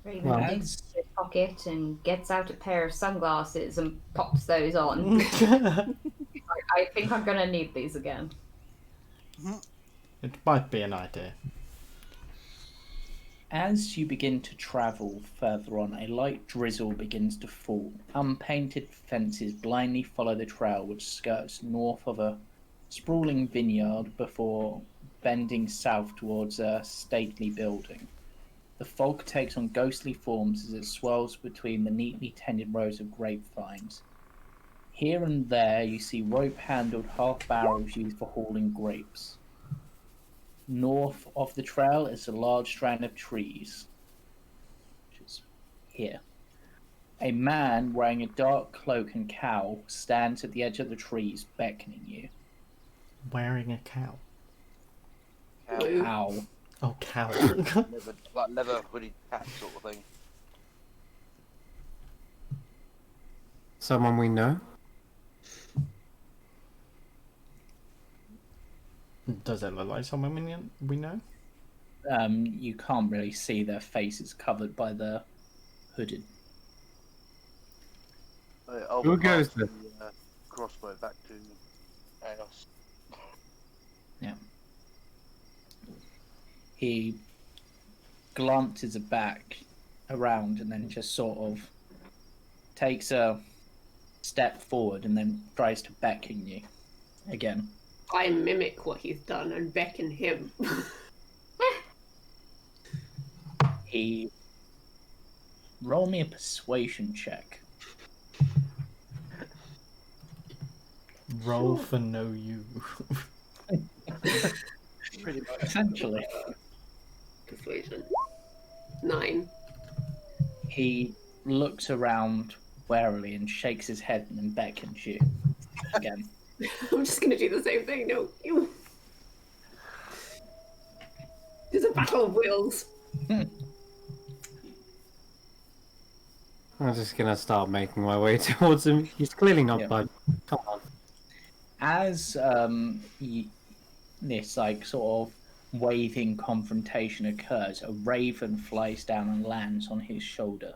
Raven Well, digs into his pocket and gets out a pair of sunglasses and pops those on. I think I'm gonna need these again. It might be an idea. As you begin to travel further on, a light drizzle begins to fall. Unpainted fences blindly follow the trail, which skirts north of a sprawling vineyard before bending south towards a stately building. The fog takes on ghostly forms as it swirls between the neatly tended rows of grapevines. Here and there you see rope-handled half-barrels used for hauling grapes. North of the trail is a large strand of trees, which is here. A man wearing a dark cloak and cowl stands at the edge of the trees, beckoning you. Wearing a cow. Blue. Cowl. Oh, cow. leather hooded hat sort of thing. Someone we know? Does it look like someone we know? You can't really see their faces covered by the hooded. I'll Who goes pass there? the crossbow back to Eos. Yeah. He glances back around and then just sort of takes a step forward and then tries to beckon you again. I mimic what he's done and beckon him. He roll me a persuasion check. Roll for no you. Pretty much. Essentially, Persuasion. 9. he looks around warily and shakes his head and then beckons you again. I'm just gonna do the same thing. No, you. There's a battle of wills. I'm just gonna start making my way towards him. He's clearly not Yeah. budging. Come on. As this like sort of waving confrontation occurs, a raven flies down and lands on his shoulder.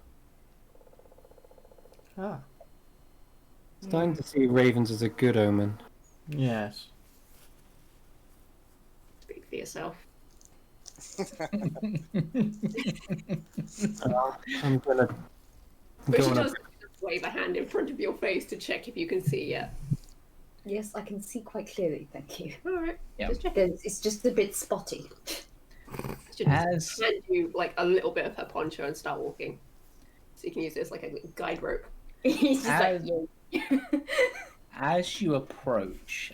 Ah, Starting to see ravens as a good omen. yes. Speak for yourself. I'm gonna But go she on a does wave a hand in front of your face to check if you can see yet. Yes, I can see quite clearly, thank you. Alright. Yeah. Just checking. It's just a bit spotty. Should As just hand you like a little bit of her poncho and start walking. So you can use it as like a guide rope. He's just like, As- yeah. as you approach,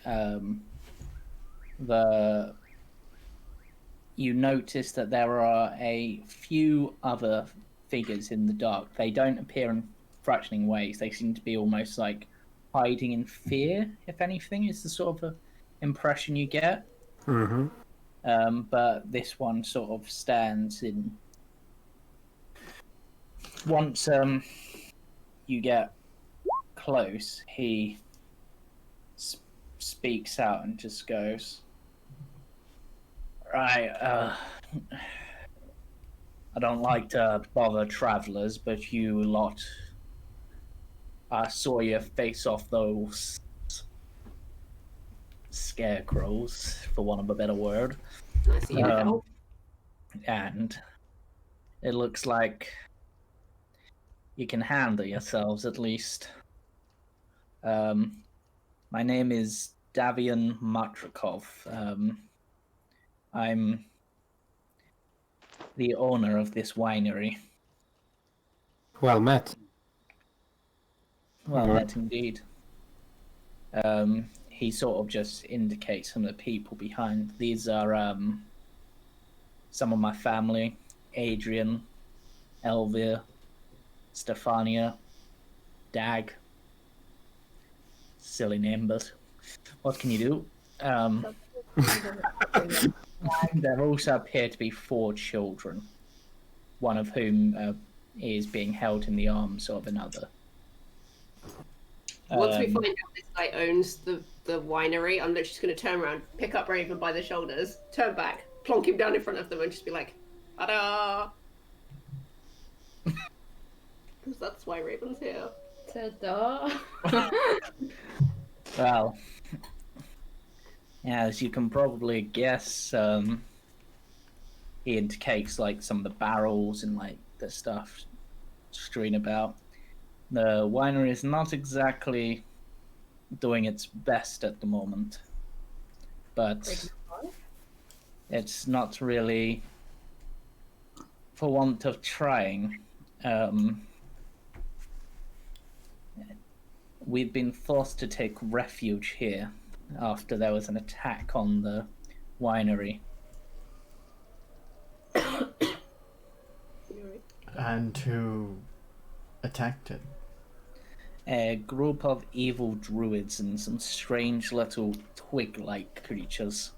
you notice that there are a few other figures in the dark. They don't appear in frightening ways. They seem to be almost like hiding in fear, if anything, is the sort of impression you get. Mm-hmm. But this one sort of stands in. Once you get close, he speaks out and just goes, "Right, I don't like to bother travelers, but you lot, I saw you face off those scarecrows, for want of a better word. I see you now. And it looks like you can handle yourselves at least. My name is Davian Matrikov. I'm the owner of this winery. Well met. Well, Alright. that indeed. He sort of just indicates some of the people behind. These are some of my family: Adrian, Elvia, Stefania, Dag. Silly name, but what can you do? There also appear to be 4 children, one of whom is being held in the arms of another. Once we find out this guy owns the winery, I'm literally just going to turn around, pick up Raven by the shoulders, turn back, plonk him down in front of them, and just be like, ta-da! Because that's why Raven's here. Ta-da! Well, As you can probably guess, he indicates like some of the barrels and like the stuff strewn about. The winery is not exactly doing its best at the moment, but it's not really for want of trying. We've been forced to take refuge here after there was an attack on the winery. And who attacked it? A group of evil druids and some strange little twig-like creatures.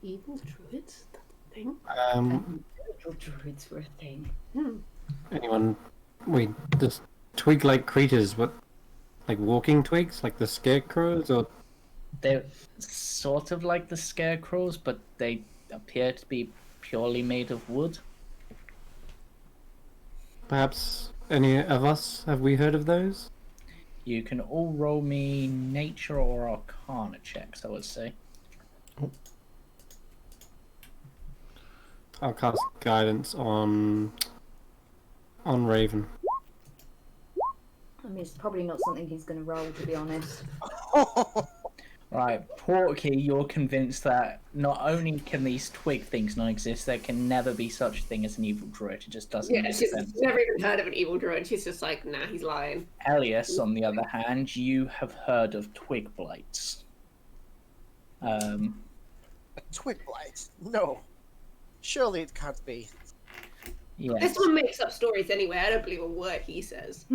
Evil druids? That's a thing. Little druids were a thing. Anyone? Wait, this twig-like creatures, what? Like walking twigs? Like the scarecrows? Or They're sort of like the scarecrows, but they appear to be purely made of wood. perhaps any of us, have we heard of those? You can all roll me nature or arcana checks, I would say. I'll cast guidance on Raven. I mean, it's probably not something he's going to roll, to be honest. Right, Porky, you're convinced that not only can these twig things not exist, there can never be such a thing as an evil druid. It just doesn't Yeah, make she's sense. never even heard of an evil druid. She's just like, nah, he's lying. Elias, on the other hand, you have heard of twig blights. A twig blight? No. Surely it can't be. Yes. This one makes up stories anyway. I don't believe a word he says.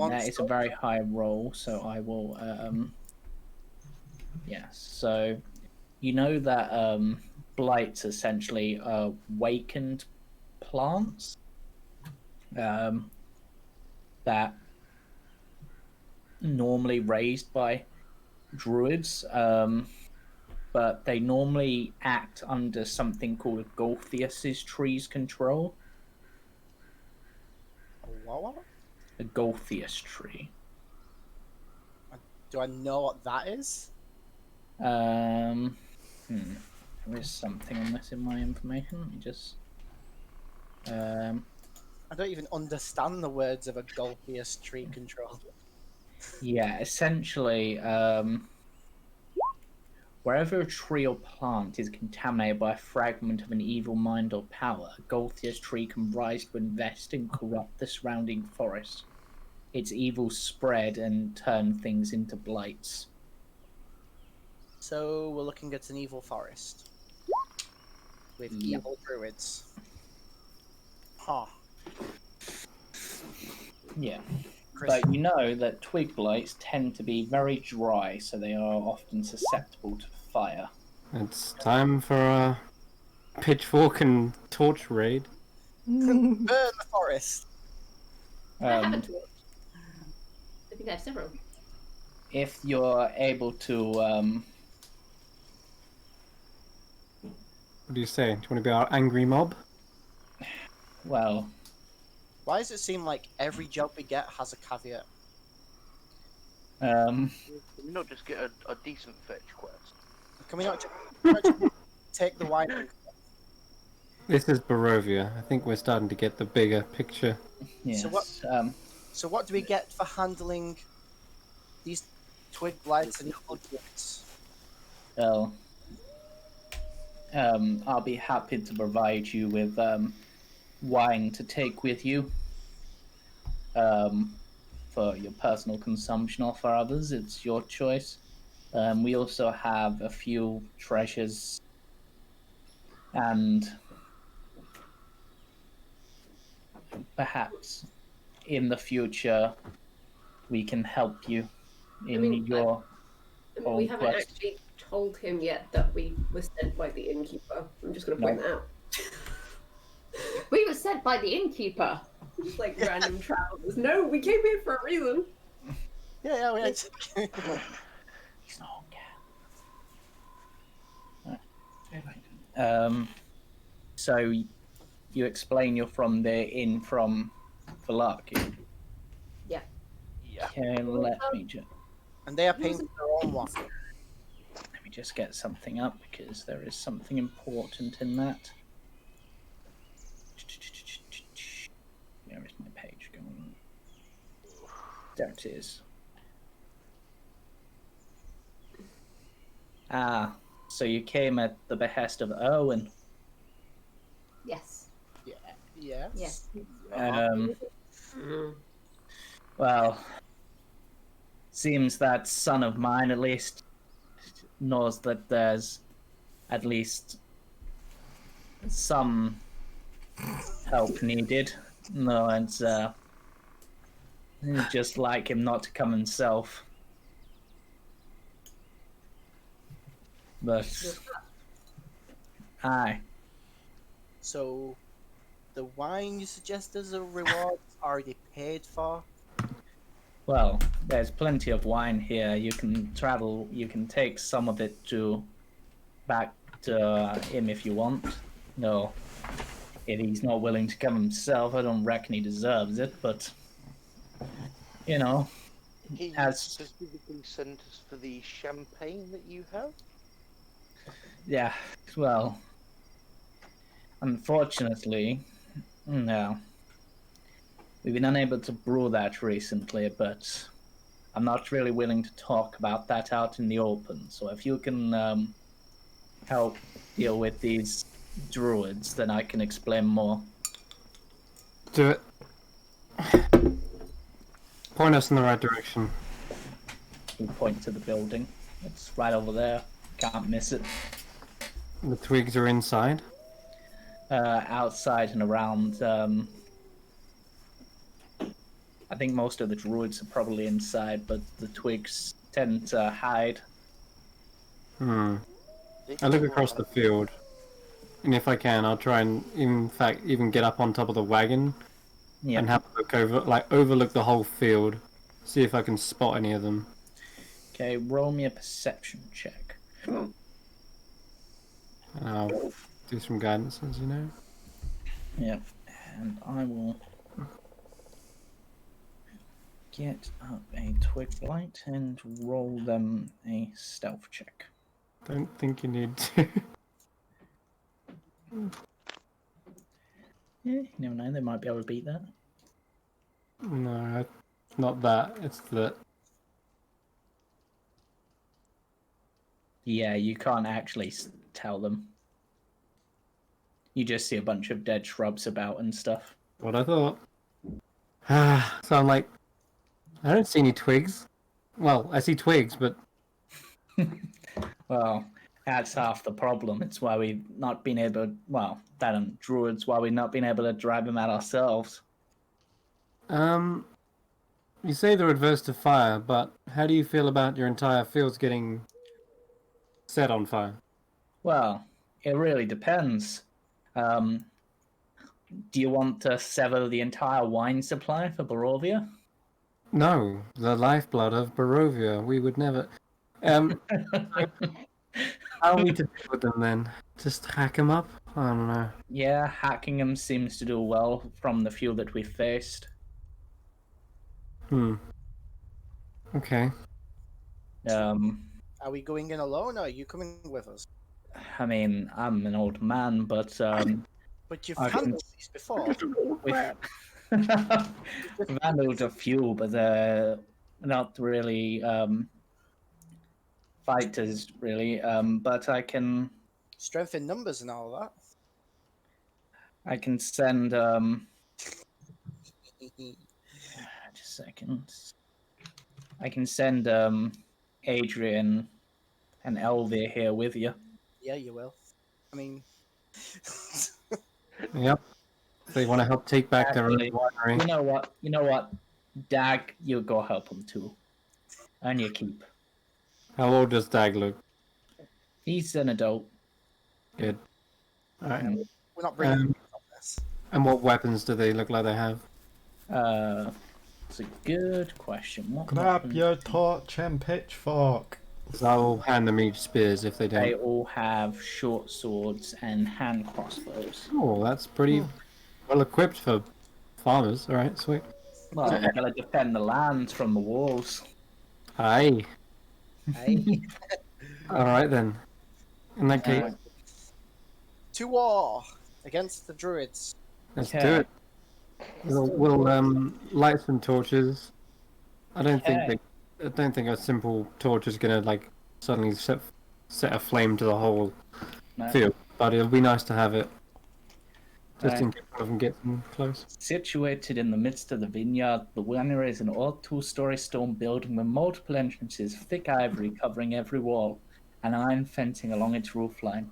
That is a very high roll, so I will. Yes, so you know that blights essentially are awakened plants that normally raised by druids, but they normally act under something called Golthius's tree's control. What? A Golthius tree. Do I know what that is? There is something on this in my information. Let me just. I don't even understand the words of a Golthius tree control. Yeah, essentially, wherever a tree or plant is contaminated by a fragment of an evil mind or power, a Golthius tree can rise to invest and corrupt the surrounding forest. Its evil spread and turn things into blights. So we're looking at an evil forest with Yep. evil druids. Huh. Yeah. Chris, But you know that twig blights tend to be very dry, so they are often susceptible to fire. It's time for a pitchfork and torch raid. burn the forest. I Um, haven't watched. I think I have several. if you're able to, What do you say? Do you want to be our angry mob? well, Why does it seem like every job we get has a caveat? Can we not just get a decent fetch quest? Can we not just take the wine? This is Barovia. I think we're starting to get the bigger picture. yes. So what do we get for handling these twig blights and evil druids? Well, I'll be happy to provide you with wine to take with you for your personal consumption or for others. It's your choice. We also have a few treasures and perhaps in the future we can help you in I mean, your we own haven't quest. actually told him yet that we were sent by the innkeeper. I'm just going to point that out. We were sent by the innkeeper. Just like random travelers. No, we came here for a reason. Yeah, we He's not cat. So you explain you're from the inn from Valarki. Yeah. Yeah. Okay, let me just. And they are paying for their own wine. Let me just get something up because there is something important in that. Where is my page going? There it is. Ah, so you came at the behest of Owen. Yes. Yes. Yes. Well, seems that son of mine at least knows that there's at least some help needed. No, it's just like him not to come himself. But aye. So, the wine you suggest as a reward is already paid for. Well, there's plenty of wine here. You can travel. You can take some of it back to him if you want. No, if he's not willing to come himself, I don't reckon he deserves it. But you know, He as specifically sent us for the champagne that you have. yeah, well, unfortunately, no. We've been unable to brew that recently, but I'm not really willing to talk about that out in the open. So if you can help deal with these druids, then I can explain more. Do it. Point us in the right direction. We point to the building. It's right over there. Can't miss it. The twigs are inside. Outside and around. I think most of the druids are probably inside, but the twigs tend to hide. I look across the field, and if I can, I'll try and, in fact, even get up on top of the wagon and have a look overlook the whole field, see if I can spot any of them. Okay, roll me a perception check. And I'll do some guidance, as you know. Yep, and I will get up a twig blight and roll them a stealth check. Don't think you need to. Yeah, you never know, they might be able to beat that. No, not that. It's that. Yeah, you can't actually tell them. You just see a bunch of dead shrubs about and stuff. What I thought. So I'm like, I don't see any twigs. Well, I see twigs, but Well, that's half the problem. It's why we've not been able. Well, that and druids. Why we've not been able to drive them out ourselves. you say they're adverse to fire, but how do you feel about your entire fields getting set on fire? Well, it really depends. Do you want to sever the entire wine supply for Barovia? No, the lifeblood of Barovia. We would never. How are we to deal with them then? Just hack them up? I don't know. Yeah, hacking them seems to do well from the few that we've faced. Okay. Are we going in alone, or are you coming with us? I mean, I'm an old man, but But you've I can- handled these before. we've handled a few, but they're not really fighters, really. But I can Strength in numbers and all that. send just a second. I can send Adrian and Elvia here with you. Yeah, you will. I mean, Yep. They want to help take back their own Actually, winery. You know what? Dag, you go help them too. And you keep. How old does Dag look? He's an adult. Good. Alright. we're not bringing you on this. And what weapons do they look like they have? It's a good question. What Grab weapons- your torch and pitchfork. So I'll hand them each spears if they They don't. all have short swords and hand crossbows. Oh, that's pretty well equipped for farmers. Alright, sweet. Well, they're gonna defend the land from the walls. Aye. Hey. All right then. In that case, To war against the druids. let's do Okay. it. We'll light some torches. I don't think a simple torch is gonna like suddenly set a flame to the whole No. field, but it'll be nice to have it just Right. in case one of them gets in close. Situated in the midst of the vineyard, the winery is an old two-story stone building with multiple entrances, thick ivory covering every wall, and iron fencing along its roofline.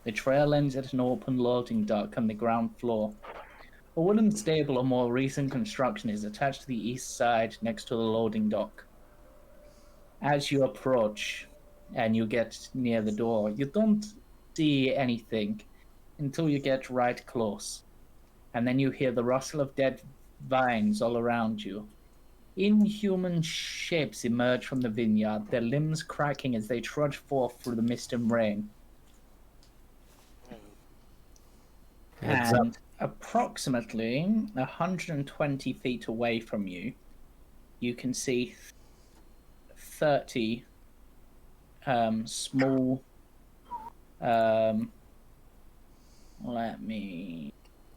The trail ends at an open loading dock on the ground floor. A wooden stable of more recent construction is attached to the east side next to the loading dock. As you approach and you get near the door, you don't see anything until you get right close. And then you hear the rustle of dead vines all around you. Inhuman shapes emerge from the vineyard, their limbs cracking as they trudge forth through the mist and rain. Heads up. And approximately 120 feet away from you, you can see 30 small. Let me.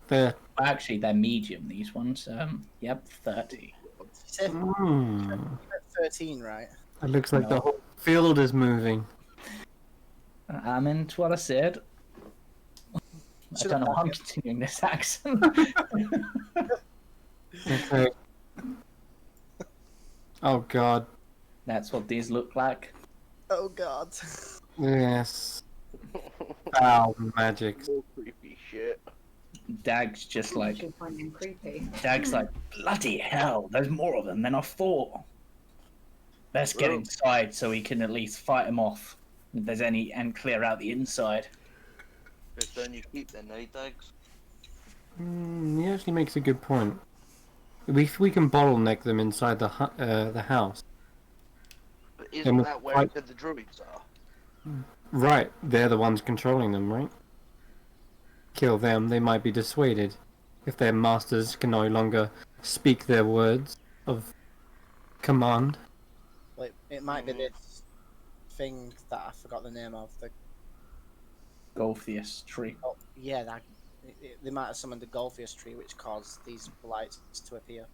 There. Actually, they're medium, these ones. Yep, 30. You said Hmm. 13, right? It looks like the No. whole field is moving. I'm into what I said. I Should don't know have why I'm continuing this accent. Okay. Oh god. That's what these look like. Oh god. Yes. Foul magic. More creepy shit. Dag's just like, She'll find them creepy. Dag's like, bloody hell, there's more of them than I thought. Let's get Well. inside so we can at least fight them off if there's any and clear out the inside. Just don't you keep their nadags? He actually makes a good point. We can bottleneck them inside the house. But Then isn't we'll that where fight- it said the druids are? Right, they're the ones controlling them, right? Kill them, they might be dissuaded. If their masters can no longer speak their words of command. Well, it might be this thing that I forgot the name of. The Golthius tree. oh, yeah, they might have summoned the Golthius tree, which caused these blights to appear.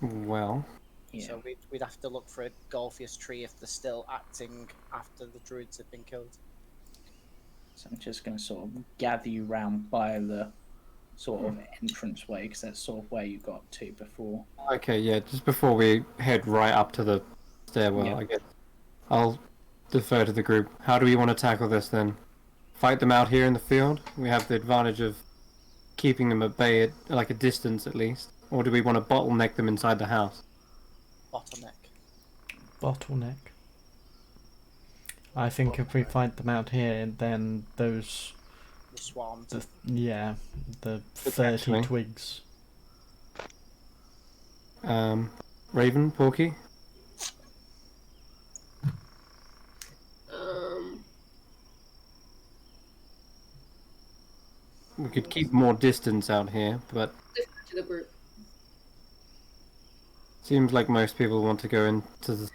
Well, Yeah. So we'd have to look for a Golthius tree if they're still acting after the druids have been killed. So I'm just going to sort of gather you round by the sort of entranceway, because that's sort of where you got to before. okay, yeah, just before we head right up to the stairwell, Yeah. I guess I'll defer to the group. How do we want to tackle this then? Fight them out here in the field? We have the advantage of keeping them at bay at like a distance at least. Or do we want to bottleneck them inside the house? Bottleneck. Bottleneck. I think if we fight them out here, then those, The swarms. the 30 Potentially. twigs. Raven, Porky? We could keep more distance out here, but To the group. seems like most people want to go into the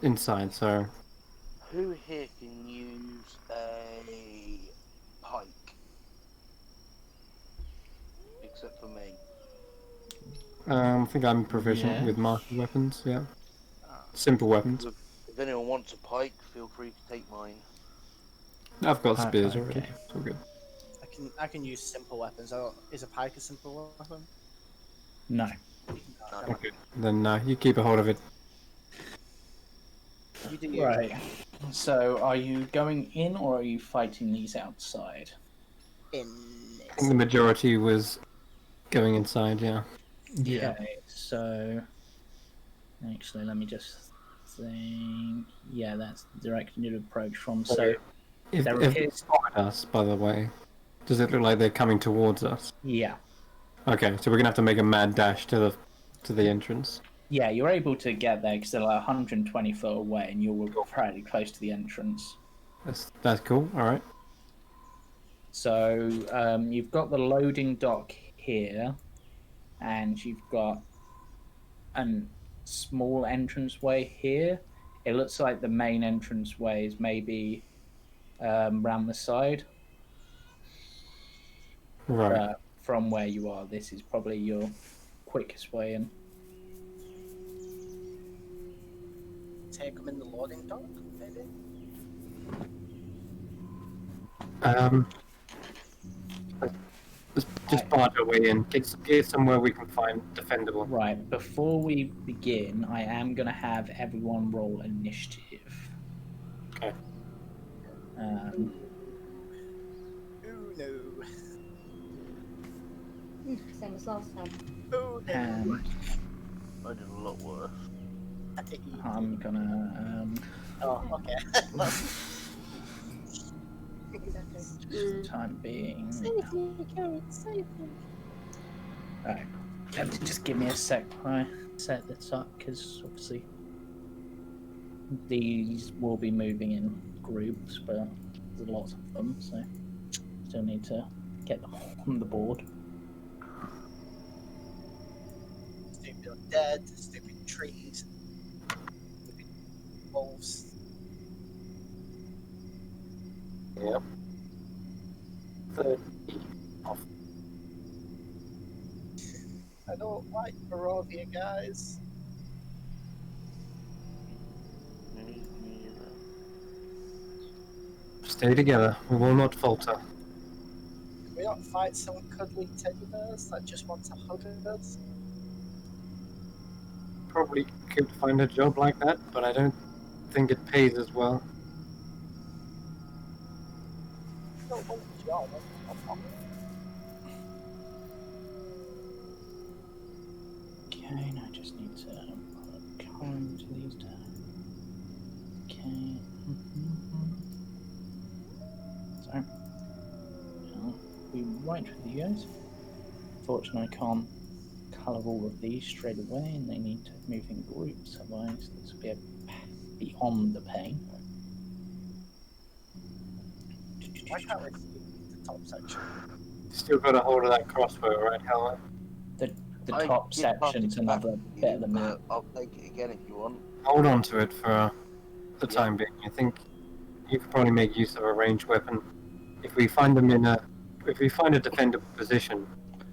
inside, so Who here can use a pike? Except for me. I think I'm proficient Yeah. with martial weapons, yeah. Simple weapons. If anyone wants a pike, feel free to take mine. I've got spears Okay. already. It's all good. I can use simple weapons. Is a pike a simple weapon? No. No. Okay. Then you keep a hold of it. You do you. Right. So are you going in or are you fighting these outside? In I think the majority was going inside, yeah. Yeah. Okay, so actually let me just think. Yeah, that's the direction you'd approach from. So If there they appears spotted us, by the way, does it look like they're coming towards us? yeah. Okay, so we're gonna have to make a mad dash to the entrance. Yeah, you're able to get there because they're like 120 foot away and you're fairly close to the entrance. That's cool. All right. So you've got the loading dock here, and you've got a small entranceway here. it looks like the main entrance way is maybe round the side. Right. But from where you are, this is probably your quickest way in. Take them in the loading dock, maybe? Let's just barge our way in. Get somewhere we can find defendable. Right, before we begin, I am going to have everyone roll initiative. Okay. Ooh, no. Same as last time. Ooh, no. And I did a lot worse. I think you. I'm going to... Oh, okay. Exactly. for the time being... Save me, Carrot, save me. Alright, just give me a sec while I set this up, because obviously these will be moving in groups, but there's lots of them, so still need to get them on the board. Stupid undead, stupid trees, stupid wolves. Yep. 30 off. I don't like Barovia, guys. Me neither. Stay together. We will not falter. Can we not fight some cuddly teddy bears that just want to hug us? Probably could find a job like that, but I don't think it pays as well. I don't want a job. Okay, now I just need to put a column to these down. Okay. So, I'll be right with you guys. Unfortunately, I can't colour all of these straight away, and they need to move in groups, otherwise this will be beyond the pain. Why can't we see the top section? Still got a hold of that crossbow, right, Helen? The I top did pass section's it back another to bit you, of the but map. I'll take it again if you want. Hold on to it for the Yeah. time being. I think you could probably make use of a ranged weapon. If we find a defendable position,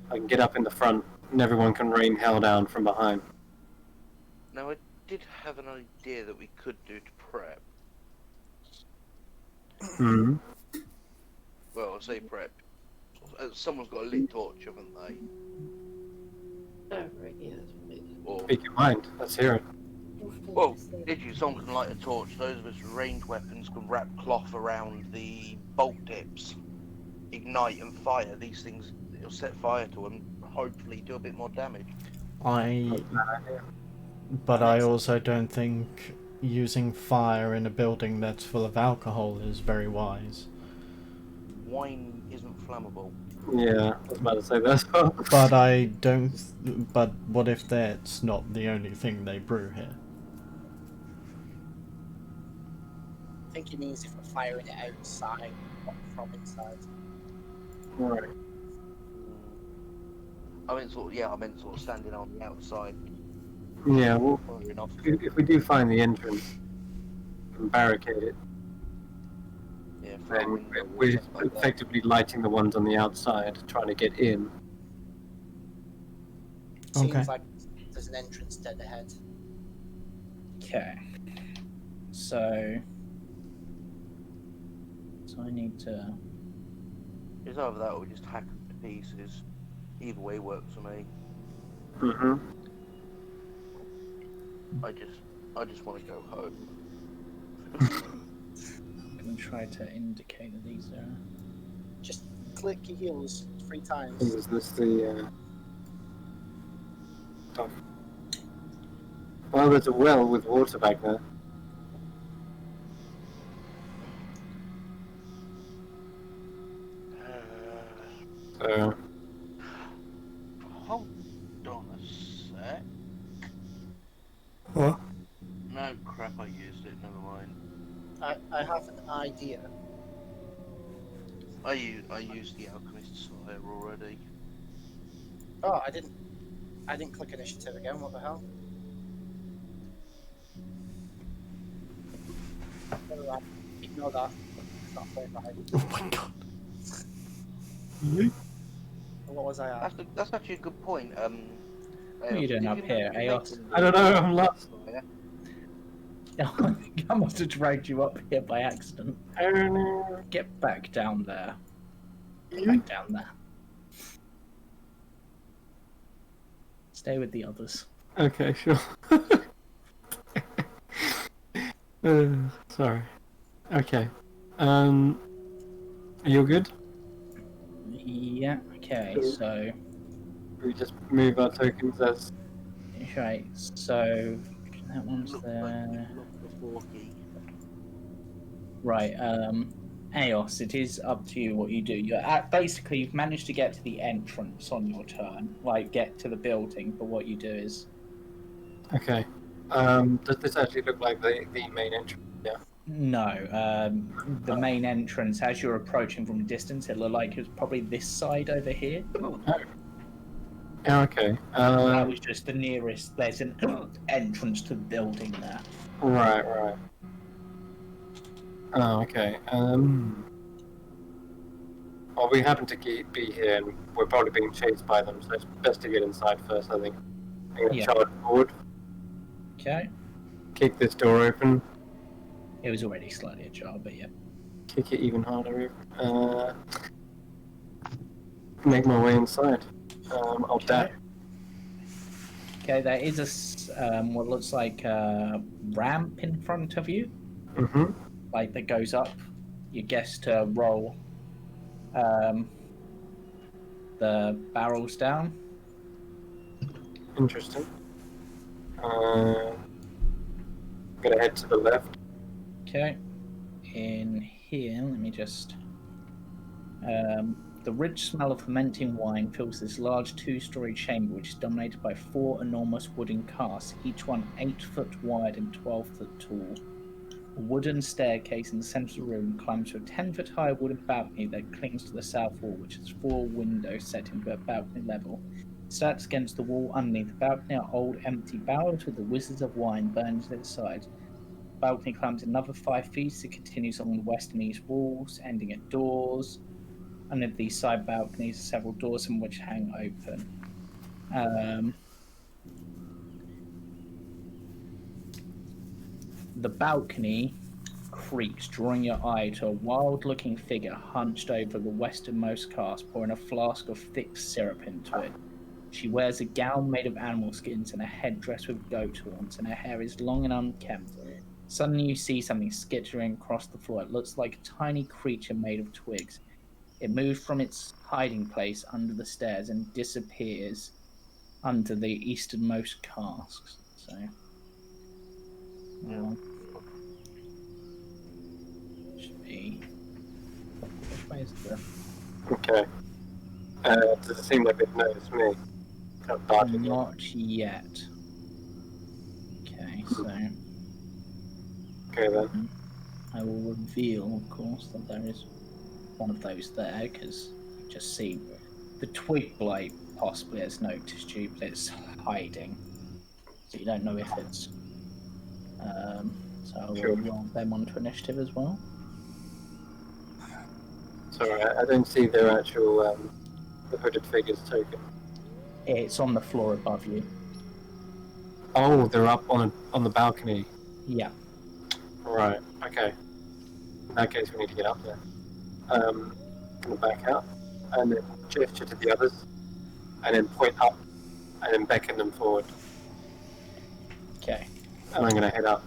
I can get up in the front and everyone can rain hell down from behind. Now, I did have an idea that we could do to prep. Hmm. Well, I say prep. Someone's got a lit torch, haven't they? Oh, right, yeah, that's what it is. Or, Speak your mind. Let's hear it. well, literally, someone can light a torch. Those of us with ranged weapons can wrap cloth around the bolt tips, ignite and fire. These things, it'll set fire to them, hopefully do a bit more damage. But I also don't think using fire in a building that's full of alcohol is very wise. Wine isn't flammable. Yeah, I was about to say that as well. But I don't. But what if that's not the only thing they brew here? I think he means if we're firing it outside, not from inside. Right. I meant sort of standing on the outside. Yeah, well, Fair enough. if we do find the entrance and barricade it, Yeah, then we're effectively lighting the ones on the outside, trying to get in. Okay. Seems like there's an entrance dead ahead. Okay. So I need to... It's either that or we just hack them to pieces. Either way works for me. Mm-hmm. I just want to go home. I'm going to try to indicate that these are... Just click your heels 3 times. Is this the top? Well, there's a well with water back there. So, Hold on a sec. what? No, crap, I used it, never mind. I have an idea. I used the Alchemist's Fire already. Oh, I didn't click initiative again, what the hell? Never mind. Ignore that. It's not very right. Oh my god. What was I at? That's actually a good point. What are you doing did up you know here, you're Eos? making I don't know, the I'm lost. fire? I think I must have dragged you up here by accident. I don't know. Get back down there. Get back down there. Stay with the others. Okay, sure. Sorry. Okay. Are you good? Yeah, okay, so... We just move our tokens as. Right, so... That one's Looks like there. you've lost the 4 key. Right, Eos, it is up to you what you do. Basically, you've managed to get to the entrance on your turn. Like, get to the building, but what you do is... Okay. Does this actually look like the main entrance? Yeah. No, the main entrance, as you're approaching from a distance, it looked like it was probably this side over here. Yeah, okay. That was just the nearest. There's an entrance to the building there. Right. Oh, okay. Well, we happen to be here, and we're probably being chased by them, so it's best to get inside first, I think. I'm gonna Yeah. charge forward, Okay. kick this door open, It was already slightly ajar, but yeah. kick it even harder open. Make my way inside. I'll dab. Okay, there is what looks like a ramp in front of you, Mm-hmm. like that goes up. You guess to roll the barrels down. Interesting. I'm gonna head to the left. Okay. In here, let me just. The rich smell of fermenting wine fills this large 2-story chamber, which is dominated by 4 enormous wooden casks, each one 8 foot wide and 12 foot tall. A wooden staircase in the centre of the room climbs to a 10-foot high wooden balcony that clings to the south wall, which has 4 windows set into a balcony level. Stacked against the wall underneath the balcony are old empty barrels with the wizards of wine burned to its sides. The balcony climbs another 5 feet as it continues along the west and east walls, ending at doors. Under these side balconies are several doors, some of which hang open. The balcony creaks, drawing your eye to a wild-looking figure hunched over the westernmost cask, pouring a flask of thick syrup into it. She wears a gown made of animal skins and a headdress with goat horns, and her hair is long and unkempt. Suddenly you see something skittering across the floor. It looks like a tiny creature made of twigs. It moves from its hiding place under the stairs and disappears under the easternmost casks. So, should be. Which way is the? Okay. Does it seem like they've noticed me? Kind of dodging it. Not yet. Okay, so Okay then. I will reveal, of course, that there is one of those there, because you just see the twig blight possibly has noticed you, but it's hiding. So you don't know if it's... so I will Sure. roll them onto initiative as well. Sorry, I don't see their actual the hooded figures token. It's on the floor above you. Oh, they're up on the balcony. Yeah. Right. Okay. In that case, we need to get up there. I'm gonna back out and then gesture to the others, and then point up, and then beckon them forward. Okay. And I'm gonna head up.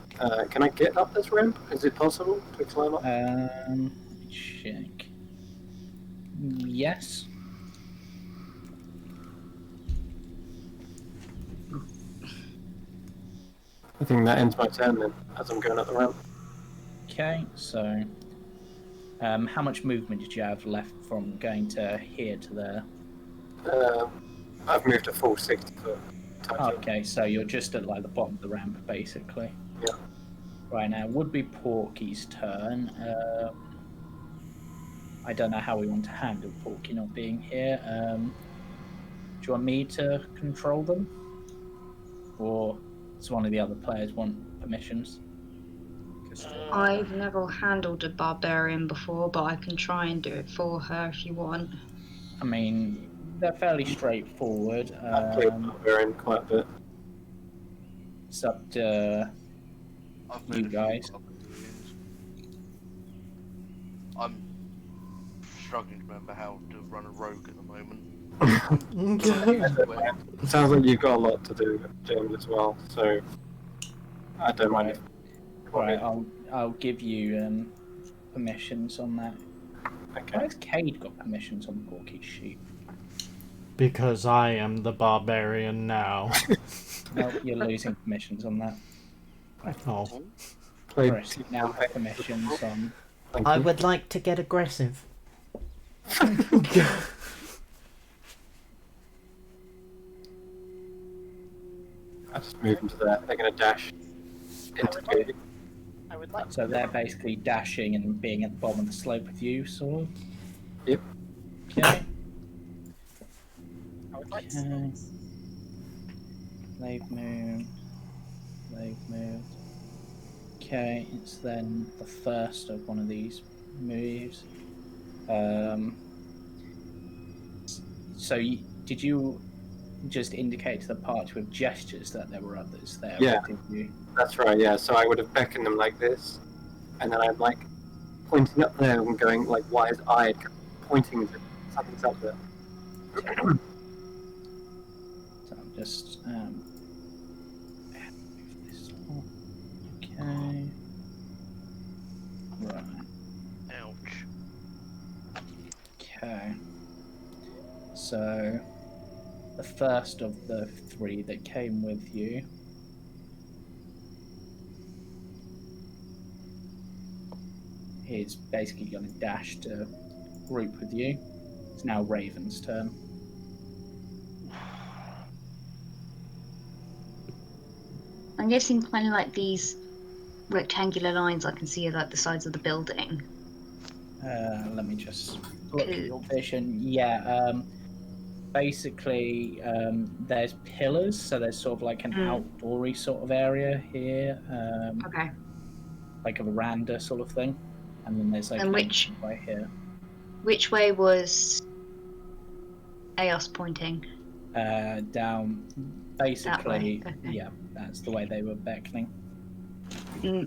Can I get up this ramp? Is it possible to climb up? Let me check. Yes. I think that ends my turn then, as I'm going up the ramp. Okay, so how much movement did you have left from going to here to there? I've moved a full 60 foot. Okay, so you're just at like the bottom of the ramp, basically. Yeah. Right now, would be Porky's turn. I don't know how we want to handle Porky not being here. Do you want me to control them, or does one of the other players want permissions? I've never handled a barbarian before, but I can try and do it for her if you want. I mean, they're fairly straightforward. I've played Barbarian quite a bit. It's up to I've you made a few guys. barbarians. I'm struggling to remember how to run a rogue at the moment. It sounds like you've got a lot to do, James, as well. So I don't mind if you want Right, me. I'll give you permissions on that. Why Okay. has Cade got permissions on Porky's sheet? Because I am the barbarian now. No, you're losing permissions on that. Oh. Played Chris, you now have permissions on. Thank I you. would like to get aggressive. I just move them to there. They're going to dash into me. I would like So they're basically dashing and being at the bottom of the slope with you, sort of. Yep. Okay. I would like Okay. to. They've moved. They've moved. Okay, it's then the first of one of these moves. So did you just indicate to the party with gestures that there were others there? Yeah. Or did you? That's right, yeah. So I would have beckoned them like this, and then I'm like pointing up there and going like wide-eyed, pointing to something's up there. So I'm just move this one. Okay. Right. Ouch. Okay. So the first of the three that came with you is basically going to dash to group with you. It's now Raven's turn. I'm guessing kind of like these rectangular lines I can see are like the sides of the building. Let me just look at your vision. Yeah, basically, there's pillars, so there's sort of like an outdoory sort of area here, Okay. like a veranda sort of thing, and then there's like And an which- entrance right here. Which way was Eos pointing? Down, basically, okay. yeah, that's the way they were beckoning.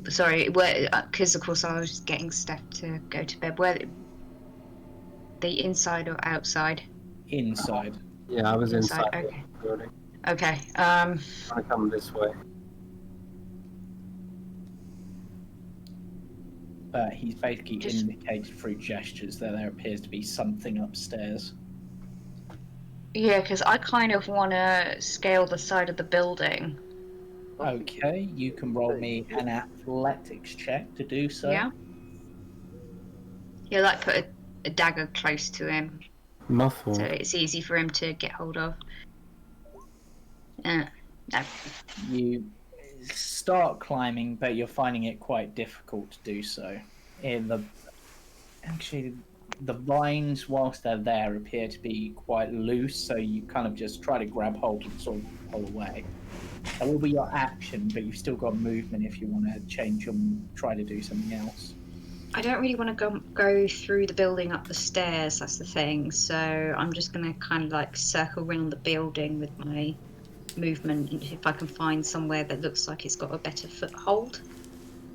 Sorry, because of course I was getting Steph to go to bed. Where the inside or outside? Inside. Yeah, I was inside Okay. the building. Okay. I'm gonna come this way. But he's basically indicated through gestures that there appears to be something upstairs. Yeah, because I kind of want to scale the side of the building. Okay, you can roll me an athletics check to do so. Yeah. Yeah, like put a dagger close to him, Muffled. so it's easy for him to get hold of. No. You start climbing, but you're finding it quite difficult to do so. Actually, the vines, whilst they're there, appear to be quite loose, so you kind of just try to grab hold and sort of pull away. That will be your action, but you've still got movement if you want to change and try to do something else. I don't really want to go through the building up the stairs, that's the thing, so I'm just going to kind of like circle around the building with my movement, and if I can find somewhere that looks like it's got a better foothold.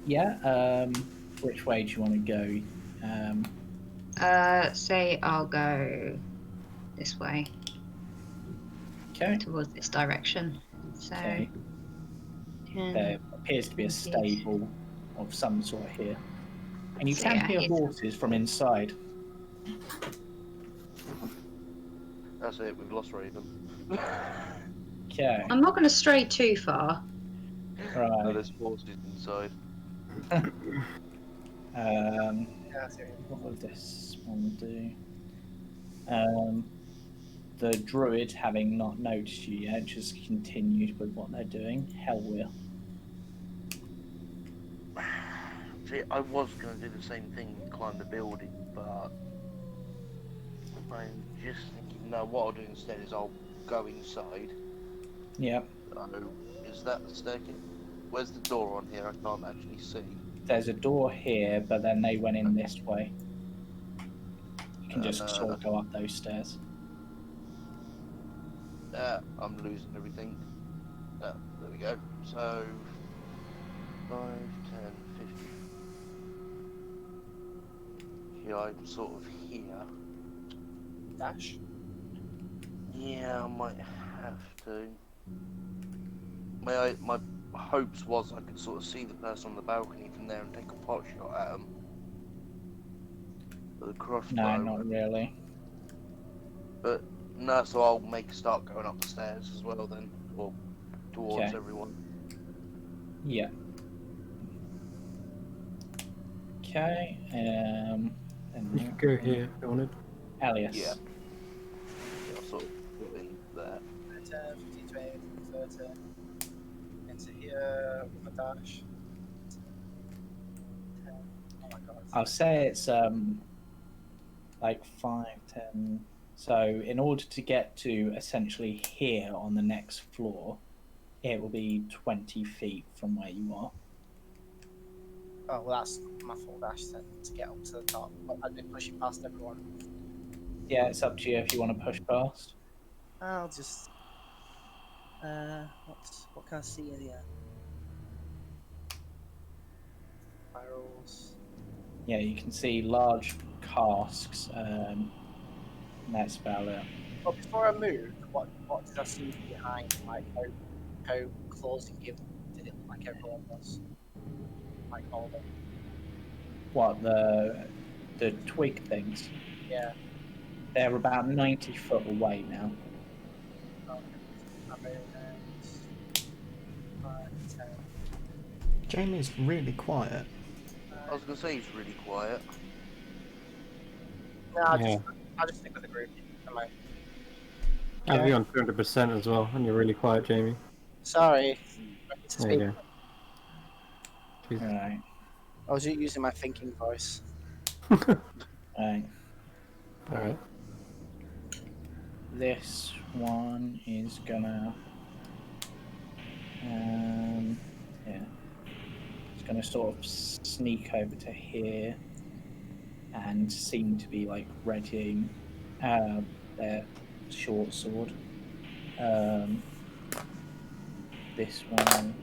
Yeah, which way do you want to go? Say I'll go this way. Okay. Towards this direction. So, Okay. There appears to be a stable of some sort here. And you can hear horses from inside. That's it, we've lost Raven. Okay. I'm not going to stray too far. Right. No, there's horses inside. What will this one do? The druid, having not noticed you yet, just continued with what they're doing. Hell will. See, I was going to do the same thing, climb the building, but I'm just thinking, no, what I'll do instead is I'll go inside. Yep. Is that the staircase? Where's the door on here? I can't actually see. there's a door here, but then they went in this way. You can just sort of go up those stairs. I'm losing everything. There we go. So 5, 10, 50. Yeah, I'm sort of here. Dash. Yeah, I might have to. My hopes was I could sort of see the person on the balcony from there and take a pot shot at them. With a crossbow. No, not really. But no, so I'll make a start going up the stairs as well then, or towards Okay. everyone. Yeah. Okay. And You could go here if you wanted. Alias. Yeah. I'll sort of put in there. 10, 15, 20, 30. Into here with a dash. 10. Oh my god. I'll say it's like 5, 10. So in order to get to essentially here on the next floor, it will be 20 feet from where you are. Oh, well, that's my full dash then to get up to the top. But I'd be pushing past everyone. Yeah, it's up to you if you want to push past. I'll just. What can I see in here? Barrels. Yeah, you can see large casks. And that's about it. But before I move, what did I see behind? Like how close and give did it look like everyone was? Like all the What, the twig things? yeah. They're about 90 foot away now. I mean, 5, 10. Jamie's really quiet. I was gonna say he's really quiet. No, Yeah. I'll just stick with the group. Am I? I have you on 200% as well, and you're really quiet, Jamie. Sorry. There you go. Jeez. Right. I was using my thinking voice. Right. Alright. This one is gonna yeah, it's gonna sort of sneak over to here and seem to be like readying their short sword. This one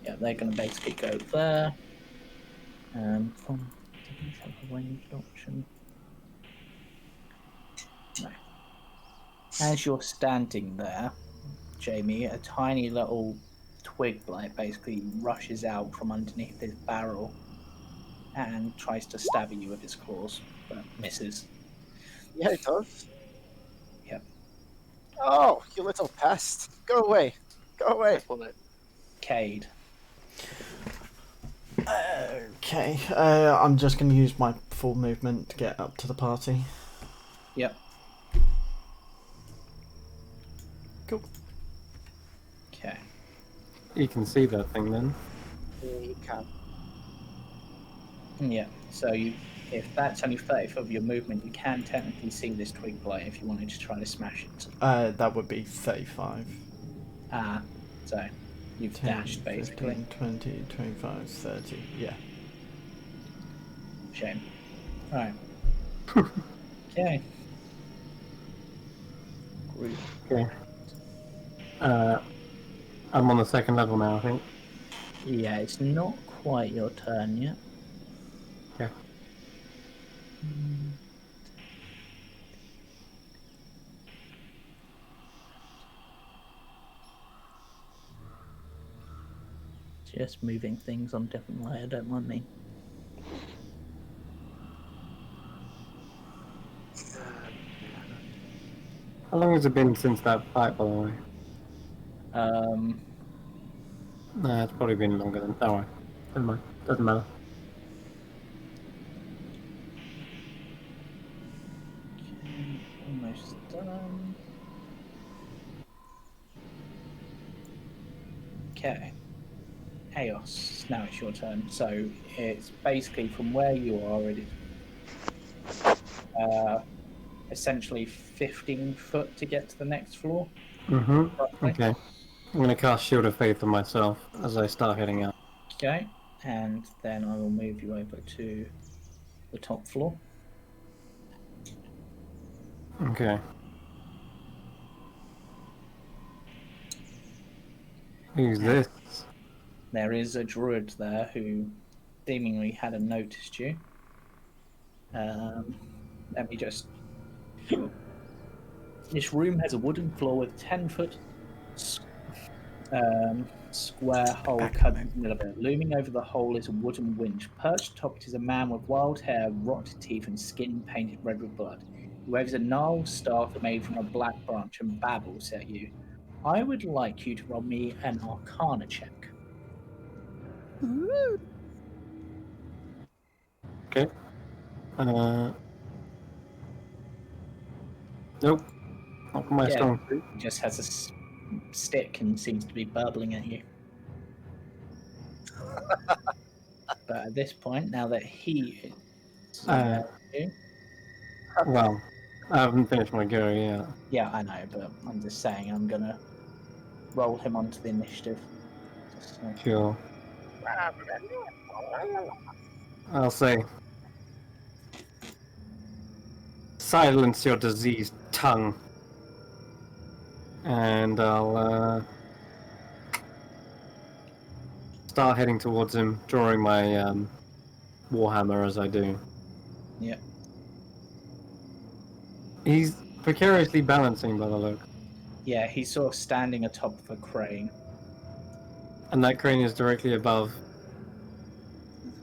yeah, they're going to basically go there. From have a ranged option. No. As you're standing there, Jamie, a tiny little twig blight basically rushes out from underneath his barrel and tries to stab you with his claws, but misses. Yeah, it does. Yep. Oh, you little pest! Go away! Go away! Cade. Okay, I'm just going to use my full movement to get up to the party. Yep. Cool. Okay. You can see that thing then. Yeah, you can. Yeah. So if that's only 30 foot of your movement, you can technically see this twig blight if you wanted to try to smash it. That would be 35. So you've 10, dashed basically. 15, 20, 25, 30, yeah. Shame. Alright. Okay. Group. Okay. I'm on the second level now, I think. Yeah, it's not quite your turn yet. Yeah. Just moving things on different layer, don't mind me. How long has it been since that fight, by the way? Nah, it's probably been longer than. Oh, right. Never mind. Doesn't matter. Okay, almost done. Okay. Chaos. Now it's your turn. So it's basically from where you are. essentially 15 foot to get to the next floor. Mm-hmm. Roughly. Okay. I'm gonna cast Shield of Faith on myself as I start heading out. Okay, and then I will move you over to the top floor. Okay. Who's Yeah. this? There is a druid there who seemingly hadn't noticed you. Let me just. This room has a wooden floor with 10-foot square hole Back cut a in the middle of it. Looming over the hole is a wooden winch. Perched atop it is a man with wild hair, rotted teeth, and skin painted red with blood. He waves a gnarled staff made from a black branch and babbles at you. I would like you to roll me an Arcana check. Okay. Nope. Not my Yeah. strong suit. He just has a stick and seems to be burbling at you. But at this point, now that he is you, Well, I haven't finished my go yet. yeah, I know, but I'm just saying I'm gonna roll him onto the initiative. Just so. Sure. I'll say, silence your diseased tongue. And I'll start heading towards him, drawing my warhammer as I do. Yeah. He's precariously balancing by the look. Yeah, he's sort of standing atop of a crane. And that crane is directly above.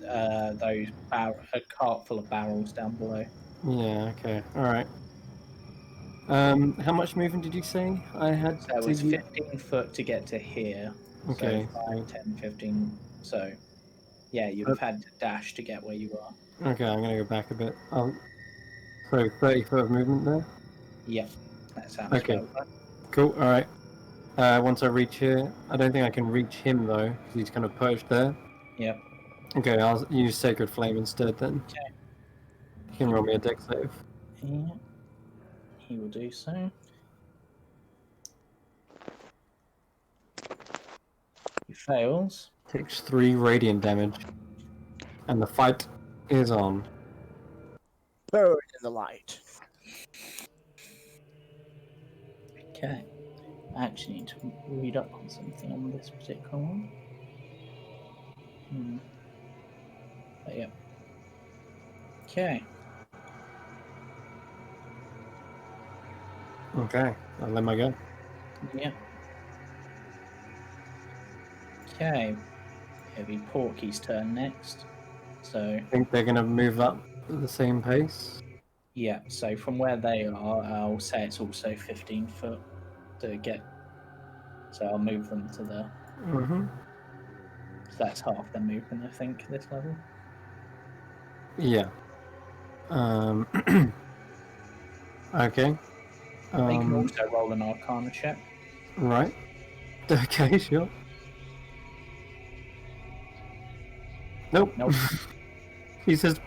Those a cart full of barrels down below. Yeah, okay. Alright. How much movement did you say I had? So it was 15 foot to get to here. Okay. So 5, 10, 15. So, yeah, you'd have had to dash to get where you are. Okay, I'm gonna go back a bit. So 30 foot of movement there? Yeah, that sounds Okay. about right. Cool, alright. Once I reach here, I don't think I can reach him though, because he's kind of perched there. Yep. Okay, I'll use Sacred Flame instead then. Okay. You can roll me a dex save. Yeah, he will do so. He fails. Takes 3 radiant damage. And the fight is on. Buried in the light. Okay. I actually need to read up on something on this particular one. But yeah. Okay. Okay, I'll let my go. Yeah. Okay. It'll be Porky's turn next. So, I think they're gonna move up at the same pace. yeah, so from where they are, I'll say it's also 15 foot to get. So I'll move them to the. Mm-hmm. So that's half their movement, I think, this level. Yeah. Okay. They can also roll an Arcana check. Right. Okay, sure. Nope. Nope. He says,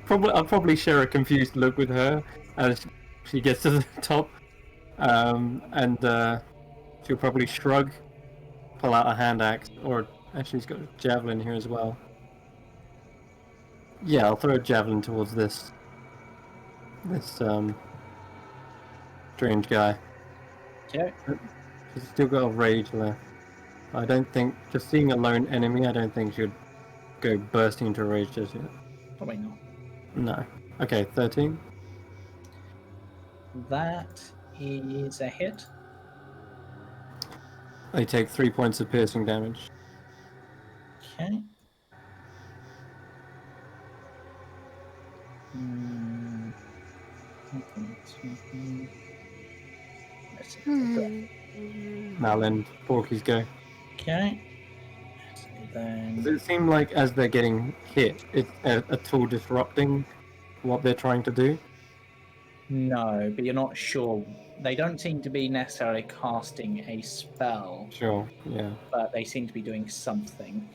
I'll probably share a confused look with her as she gets to the top. And she'll probably shrug, pull out a hand axe, or actually she's got a javelin here as well. Yeah, I'll throw a javelin towards this strange guy. Okay. She's still got a rage left. I don't think, just seeing a lone enemy, I don't think she'd go bursting into a rage just yet. Probably not. No. Okay, 13. That is a hit. They take 3 points of piercing damage. Okay. Now then, Porky's go. Okay. So then. Does it seem like as they're getting hit, it's a tool disrupting what they're trying to do? No, but you're not sure. They don't seem to be necessarily casting a spell, Sure, yeah. but they seem to be doing something.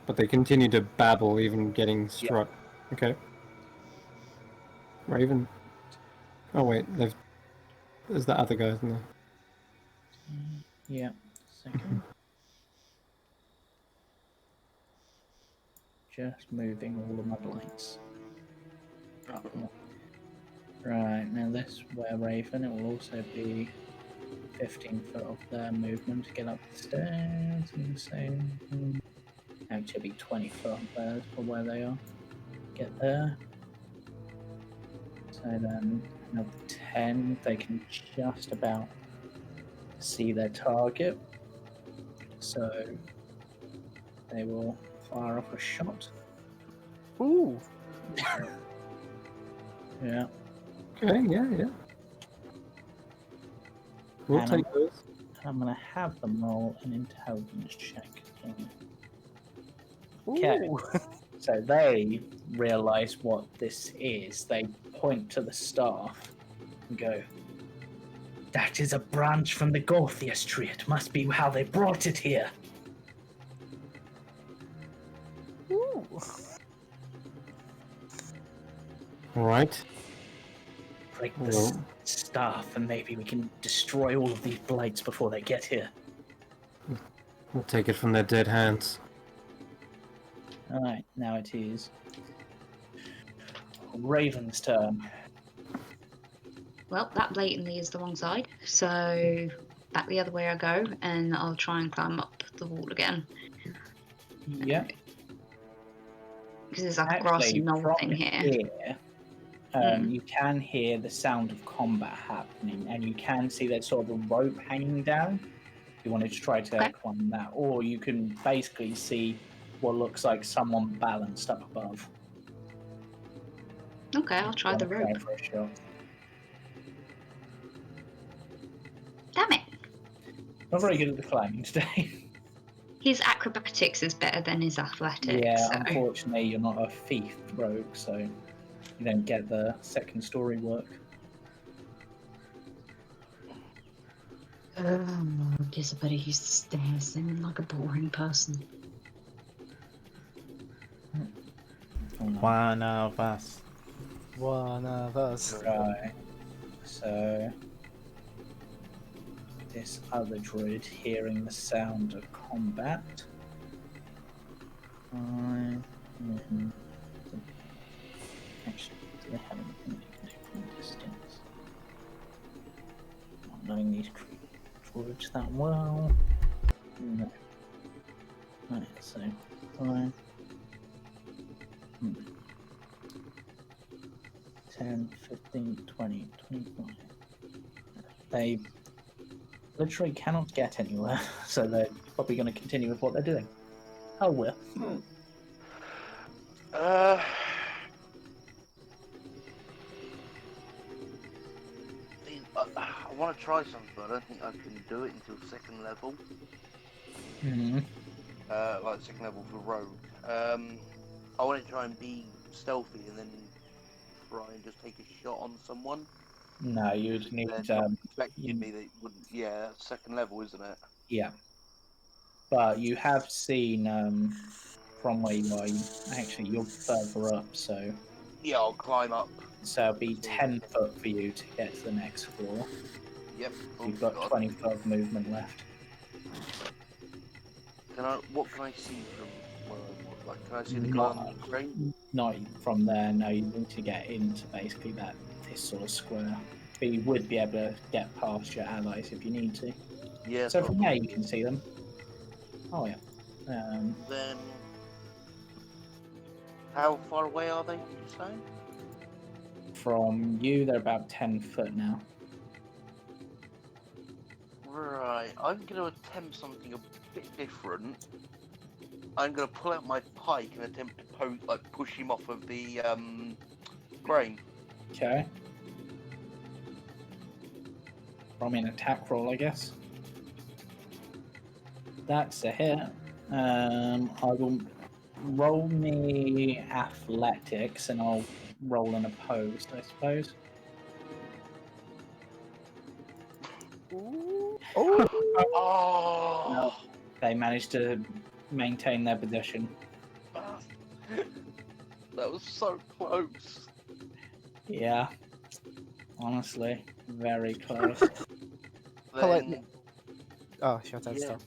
But they continue to babble, even getting struck. Okay. Raven. Oh wait, there's that other guy, isn't there? Yeah. Second. Just moving all of my lights. Right, now this were-raven, it will also be 15 foot of their movement to get up the stairs and the same. Actually, be 20 foot of theirs for where they are. Get there. So then another 10, they can just about see their target. So they will fire off a shot. Ooh. Yeah. Okay, yeah. We'll And take those. I'm going to have them roll an intelligence check. Ooh. Okay. So they realise what this is. They point to the staff and go, "That is a branch from the Gorthias tree. It must be how they brought it here." Ooh. Right. Break the Well, staff and maybe we can destroy all of these blights before they get here. we'll take it from their dead hands. Alright, now it is Raven's turn. Well, that blatantly is the wrong side. So back the other way I go, and I'll try and climb up the wall again. Yep. Because there's like a grassy knoll from thing here. You can hear the sound of combat happening, and you can see there's sort of a rope hanging down. If you wanted to try to climb that, or you can basically see what looks like someone balanced up above. Okay, I'll try the rope. For a shot. Damn it! Not very good at the climbing today. His acrobatics is better than his athletics. Yeah, so. unfortunately, you're not a thief rogue, so you don't get the second story work. Guess I better use the stairs then, like a boring person. One of us. One of us. Right. So this other druid hearing the sound of combat. Actually, do they have anything they can do from distance? Not knowing these druids that well. No. Right, so 5. 10, 15, 20, 25. They literally cannot get anywhere, so they're probably going to continue with what they're doing. Oh, well. I want to try something, but I don't think I can do it until second level. Mm-hmm. Like second level for rogue. I want to try and be stealthy and then try and just take a shot on someone. No, you'd need Expecting me that wouldn't. Yeah, that's second level, isn't it? Yeah. But you have seen from where you are, actually you're further up, so Yeah, I'll climb up. so it'll be 10 foot for you to get to the next floor. Yep. You've got 20 foot of movement left. What can I see from where I'm? Like, can I see the guy on the crane? Not from there, no, you need to get into basically this sort of square. But you would be able to get past your allies if you need to. Yeah. So from there you can see them. Oh yeah. Then, how far away are they? Did you say? From you, they're about 10 foot now. Right. I'm going to attempt something a bit different. I'm going to pull out my pike and attempt to push him off of the crane. Okay. From an attack roll, I guess. That's a hit. I will roll me athletics and I'll roll an opposed, I suppose. Ooh. Oh. Oh! No, they managed to maintain their position. That was so close. Yeah. Honestly, very close. Pull it- Then, Oh, it's your turn yeah, still.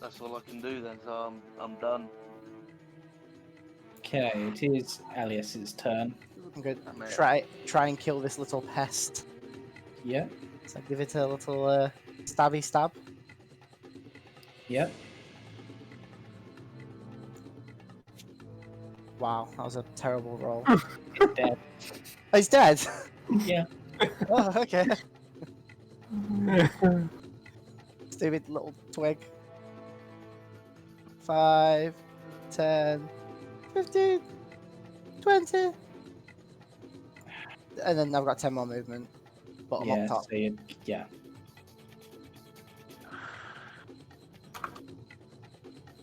that's all I can do then. So I'm done. Okay, it is Elias's turn. I'm going I'm to it. try and kill this little pest. Yep, So give it a little stabby stab. yep. Wow, that was a terrible roll. It's dead. Oh, he's dead. Yeah. Oh, okay. Stupid little twig. 5, 10, 15, 20. And then I've got 10 more movement. But I'm Yeah, up top. so yeah.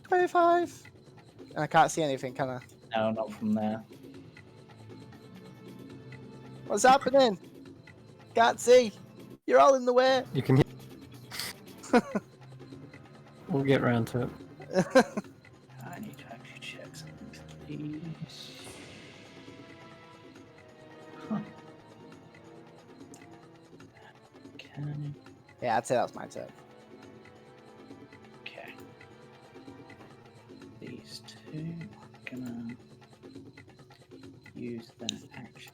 25. And I can't see anything, can I? No, not from there. What's happening? Can't see. You're all in the way. You can hear. We'll get round to it. I need to actually check something, please. Huh. Okay. Yeah, I'd say that's my turn. Okay. These two are gonna use that action.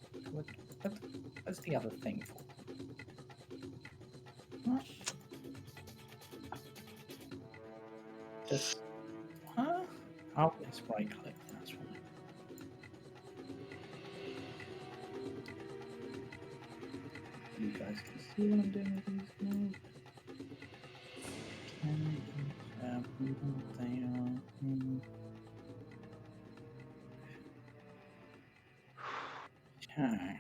What's the other thing for? What? Just huh? Oh, it's right click. That's right. You guys can see what I'm doing with these now. They are. Okay.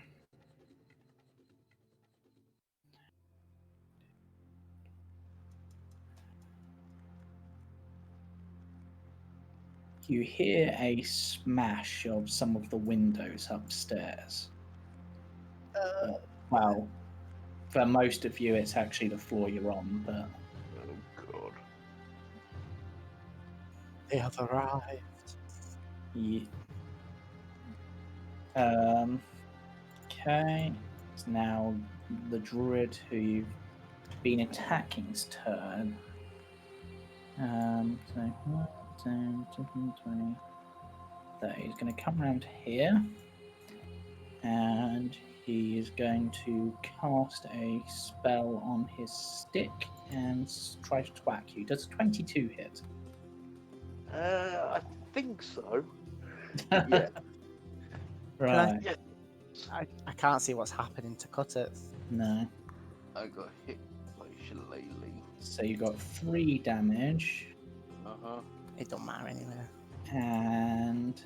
You hear a smash of some of the windows upstairs. Well, for most of you, it's actually the floor you're on, but Oh God. They have arrived. yeah. Okay. It's now the druid who you've been attacking's turn. So 1, 10, 15, 20. So he's going to come around here, and he is going to cast a spell on his stick and try to twack you. Does a 22 hit? I think so. Yeah. Right. Yeah. I can't see what's happening to cut it. No. I got hit by Shillelagh. So you got 3 damage, It don't matter anyway. and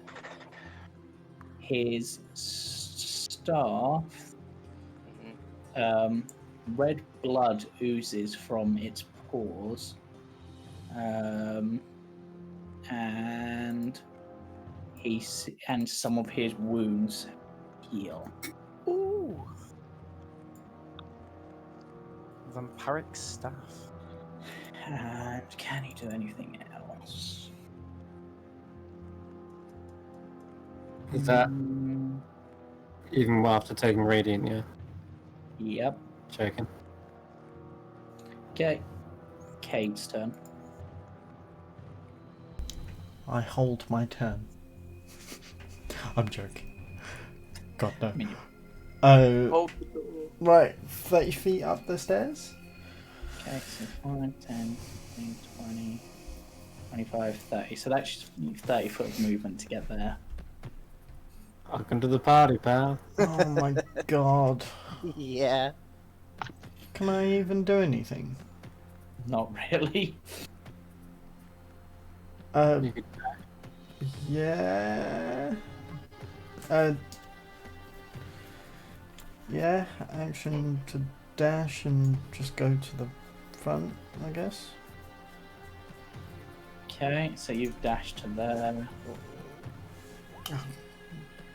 his staff, red blood oozes from its paws, and and some of his wounds heal. Ooh. Vampiric staff. And can he do anything else? Is that even after taking radiant? Yeah. Yep. Checking. Okay. Cade's turn. I hold my turn. I'm joking. God no. Oh, Hold the door. right. 30 feet up the stairs. Okay, so 5, 10, 15, 20, 25, 30. So that's 30 foot of movement to get there. Welcome to the party, pal. Oh my god. Yeah. Can I even do anything? Not really. You could Yeah. Yeah, action to dash and just go to the front, I guess. Okay, so you've dashed to there.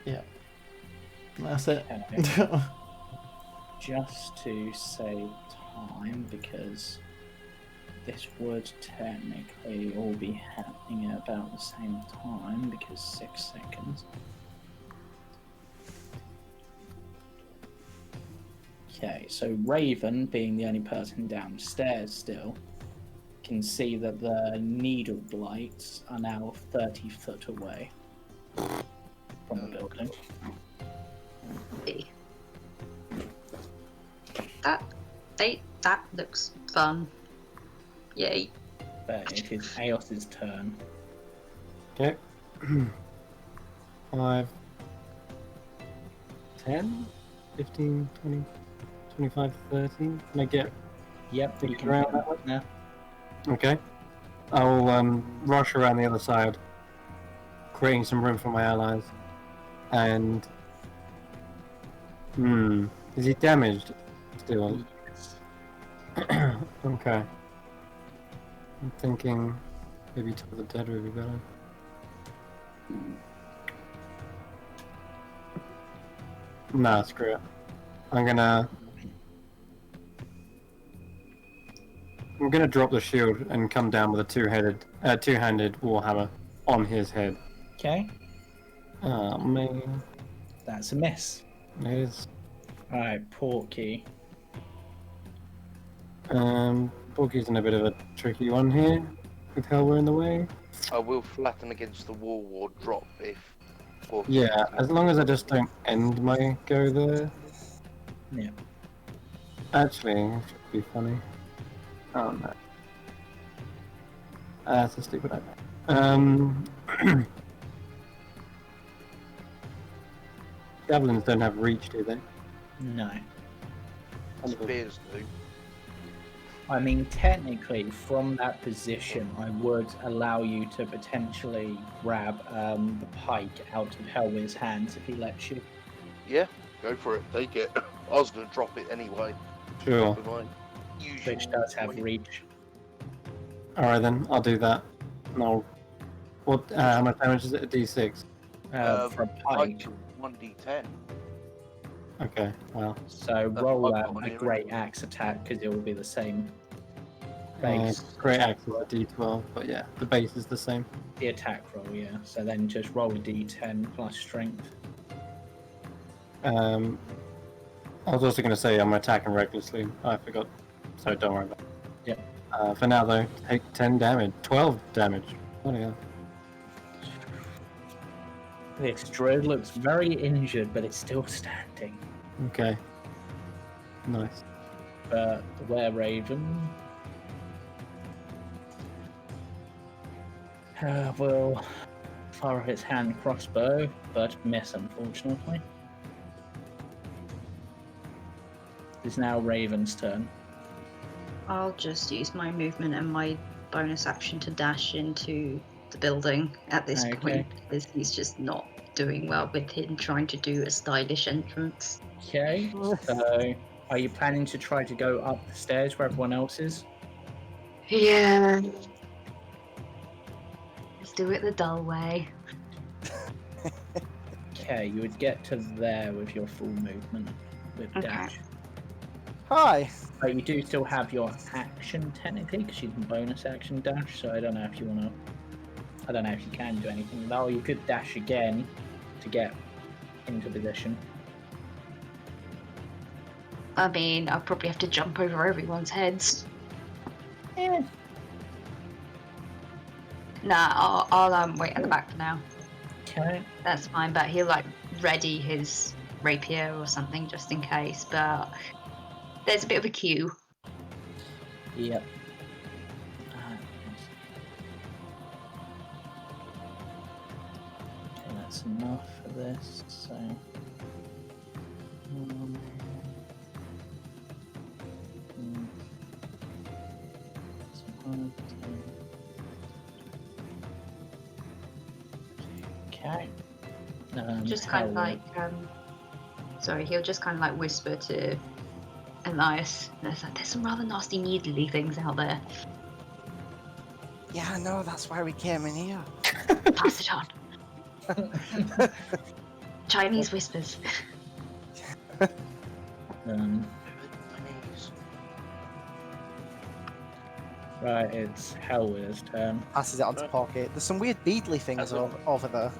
Yeah. That's it. Okay. Just to save time, because this would technically all be happening at about the same time, because 6 seconds. Okay, so Raven, being the only person downstairs still, can see that the needle blights are now 30 foot away from the building. That looks fun. Yay. But it is Aos's turn. Okay. 5, 10, 15, 20, 25, 30. Can I get Yep, you can around turn that way? now. Okay. I'll rush around the other side, creating some room for my allies. And is he damaged still? Okay. I'm thinking maybe Top of the Dead would be better. Nah, screw it. I'm gonna drop the shield and come down with a two-handed warhammer on his head. Okay, Oh man, that's a miss. it is. Alright, Porky. Porky's in a bit of a tricky one here, with Hellware in the way. I will flatten against the wall or drop if. Yeah, as long as I just don't end my go there. Yeah. Actually, it should be funny. Oh no. That's a stupid idea. Javelins don't have reach, do they? No. Spears do. I mean, technically, from that position, I would allow you to potentially grab the pike out of Hellweir's hands if he lets you. Yeah, go for it. Take it. I was going to drop it anyway. Sure. With my usual Which does have way. reach. Alright then, I'll do that. No. What? How much damage is it? A D6? For a pike. 1d10. Okay, well. So That's roll what I've got on a here, great anyway. axe attack because it will be the same base. Great axe is a D12, but yeah, the base is the same. The attack roll, yeah. So then just roll a d10 plus strength. I was also going to say I'm attacking recklessly. I forgot, so don't worry about it. Yep. For now though, take 10 damage. 12 damage. Bloody hell. This druid looks very injured, but it's still standing. Okay. Nice. But the were-raven will fire its hand crossbow, but miss, unfortunately. It's now Raven's turn. I'll just use my movement and my bonus action to dash into the building at this Okay. point, because he's just not doing well with him trying to do a stylish entrance. Okay, so are you planning to try to go up the stairs where everyone else is? Yeah. Let's do it the dull way. Okay, you would get to there with your full movement with Okay. dash. Hi. But you do still have your action technically, because you can bonus action dash, so I don't know if you want to... I don't know if you can do anything. Oh, you could dash again to get into position. I mean, I'll probably have to jump over everyone's heads. Yeah. Nah, I'll wait at the back for now. Okay. That's fine, but he'll like ready his rapier or something just in case. But there's a bit of a queue. Yep. Okay, that's enough for this, so... Okay. Just kind of Hellward. like, sorry, he'll just kind of like whisper to Elias. There's some rather nasty needly things out there. Yeah, I know, that's why we came in here. Pass it on. Chinese whispers. Right, it's Hellward's turn. Passes it on to Porky. There's some weird beadly things over there.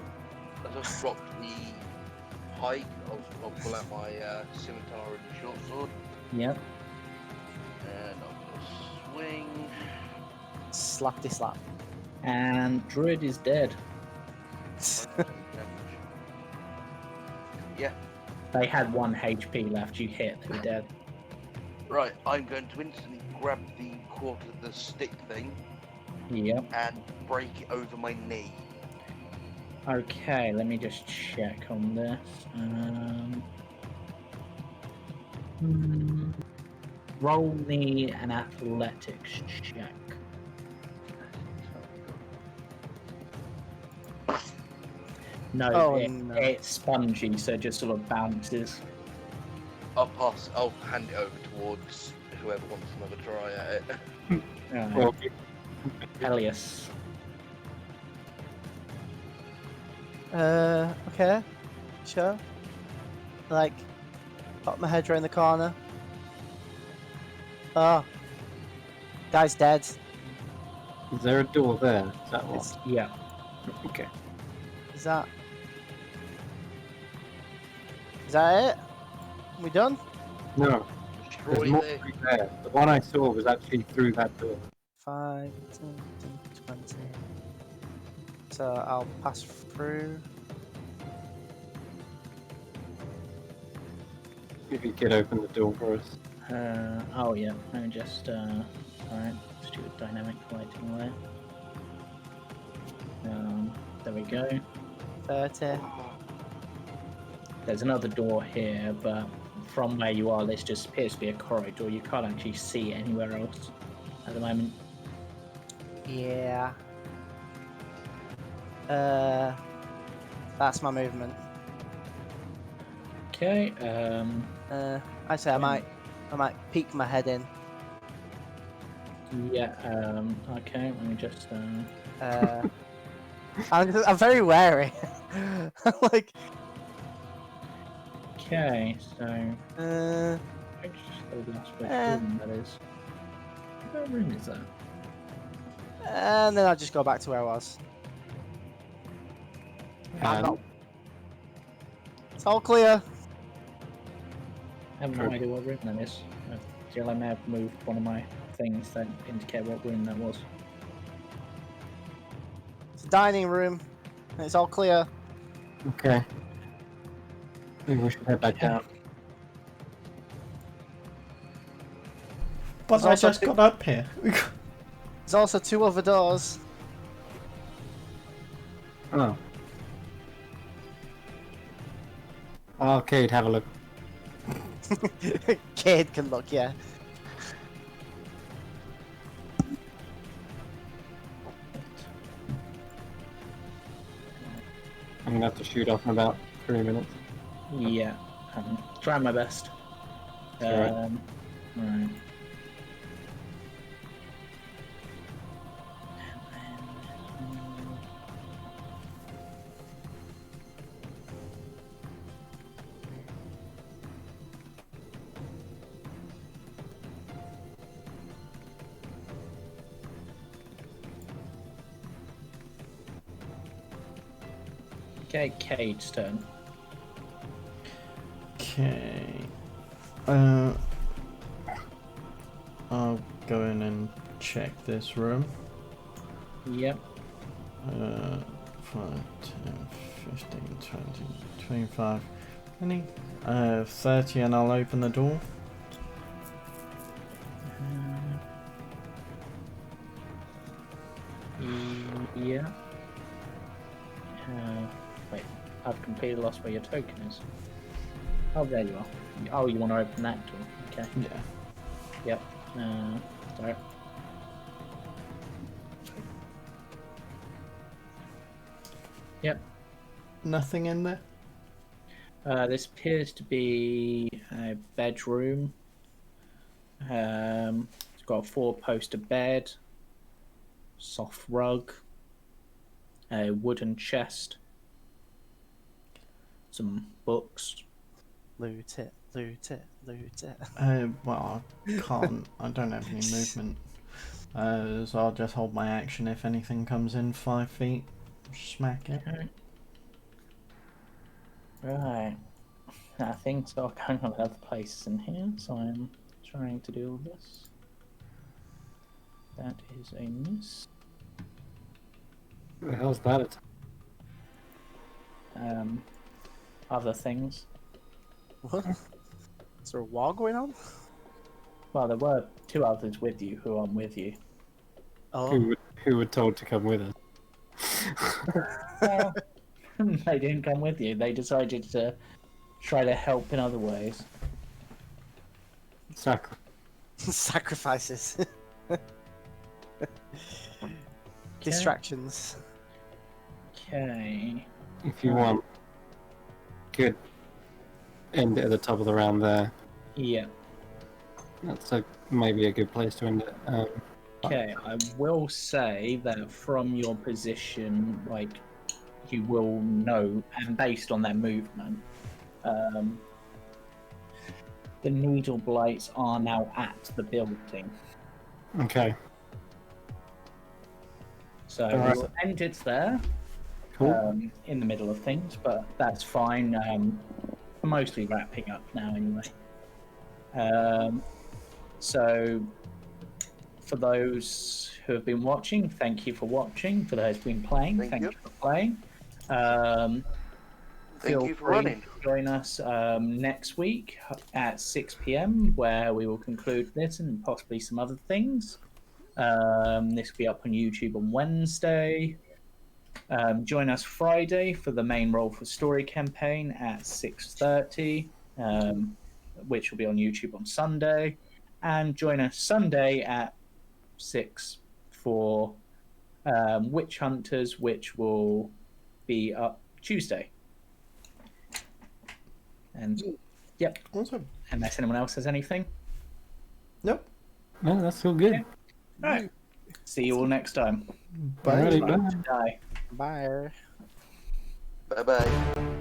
I just dropped the pike. I'll pull out my scimitar and short sword. Yep. And I'll swing. Slappity slap. And Druid is dead. Yeah. They had 1 HP left. You hit, they're dead. Right, I'm going to instantly grab the quarter of the stick thing Yep. and break it over my knee. Okay, let me just check on this. Roll me an athletics check. No, Oh, it, no. it's spongy, so it just sort of bounces. I'll hand it over towards whoever wants another try at it. Well, Elias. Okay. Sure. Like, pop my head around the corner. Oh. Guy's dead. is there a door there? Is that what? It's, Yeah. Okay. is that it? We done? No, Destroy there's more this. through there. The one I saw was actually through that door. 5, 10, 20. So I'll pass through. If you could open the door for us. Oh yeah. Let me just. Alright. Let's do a dynamic lighting there. There we go. 30. There's another door here, but from where you are, this just appears to be a corridor. You can't actually see anywhere else at the moment. Yeah. That's my movement. Okay. I say I might peek my head in. Yeah. Okay. Let me just. I'm very wary. Like, Okay. So. uh, The last which Eh. room that is. What room is that? and then I'll just go back to where I was. I'm And not. It's all clear. I have no idea what room that is. I feel I may have moved one of my things that indicate what room that was. It's a dining room. It's all clear. okay. Maybe we should head back down. But There's I also just two- got up here. There's also 2 other doors. Oh. Arcade, have a look. Kid can look, yeah. I'm gonna have to shoot off in about 3 minutes. Yeah. Trying my best. Alright. Right. Okay, Cade's turn. Okay. I'll go in and check this room. Yep. 5, 10, 15, 20, 25, 20, 30, and I'll open the door. Yeah. Wait, I've completely lost where your token is. Oh, there you are. Oh, you want to open that door? Okay. Yeah. Yep. Sorry. Yep. Nothing in there? This appears to be a bedroom. It's got a 4-poster bed, soft rug, a wooden chest, some books. Loot it, loot it, loot it. Well, I can't. I don't have any movement. So I'll just hold my action if anything comes in 5 feet. Smack it. Okay. Right. things are going on in other places in here, so I'm trying to do all this. That is a miss. What the hell's that? Other things. What? Is there a war going on? Well, there were 2 others with you who aren't with you. Oh, Who were told to come with us? Well, they didn't come with you. They decided to try to help in other ways. Exactly. sacrifices. Distractions. Okay. If you want, could end it at the top of the round there. Yeah. That's maybe a good place to end it. Okay, I will say that from your position, like, you will know, and based on their movement, the needle blights are now at the building. Okay. So Alright. we'll end it there, Cool. in the middle of things, but that's fine. We're mostly wrapping up now anyway. So for those who have been watching, thank you for watching. For those who've been playing, Thank thank you. you for playing. Thank Feel you for free running. to join us next week at 6 p.m. where we will conclude this and possibly some other things. This will be up on YouTube on Wednesday. Join us Friday for the main Roll for Story campaign at 6:30, which will be on YouTube on Sunday. And join us Sunday at 6 for Witch Hunters, which will be up Tuesday. And yep, Awesome. unless anyone else has anything. Nope. No, that's all good. All right. See you all next time. Bye. Alrighty, Time bye. to die. Bye. Bye bye.